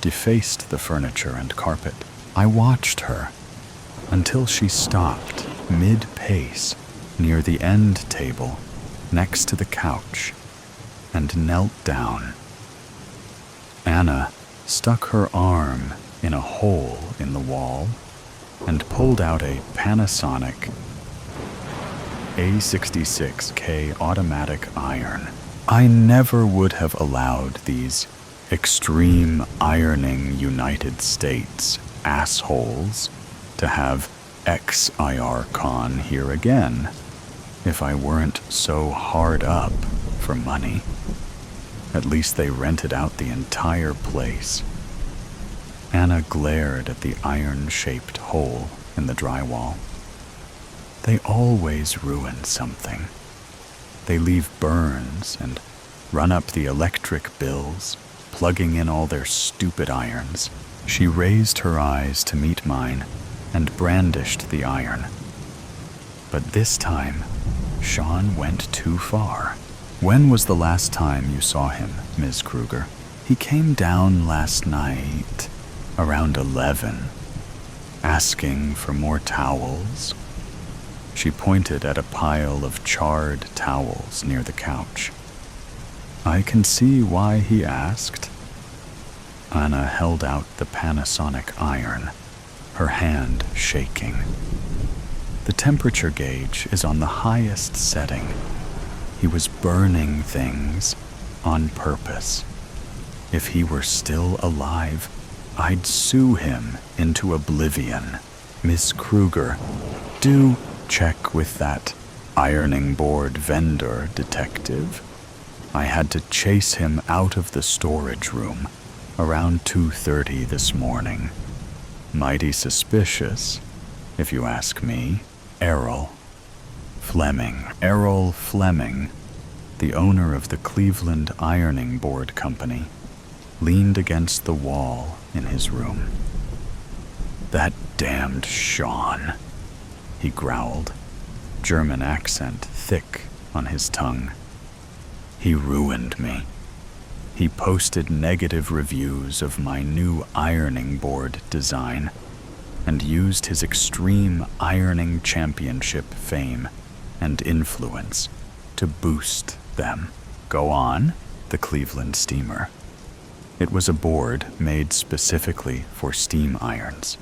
defaced the furniture and carpet. I watched her until she stopped mid-pace near the end table next to the couch and knelt down. Anna stuck her arm in a hole in the wall and pulled out a Panasonic A66K automatic iron. I never would have allowed these extreme ironing United States assholes to have XIRCon here again if I weren't so hard up for money. At least they rented out the entire place. Anna glared at the iron-shaped hole in the drywall. They always ruin something. They leave burns and run up the electric bills, plugging in all their stupid irons. She raised her eyes to meet mine and brandished the iron. But this time, Sean went too far. When was the last time you saw him, Ms. Kruger? He came down last night, around 11, asking for more towels. She pointed at a pile of charred towels near the couch. I can see why he asked. Anna held out the Panasonic iron, her hand shaking. The temperature gauge is on the highest setting. He was burning things on purpose. If he were still alive, I'd sue him into oblivion. Miss Kruger, do check with that ironing board vendor detective. I had to chase him out of the storage room around 2:30 this morning. Mighty suspicious, if you ask me. Errol Fleming, the owner of the Cleveland Ironing Board Company, leaned against the wall in his room. That damned Sean, he growled, German accent thick on his tongue. He ruined me. He posted negative reviews of my new ironing board design and used his extreme ironing championship fame and influence to boost them. Go on, the Cleveland steamer. It was a board made specifically for steam irons.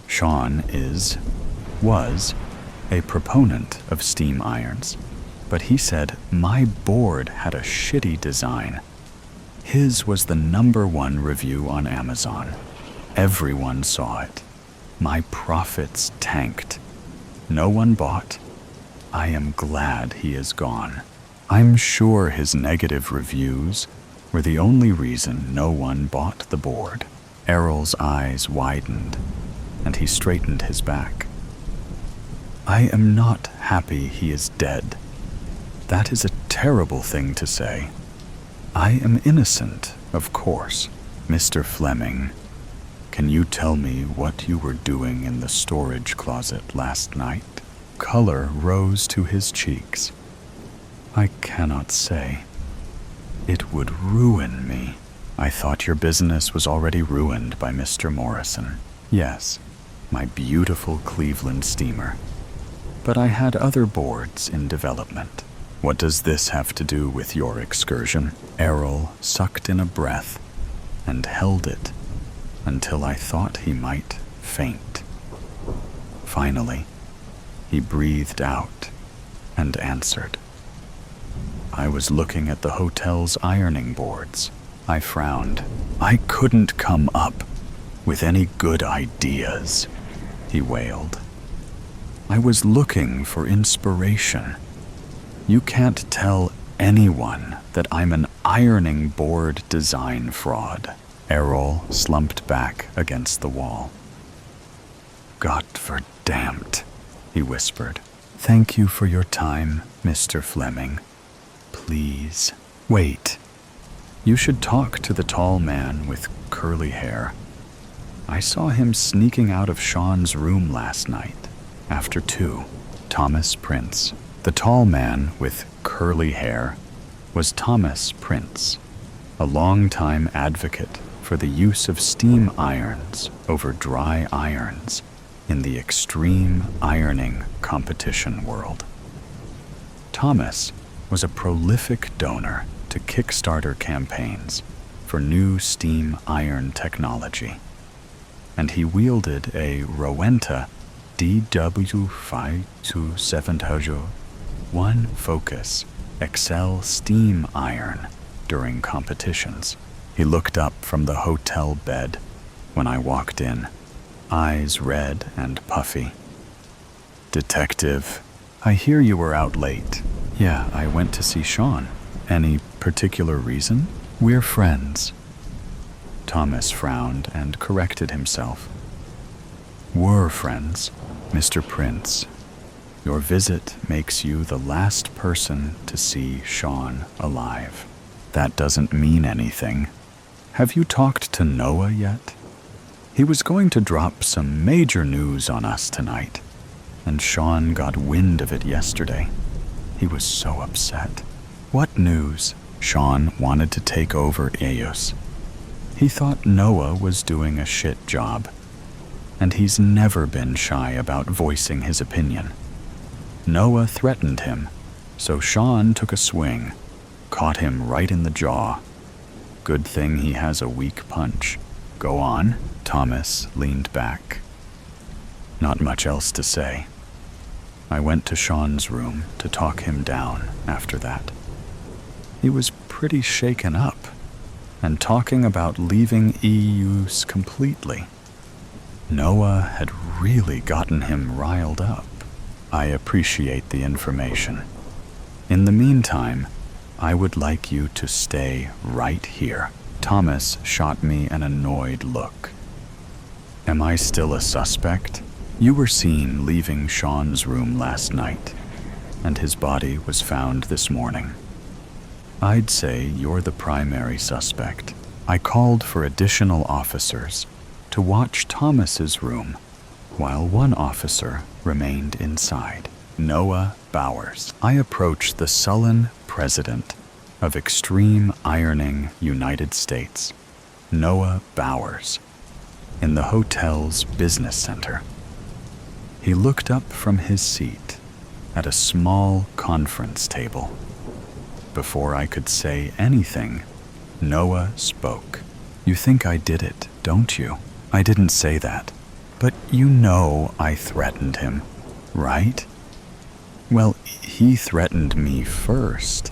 Sean was a proponent of steam irons, but he said my board had a shitty design. His was the #1 review on Amazon. Everyone saw it. My profits tanked. No one bought. I am glad he is gone. I'm sure his negative reviews were the only reason no one bought the board. Errol's eyes widened, and he straightened his back. I am not happy he is dead. That is a terrible thing to say. I am innocent, of course. Mr. Fleming, can you tell me what you were doing in the storage closet last night? Color rose to his cheeks. I cannot say. It would ruin me. I thought your business was already ruined by Mr. Morrison. Yes, my beautiful Cleveland steamer. But I had other boards in development. What does this have to do with your excursion? Errol sucked in a breath and held it until I thought he might faint. Finally, he breathed out and answered. I was looking at the hotel's ironing boards. I frowned. I couldn't come up with any good ideas, he wailed. I was looking for inspiration. You can't tell anyone that I'm an ironing board design fraud. Errol slumped back against the wall. Gottverdammt, he whispered. Thank you for your time, Mr. Fleming. Please, wait. You should talk to the tall man with curly hair. I saw him sneaking out of Sean's room last night, after 2. Thomas Prince. The tall man with curly hair was Thomas Prince, a longtime advocate for the use of steam irons over dry irons in the extreme ironing competition world. Thomas was a prolific donor to Kickstarter campaigns for new steam iron technology, and he wielded a Rowenta DW527 Focus Excel steam iron during competitions. He looked up from the hotel bed when I walked in, eyes red and puffy. "Detective, I hear you were out late." "Yeah, I went to see Sean." "Any particular reason?" "We're friends." Thomas frowned and corrected himself. "Were friends, Mr. Prince. Your visit makes you the last person to see Sean alive." "That doesn't mean anything. Have you talked to Noah yet? He was going to drop some major news on us tonight, and Sean got wind of it yesterday. He was so upset." "What news?" "Sean wanted to take over Eos. He thought Noah was doing a shit job, and he's never been shy about voicing his opinion. Noah threatened him, so Sean took a swing, caught him right in the jaw. Good thing he has a weak punch." "Go on." Thomas leaned back. "Not much else to say. I went to Sean's room to talk him down after that. He was pretty shaken up and talking about leaving EUs completely. Noah had really gotten him riled up. I appreciate the information. In the meantime, I would like you to stay right here." Thomas shot me an annoyed look. "Am I still a suspect? You were seen leaving Sean's room last night, and his body was found this morning. I'd say you're the primary suspect. I called for additional officers to watch Thomas's room while one officer remained inside. Noah Bowers." I approached the sullen president of Extreme Ironing United States, Noah Bowers, in the hotel's business center. He looked up from his seat at a small conference table. Before I could say anything, Noah spoke. "You think I did it, don't you?" "I didn't say that, but you know I threatened him, right?" "Well, he threatened me first.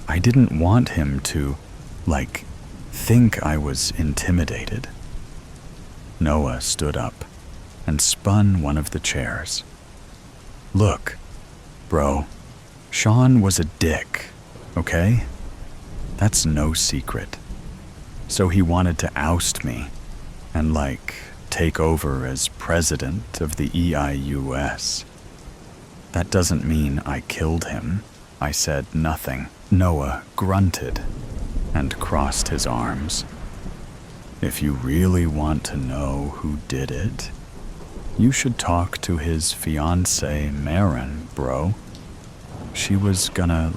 I didn't want him to, think I was intimidated." Noah stood up and spun one of the chairs. "Look, bro, Sean was a dick, okay? That's no secret. So he wanted to oust me and, take over as president of the EIUS. That doesn't mean I killed him." I said nothing. Noah grunted and crossed his arms. "If you really want to know who did it, you should talk to his fiancée, Marin, bro. She was gonna,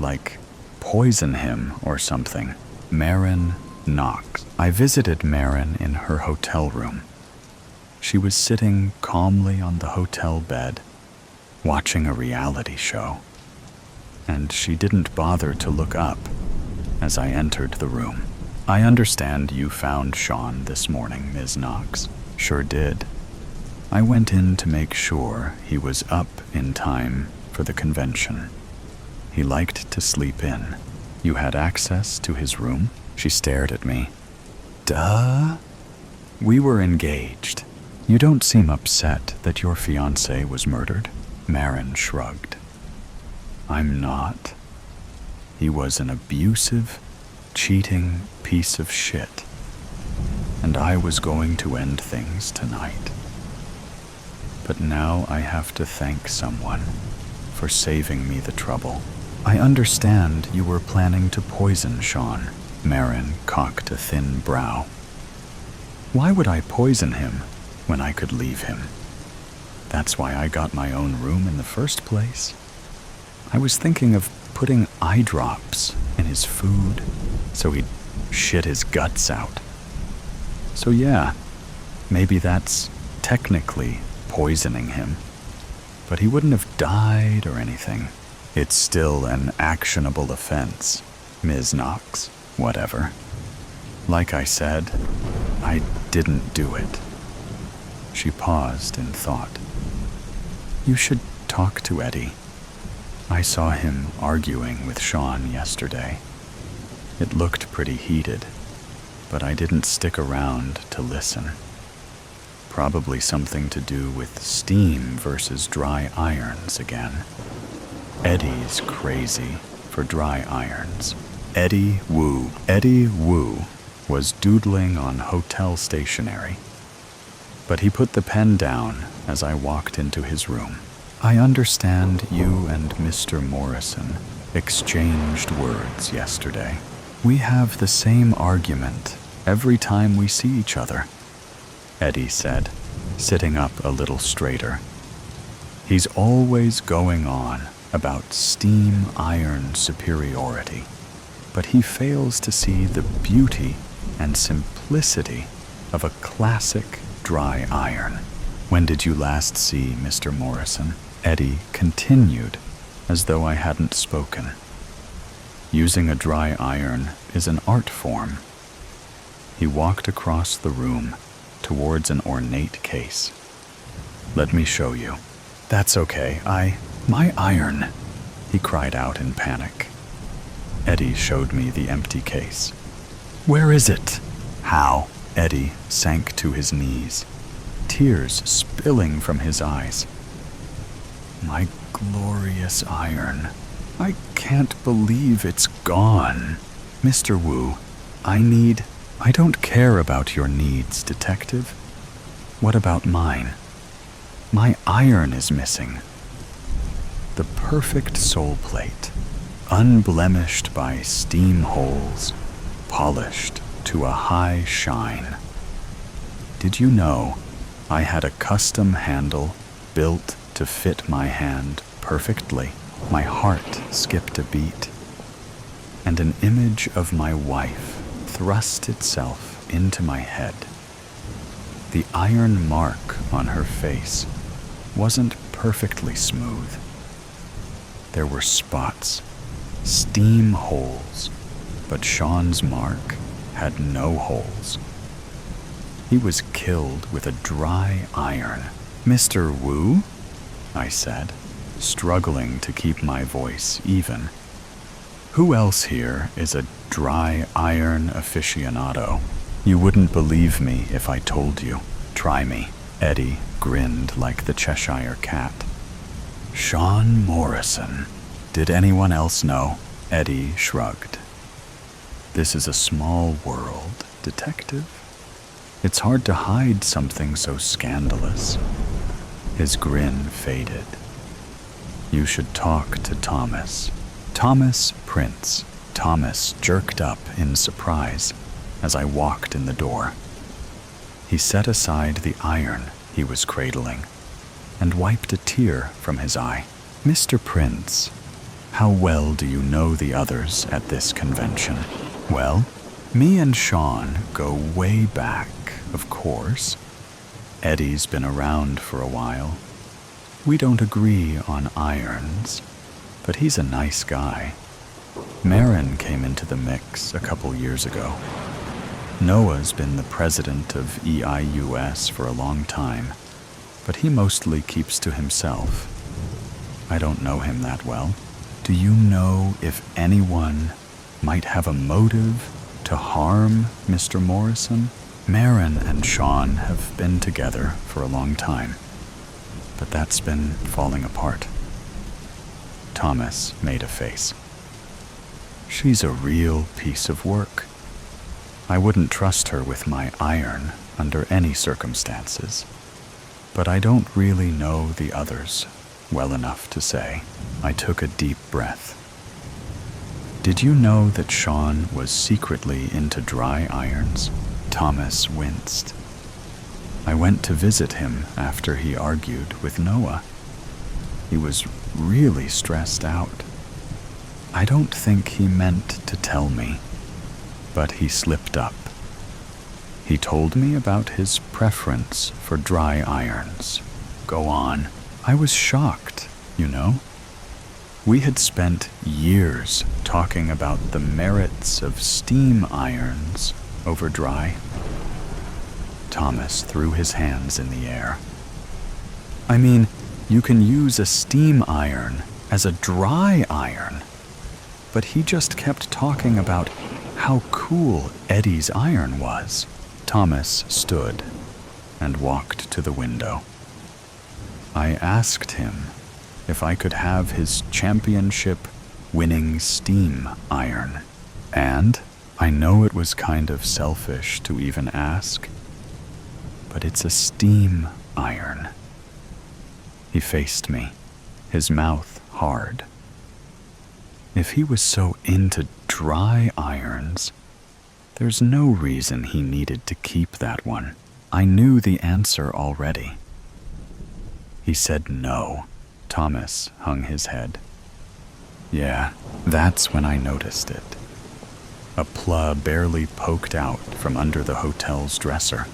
poison him or something." Marin Knox. I visited Marin in her hotel room. She was sitting calmly on the hotel bed, watching a reality show, and she didn't bother to look up as I entered the room. "I understand you found Sean this morning, Ms. Knox." "Sure did. I went in to make sure he was up in time for the convention. He liked to sleep in." "You had access to his room?" She stared at me. "Duh. We were engaged." "You don't seem upset that your fiancé was murdered." Marin shrugged. "I'm not. He was an abusive, cheating piece of shit, and I was going to end things tonight. But now I have to thank someone for saving me the trouble." "I understand you were planning to poison Sean." Marin cocked a thin brow. "Why would I poison him when I could leave him? That's why I got my own room in the first place. I was thinking of putting eye drops in his food so he'd shit his guts out. So yeah, maybe that's technically poisoning him, but he wouldn't have died or anything. It's still an actionable offense, Ms. Knox, whatever. Like I said, I didn't do it. She paused in thought. You should talk to Eddie. I saw him arguing with Sean yesterday. It looked pretty heated, but I didn't stick around to listen. Probably something to do with steam versus dry irons again. Eddie's crazy for dry irons. Eddie Wu was doodling on hotel stationery. But he put the pen down as I walked into his room. I understand you and Mr. Morrison exchanged words yesterday. We have the same argument every time we see each other, Eddie said, sitting up a little straighter. He's always going on about steam iron superiority, but he fails to see the beauty and simplicity of a classic dry iron. When did you last see Mr. Morrison? Eddie continued, as though I hadn't spoken. Using a dry iron is an art form. He walked across the room towards an ornate case. Let me show you. That's okay, my iron, he cried out in panic. Eddie showed me the empty case. Where is it? How? Eddie sank to his knees, tears spilling from his eyes. My glorious iron. I can't believe it's gone. Mr. Wu, I don't care about your needs, detective. What about mine? My iron is missing. The perfect sole plate, unblemished by steam holes, polished to a high shine. Did you know I had a custom handle built to fit my hand perfectly? My heart skipped a beat, and an image of my wife thrust itself into my head. The iron mark on her face wasn't perfectly smooth. There were spots, steam holes, but Sean's mark had no holes. He was killed with a dry iron. Mr. Wu? I said, struggling to keep my voice even. Who else here is a dry iron aficionado? You wouldn't believe me if I told you. Try me. Eddie grinned like the Cheshire Cat. Sean Morrison. Did anyone else know? Eddie shrugged. This is a small world, detective. It's hard to hide something so scandalous. His grin faded. You should talk to Thomas. Thomas Prince. Thomas jerked up in surprise as I walked in the door. He set aside the iron he was cradling and wiped a tear from his eye. Mr. Prince, how well do you know the others at this convention? Well, me and Sean go way back, of course. Eddie's been around for a while. We don't agree on irons, but he's a nice guy. Marin came into the mix a couple years ago. Noah's been the president of EIUS for a long time, but he mostly keeps to himself. I don't know him that well. Do you know if anyone might have a motive to harm Mr. Morrison? Marin and Sean have been together for a long time, but that's been falling apart. Thomas made a face. She's a real piece of work. I wouldn't trust her with my iron under any circumstances, but I don't really know the others well enough to say. I took a deep breath. Did you know that Sean was secretly into dry irons? Thomas winced. I went to visit him after he argued with Noah. He was really stressed out. I don't think he meant to tell me, but he slipped up. He told me about his preference for dry irons. Go on. I was shocked, you know. We had spent years talking about the merits of steam irons over dry. Thomas threw his hands in the air. I mean, you can use a steam iron as a dry iron. But he just kept talking about how cool Eddie's iron was. Thomas stood and walked to the window. I asked him if I could have his championship-winning steam iron. And I know it was kind of selfish to even ask, but it's a steam iron. He faced me, his mouth hard. If he was so into dry irons, there's no reason he needed to keep that one. I knew the answer already. He said no. Thomas hung his head. Yeah, that's when I noticed it. A plug barely poked out from under the hotel's dresser.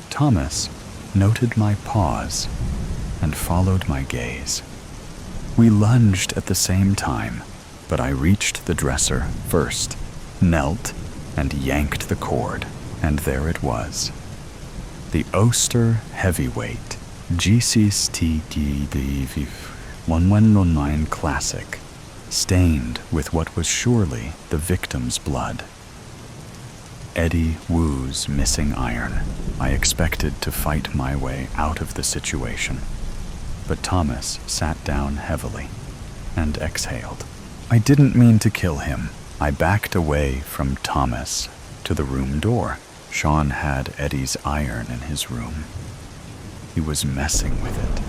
Thomas noted my pause and followed my gaze. We lunged at the same time, but I reached the dresser first, knelt, and yanked the cord, and there it was. The Oster Heavyweight GCSTD 1109 Classic, stained with what was surely the victim's blood. Eddie Wu's missing iron. I expected to fight my way out of the situation. But Thomas sat down heavily and exhaled. I didn't mean to kill him. I backed away from Thomas to the room door. Sean had Eddie's iron in his room. He was messing with it.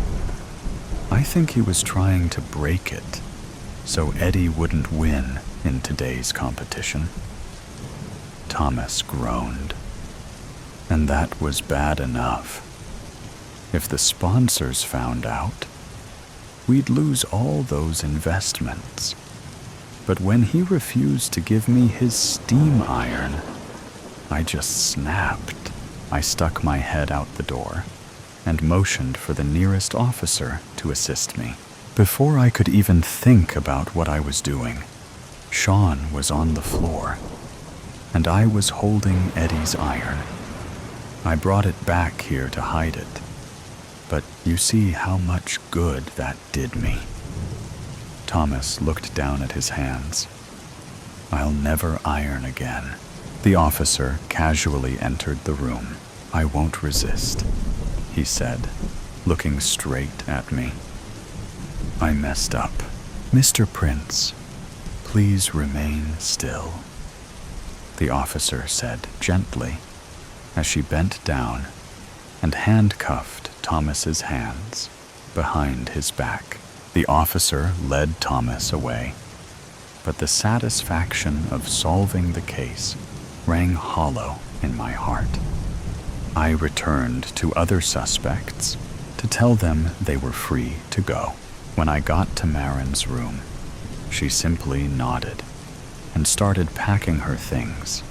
I think he was trying to break it so Eddie wouldn't win in today's competition. Thomas groaned. And that was bad enough. If the sponsors found out, we'd lose all those investments. But when he refused to give me his steam iron, I just snapped. I stuck my head out the door and motioned for the nearest officer to assist me. Before I could even think about what I was doing, Sean was on the floor, and I was holding Eddie's iron. I brought it back here to hide it, but you see how much good that did me. Thomas looked down at his hands. I'll never iron again. The officer casually entered the room. I won't resist, he said, looking straight at me. I messed up. Mr. Prince, please remain still, the officer said gently as she bent down and handcuffed Thomas's hands behind his back. The officer led Thomas away, but the satisfaction of solving the case rang hollow in my heart. I returned to other suspects to tell them they were free to go. When I got to Marin's room, she simply nodded and started packing her things.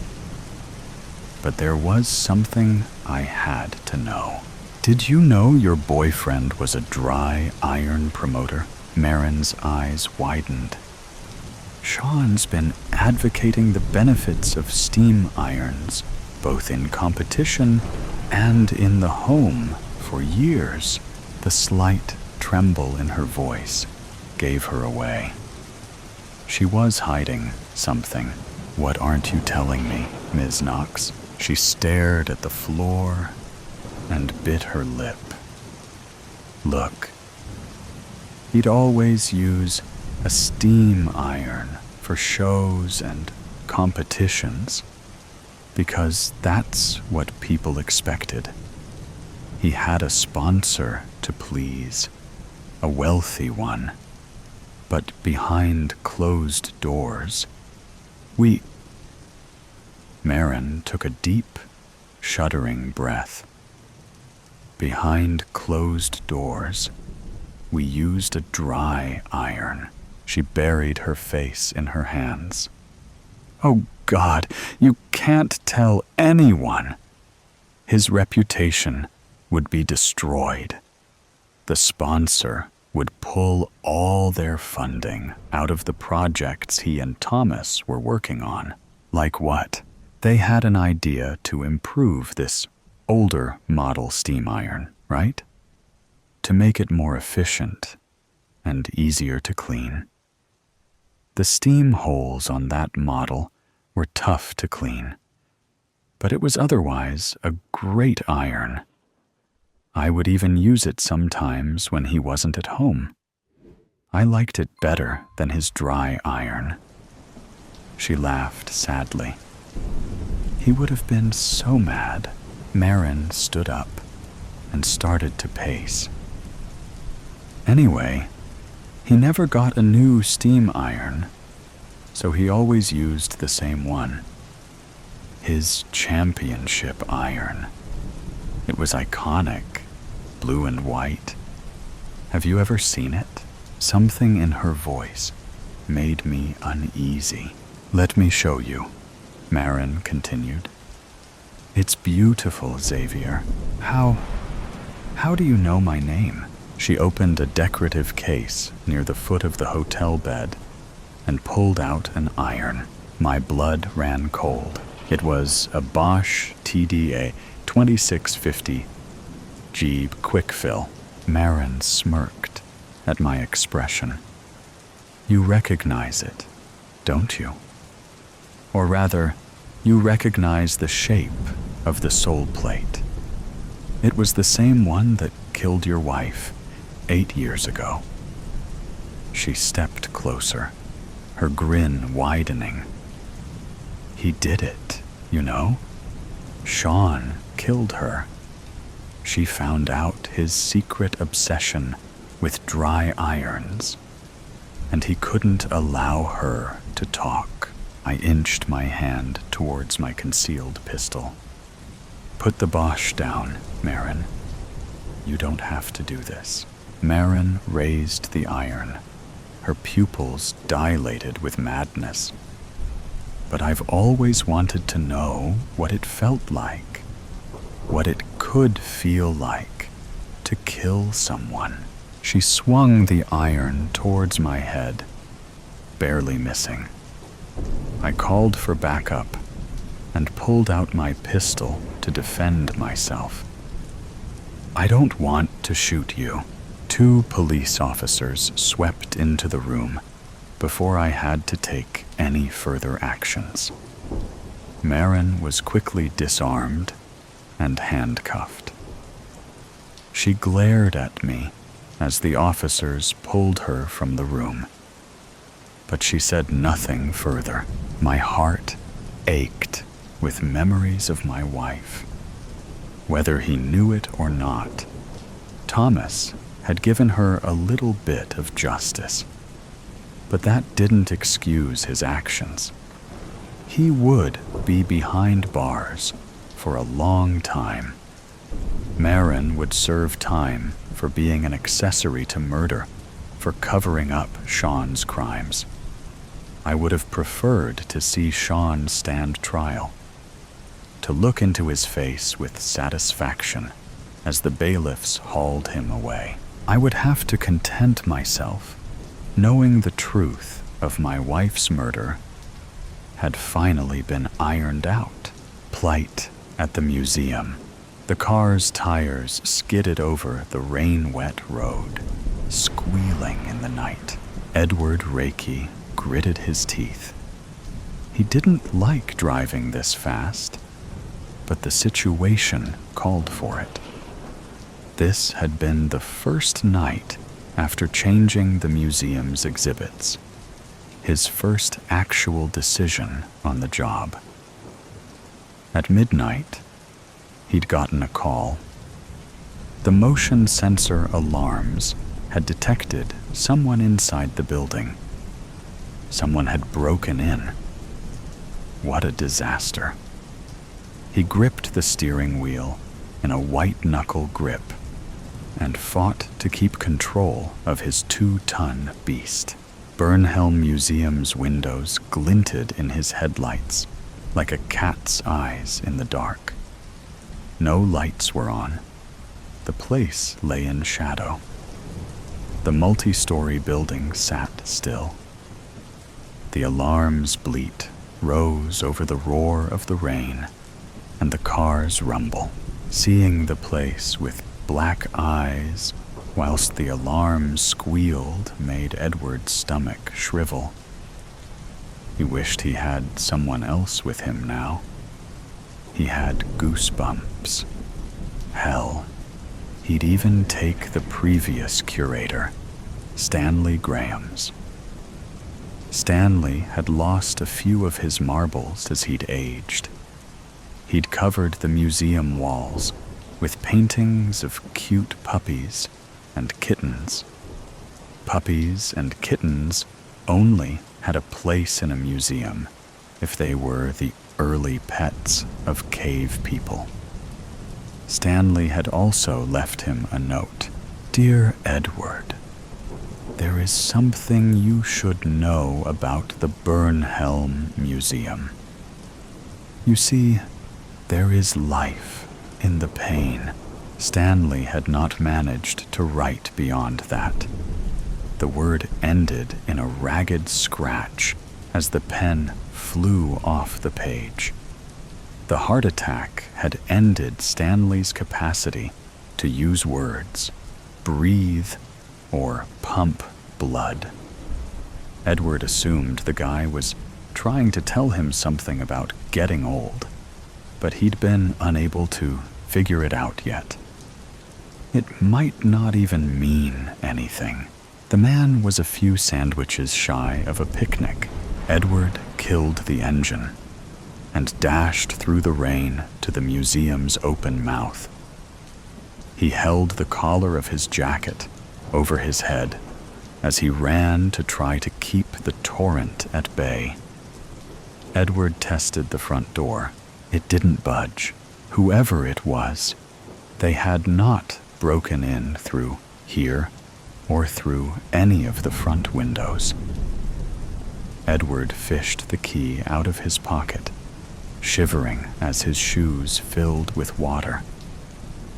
But there was something I had to know. Did you know your boyfriend was a dry iron promoter? Marin's eyes widened. Sean's been advocating the benefits of steam irons, both in competition and in the home, for years. The slight tremble in her voice gave her away. She was hiding something. What aren't you telling me, Ms. Knox? She stared at the floor and bit her lip. Look, he'd always use a steam iron for shows and competitions because that's what people expected. He had a sponsor to please, a wealthy one. But behind closed doors, Marin took a deep, shuddering breath. Behind closed doors, we used a dry iron. She buried her face in her hands. Oh God, you can't tell anyone. His reputation would be destroyed. The sponsor would pull all their funding out of the projects he and Thomas were working on. Like what? They had an idea to improve this older model steam iron, right? To make it more efficient and easier to clean. The steam holes on that model were tough to clean, but it was otherwise a great iron. I would even use it sometimes when he wasn't at home. I liked it better than his dry iron. She laughed sadly. He would have been so mad. Marin stood up and started to pace. Anyway, he never got a new steam iron, so he always used the same one. His championship iron. It was iconic, blue and white. Have you ever seen it? Something in her voice made me uneasy. Let me show you, Marin continued. It's beautiful, Xavier. How do you know my name? She opened a decorative case near the foot of the hotel bed and pulled out an iron. My blood ran cold. It was a Bosch TDA 2650 Jeep quick fill. Marin smirked at my expression. You recognize it, don't you? Or rather, you recognize the shape of the sole plate. It was the same one that killed your wife 8 years ago. She stepped closer, her grin widening. He did it, you know? Sean killed her. She found out his secret obsession with dry irons, and he couldn't allow her to talk. I inched my hand towards my concealed pistol. Put the Bosch down, Marin. You don't have to do this. Marin raised the iron, her pupils dilated with madness. But I've always wanted to know what it felt like, what it could feel like to kill someone. She swung the iron towards my head, barely missing. I called for backup and pulled out my pistol to defend myself. I don't want to shoot you. 2 police officers swept into the room before I had to take any further actions. Marin was quickly disarmed and handcuffed. She glared at me as the officers pulled her from the room, but she said nothing further. My heart ached with memories of my wife. Whether he knew it or not, Thomas had given her a little bit of justice, but that didn't excuse his actions. He would be behind bars for a long time. Marin would serve time for being an accessory to murder, for covering up Sean's crimes. I would have preferred to see Sean stand trial, to look into his face with satisfaction as the bailiffs hauled him away. I would have to content myself knowing the truth of my wife's murder had finally been ironed out. Plight at the museum. The car's tires skidded over the rain-wet road, squealing in the night. Edward Reiki gritted his teeth. He didn't like driving this fast, but the situation called for it. This had been the first night after changing the museum's exhibits, his first actual decision on the job. At midnight, he'd gotten a call. The motion sensor alarms had detected someone inside the building. Someone had broken in. What a disaster. He gripped the steering wheel in a white-knuckle grip and fought to keep control of his 2-ton beast. Burnhelm Museum's windows glinted in his headlights like a cat's eyes in the dark. No lights were on. The place lay in shadow. The multi-story building sat still. The alarm's bleat rose over the roar of the rain and the car's rumble. Seeing the place with black eyes whilst the alarm squealed made Edward's stomach shrivel. He wished he had someone else with him now. He had goosebumps. Hell, he'd even take the previous curator, Stanley Graham's. Stanley had lost a few of his marbles as he'd aged. He'd covered the museum walls with paintings of cute puppies and kittens. Puppies and kittens only had a place in a museum if they were the early pets of cave people. Stanley had also left him a note. "Dear Edward, there is something you should know about the Burnhelm Museum. You see, there is life in the pain." Stanley had not managed to write beyond that. The word ended in a ragged scratch as the pen flew off the page. The heart attack had ended Stanley's capacity to use words, breathe, or pump blood. Edward assumed the guy was trying to tell him something about getting old, but he'd been unable to figure it out yet. It might not even mean anything. The man was a few sandwiches shy of a picnic. Edward killed the engine and dashed through the rain to the museum's open mouth. He held the collar of his jacket over his head as he ran to try to keep the torrent at bay. Edward tested the front door. It didn't budge. Whoever it was, they had not broken in through here or through any of the front windows. Edward fished the key out of his pocket, shivering as his shoes filled with water,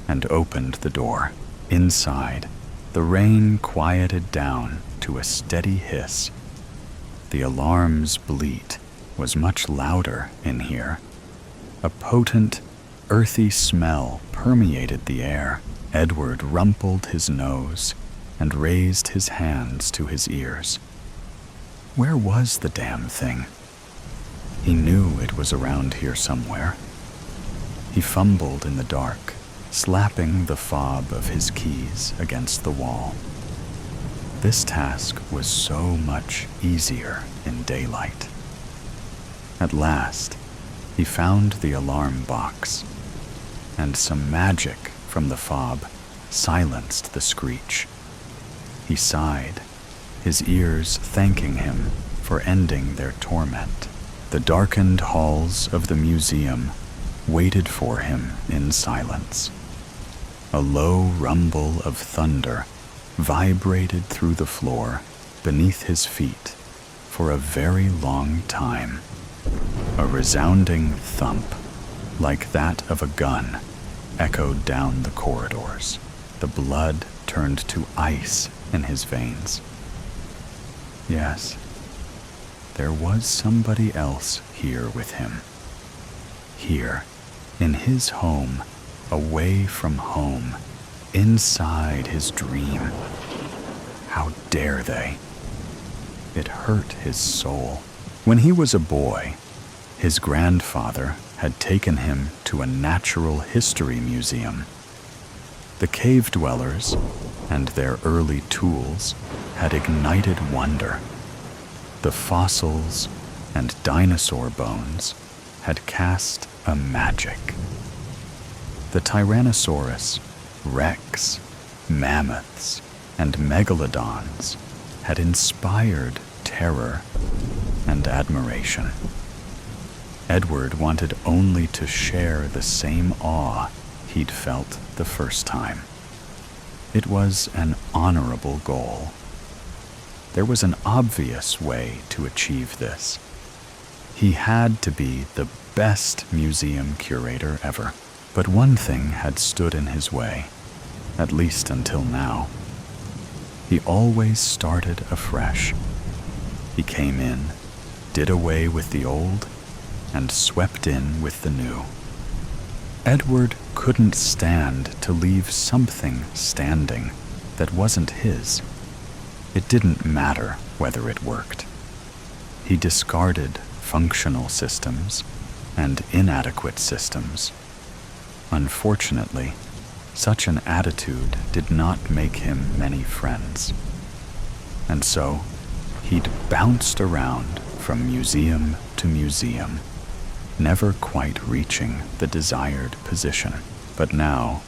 and opened the door. Inside, the rain quieted down to a steady hiss. The alarm's bleat was much louder in here. A potent, earthy smell permeated the air. Edward rumpled his nose and raised his hands to his ears. Where was the damn thing? He knew it was around here somewhere. He fumbled in the dark, slapping the fob of his keys against the wall. This task was so much easier in daylight. At last, he found the alarm box, and some magic from the fob silenced the screech. He sighed, his ears thanking him for ending their torment. The darkened halls of the museum waited for him in silence. A low rumble of thunder vibrated through the floor beneath his feet for a very long time. A resounding thump, like that of a gun, echoed down the corridors. The blood turned to ice in his veins. Yes, there was somebody else here with him. Here, in his home, away from home, inside his dream. How dare they? It hurt his soul. When he was a boy, his grandfather had taken him to a natural history museum. The cave dwellers and their early tools had ignited wonder. The fossils and dinosaur bones had cast a magic. The Tyrannosaurus, Rex, mammoths, and megalodons had inspired terror and admiration. Edward wanted only to share the same awe he'd felt the first time. It was an honorable goal. There was an obvious way to achieve this. He had to be the best museum curator ever. But one thing had stood in his way, at least until now. he always started afresh. He came in, did away with the old, and swept in with the new. Edward couldn't stand to leave something standing that wasn't his. It didn't matter whether it worked. He discarded functional systems and inadequate systems. Unfortunately, such an attitude did not make him many friends. And so, he'd bounced around from museum to museum, never quite reaching the desired position. But now,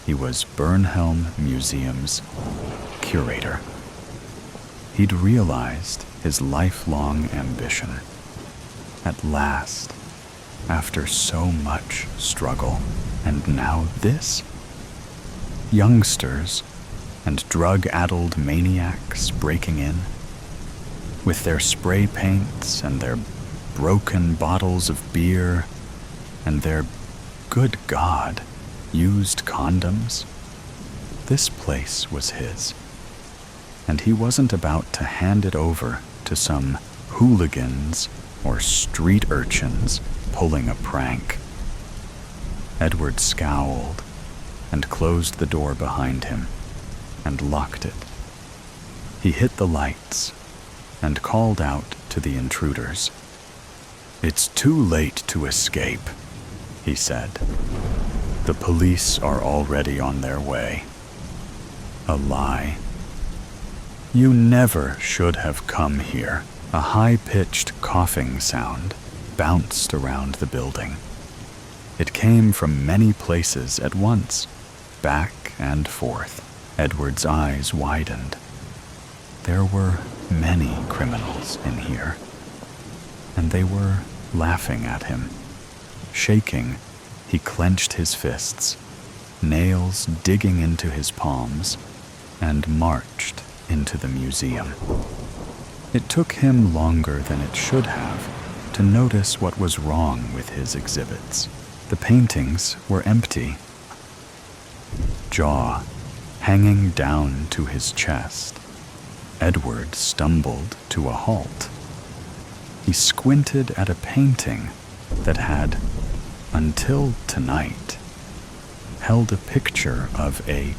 he was Bernhelm Museum's curator. He'd realized his lifelong ambition. At last, after so much struggle, and now this? Youngsters and drug-addled maniacs breaking in, with their spray paints and their broken bottles of beer and their, good God, used condoms. This place was his, and he wasn't about to hand it over to some hooligans or street urchins pulling a prank. Edward scowled and closed the door behind him and locked it. He hit the lights and called out to the intruders. "It's too late to escape," he said. "The police are already on their way." A lie. "You never should have come here." A high-pitched coughing sound bounced around the building. It came from many places at once, back and forth. Edward's eyes widened. There were many criminals in here, and they were laughing at him. Shaking, he clenched his fists, nails digging into his palms, and marched into the museum. It took him longer than it should have to notice what was wrong with his exhibits. The paintings were empty. Jaw hanging down to his chest, Edward stumbled to a halt. He squinted at a painting that had, until tonight, held a picture of a